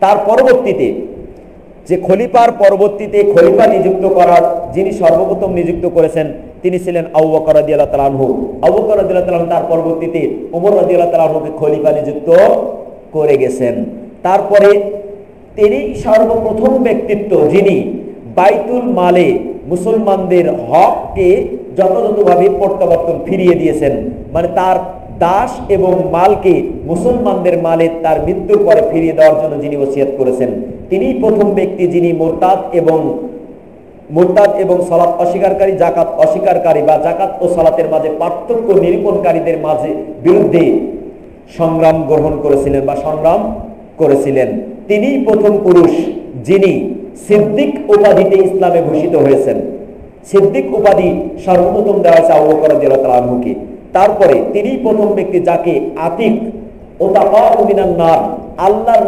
তার পরবর্তীতে, যে খলিফার পরবর্তীতে খলিফা নিযুক্ত করার যিনি সর্বপ্রথম নিযুক্ত করেছেন, তিনি ছিলেন আবু বকর রাদিয়াল্লাহু তাআলা আনহু। আবু বকর রাদিয়াল্লাহু তাআলা আনহু তার পরবর্তীতে ওমর রাদিয়াল্লাহু তাআলা আনহুকে খলিফা নিযুক্ত করে গেছেন। তারপরে তিনি সর্বপ্রথম ব্যক্তিত্ব যিনি বাইতুল মালে মুসলমানদের হককে যথাযথভাবে প্রত্যাবর্তন ফিরিয়ে দিয়েছেন, মানে তার দাস এবং মালকে মুসলমানদের মালে তার মৃত্যুর পরে ফিরিয়ে দেওয়ার জন্য যিনি ওসিয়ত করেছেন, তিনি প্রথম ব্যক্তি যিনি মুরতাদ এবং সালাত অস্বীকারী, জাকাত অস্বীকারী বা জাকাত ও সালাতের মাঝে পার্থক্য নিরূপণকারীদের মাঝে বিরুদ্ধে সংগ্রাম গ্রহণ করেছিলেন বা সংগ্রাম করেছিলেন। তিনি প্রথম পুরুষ যিনি সিদ্দিক উপাধিতে ইসলামে ভূষিত হয়েছেন। সিদ্দিক উপাধি সর্বপ্রথম দেওয়া হয়েছে আবু বকর রাদিয়াল্লাহু তাআলা আনহুকে। তারপরে তিনি প্রথম ব্যক্তি যাকে আতিক ও তাকাউ মিনান নার, আল্লাহর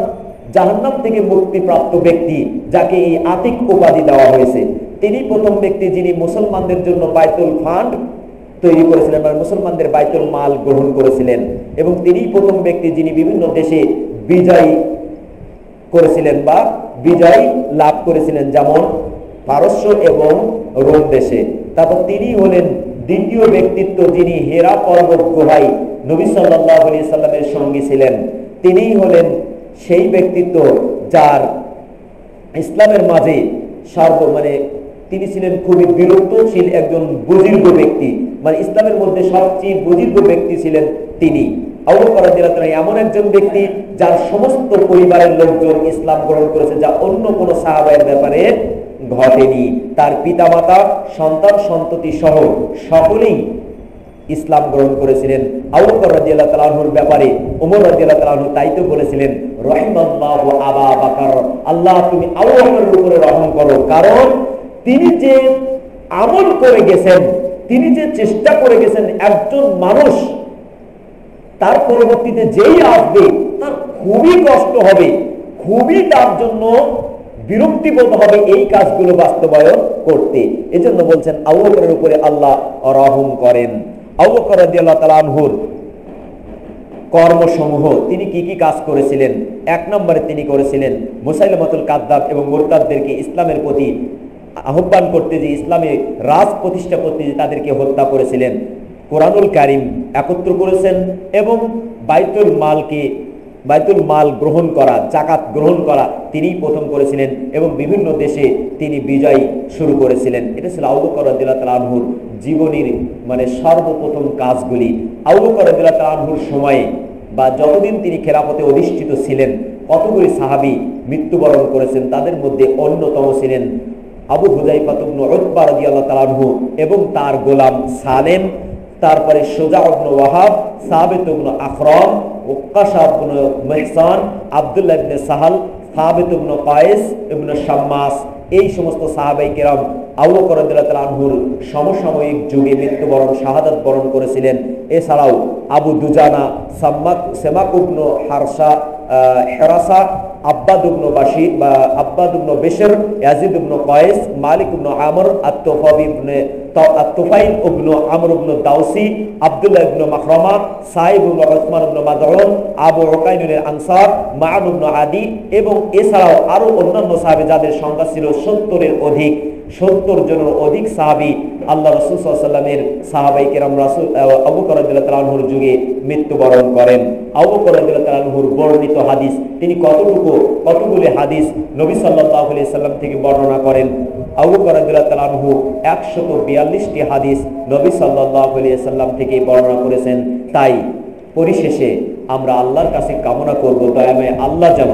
জাহান্নাম থেকে মুক্তিপ্রাপ্ত ব্যক্তি যাকে এই আতিক উপাধি দেওয়া হয়েছে। তিনি প্রথম ব্যক্তি যিনি মুসলমানদের জন্য বাইতুল ফান্ড তৈরি করেছিলেন, মানে মুসলমানদের বাইতুল মাল গ্রহণ করেছিলেন। এবং তিনি প্রথম ব্যক্তি যিনি বিভিন্ন দেশে বিজয় করেছিলেন বা বিজয় লাভ করেছিলেন, যেমন পারস্য এবং রোম দেশে। তারপর তিনি হলেন দ্বিতীয় ব্যক্তিত্ব যিনি হেরা পর্বত গুহায় নবী সাল্লাল্লাহু আলাইহি সাল্লামের সঙ্গী ছিলেন। তিনিই হলেন সেই ব্যক্তিত্ব যার ইসলামের মাঝে তিনি ছিলেন খুবই বীরত্বশীল একজন বুজুর্গ ব্যক্তি, মানে ইসলামের মধ্যে সবচেয়ে বুজুর্গ ব্যক্তি ছিলেন তিনি। আবু বকর রাদিয়াল্লাহু তাআলা এমন একজন ব্যক্তি যার সমস্ত পরিবারের লোকজন ইসলাম গ্রহণ করেছে, যা অন্য কোন সাহাবায়ের ব্যাপারে ঘটেনি। তার পিতামাতা, সন্তান সন্ততি সহ সকলেই ইসলাম গ্রহণ করেছিলেন। আবু বকর রাদিয়াল্লাহু তাআলা আনহুর ব্যাপারে ওমর রাদিয়াল্লাহু তাআলা আনহু তাই তো বলেছিলেন, রাহিমাল্লাহু আবা বকর, আল্লাহ তুমি আবু বকরের উপরে রহম করো, কারণ তিনি যে আমল করে গেছেন, তিনি যে চেষ্টা করে গেছেন, একজন মানুষ তার পরবর্তীতে যেই আসবে তার খুবই কষ্ট হবে, খুবই তার জন্য বিরক্তিবোধ হবে এই কাজগুলো বাস্তবায়ন করতে। এজন্য বলছেন আবু বকরের উপরে আল্লাহ রহম করেন। আবু বকর রাদিয়াল্লাহু তাআলা আনহুর কর্মসমূহ, তিনি কি কি কাজ করেছিলেন? 1 নম্বরে তিনি করেছিলেন মুসাইলামাতুল কাযযাব এবং মুরতাদদেরকে ইসলামের প্রতি আহ্বান করতে, যে ইসলামে রাজ প্রতিষ্ঠা করতে যে তাদেরকে হত্যা করেছিলেন। কোরআনুল কারীম একত্র করেছেন এবং বাইতুল মাল গ্রহণ করা, জাকাত গ্রহণ করা তিনিই প্রথম করেছিলেন এবং বিভিন্ন দেশে তিনি বিজয় শুরু করেছিলেন। এটা ছিল আবু বকর রাদিয়াল্লাহু তাআলা আনহুর জীবনীর সর্বপ্রথম কাজগুলি। আবু বকর রাদিয়াল্লাহু তাআলা আনহুর সময়ে বা যতদিন তিনি খেলাফতে অধিষ্ঠিত ছিলেন কতগুলি সাহাবী মৃত্যুবরণ করেছেন। তাদের মধ্যে অন্যতম ছিলেন আবু হুযায়ফা ইবনে উতবা রাদিয়াল্লাহু তাআলা আনহু এবং তার গোলাম সালেম, তারপরে সুজা ইবনে ওয়াহাব, সাবিত ইবনে আকরাম, উকাশা ইবনে মুহসান, আব্দুল্লাহ ইবনে সাহাল, সাবিত ইবনে কায়েস ইবনে শাম্মাস, এই সমস্ত সাহাবায়ে কেরাম আবু বকর রাদিয়াল্লাহু তাআলা আনহুর সমসাময়িক যুগে মৃত্যুবরণ শাহাদাত বরণ করেছিলেন। এছাড়াও আবু দুজানা, সেমাক ইবনে হারসা, হেরাসা, আব্বাদ ইবনে বাশির বা আব্বাদ ইবনে বিশর, ইয়াজিদ ইবনে কায়েস, মালিক ইবনে আমর, আত-তুফাইল ইবনে আমর ইবনে দাউসি, আব্দুল্লাহ ইবনে মাখরামা, সাইব ইবনে উসমান ইবনে মাদউন, আবু উকাইনুল আনসার, মাআন ইবনে আদি এবং এছাড়াও আরো অন্যান্য সাহাবী যাদের সংখ্যা ছিল 70 জনের অধিক সাহাবী আল্লাহ রাসূল সাল্লাল্লাহু আলাইহি ওয়াসাল্লামের সাহাবায়ে কেরাম আবু বকর রাদিয়াল্লাহু তাআলা আনহুর যুগে মৃত্যুবরণ করেন। আবু বকর রাদিয়াল্লাহু তাআলা আনহুর বর্ণিত হাদিস, তিনি কতগুলি হাদিস নবী সাল্লাল্লাহু আলাইহি ওয়াসাল্লাম থেকে বর্ণনা করেন। আবু বকর রাদিয়াল্লাহু তাআলা আনহু 142টি হাদিস নবী সাল্লাল্লাহু আলাইহি ওয়াসাল্লাম থেকে বর্ণনা করেছেন। তাই পরিশেষে আমরা আল্লাহর কাছে কামনা করব, দয়াময় আল্লাহ যেন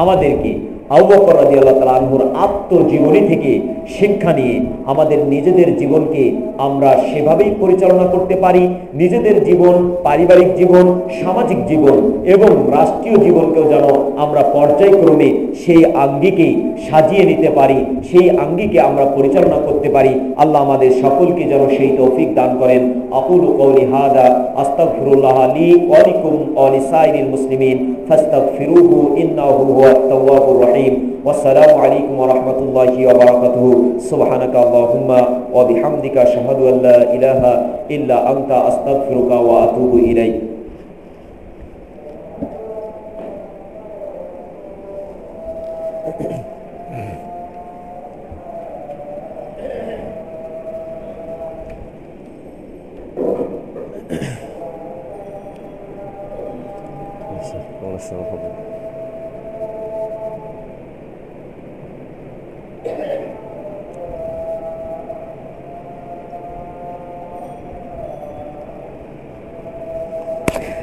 আমাদেরকে আবু বকর রাদিয়াল্লাহু তাআলা আনহুর আত্মজীবনী থেকে শিক্ষা নিয়ে আমাদের নিজেদের জীবনকে আমরা সেভাবেই পরিচালনা করতে পারি। নিজেদের জীবন, পারিবারিক জীবন, সামাজিক জীবন এবং রাষ্ট্রীয় জীবনকেও যেন আমরা পর্যায়ক্রমে সেই আঙ্গিকে সাজিয়ে নিতে পারি, সেই আঙ্গিকে আমরা পরিচালনা করতে পারি। আল্লাহ আমাদের সকলকে যেন সেই তৌফিক দান করেন। আকুলু কওলি হাযা আস্তাগফিরুল্লাহ লি ওয়া লাকুম ওয়া লিসাইরিল মুসলিমিন ফাস্তাগফিরুহু ইন্নাহু হুয়াত তাওয়াবুর রহিম। ওয়াসসালামু আলাইকুম ওয়া রাহমাতুল্লাহি ওয়া বারাকাতুহু। সুবহানাকা আল্লাহুম্মা ওয়া বিহামদিকা আশহাদু আল্লা ইলাহা ইল্লা আনতা আস্তাগফিরুকা ওয়া আতুবু ইলাইক।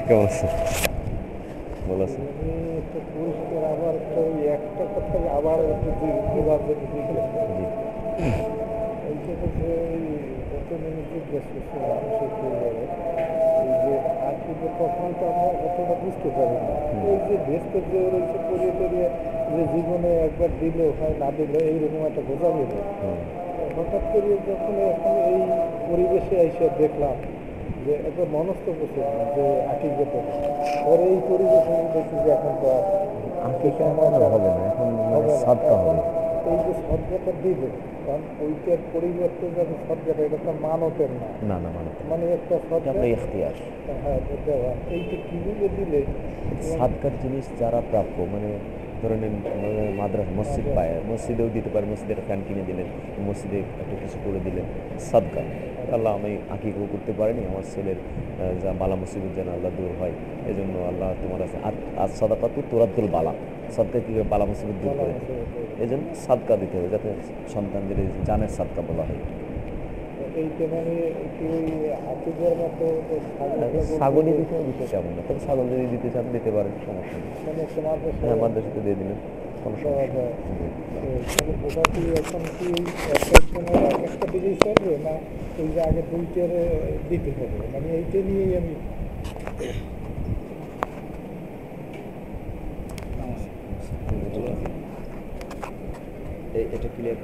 কেমন আছে? ভালো আছে। পুরস্কার আবার একটা কথা আবার কখন তো আমরা অতটা বুঝতে পারি না। এই যে দেশকে যে রয়েছে পড়িয়ে টরিয়ে যে জীবনে একবার দিল হয় না দিল এইরকম একটা বোঝা দিল। হঠাৎ করে যখন এখন এই পরিবেশে এসে দেখলাম যে একবার মনস্থ করছে যে আকিক যেতে পরে এই পরিবেশে দেখছি যে এখন তো হবে না, এখন সাদকা হবে। এই যে সদকাটা দিবে, কারণ ওইটার পরিবর্তে যখন সদকাটা, এটা তো মানতের না, মানে একটা সদকা ইখতিয়ার। হ্যাঁ, এইটা কিভাবে দিলে সাদকার জিনিস যারা প্রাপ্য, মানে ধরেন মাদ্রাসা মসজিদ পায়, মসজিদেও দিতে পারে, মসজিদের ফ্যান কিনে দিলেন, মসজিদে একটা কিছু করে দিলেন, সাদকা। আল্লাহ আমি আকিকও করতে পারিনি, আমার ছেলের যা বালা মুসিবত যেন আল্লাহ দূর হয়, এজন্য আল্লাহ তোমার আছে আর সাদাকা তো তোরাদ্দুল বালা, সাদকা কীভাবে বালা মুসিবত দূর করে, এই জন্য সাদকা দিতে হবে, যাতে সন্তানদের জানের সাদকা বলা হয়। এইটা মানে কি ওই আকিকের মতো ছাগলই দিতে কেমন না, তবে ছাগল যদি দিতে চান দিতে পারেন, সমস্যা নেই। হ্যাঁ, মাদ্রাসাতে দিয়ে দিলেন, কোনো সমস্যা নেই। ওটা কি এখন কি একটা দিকেই চলবে না ওই যে আগে দুইটার দিতে হবে, মানে এইটা নিয়েই আমি এটা ক্লিয়ার।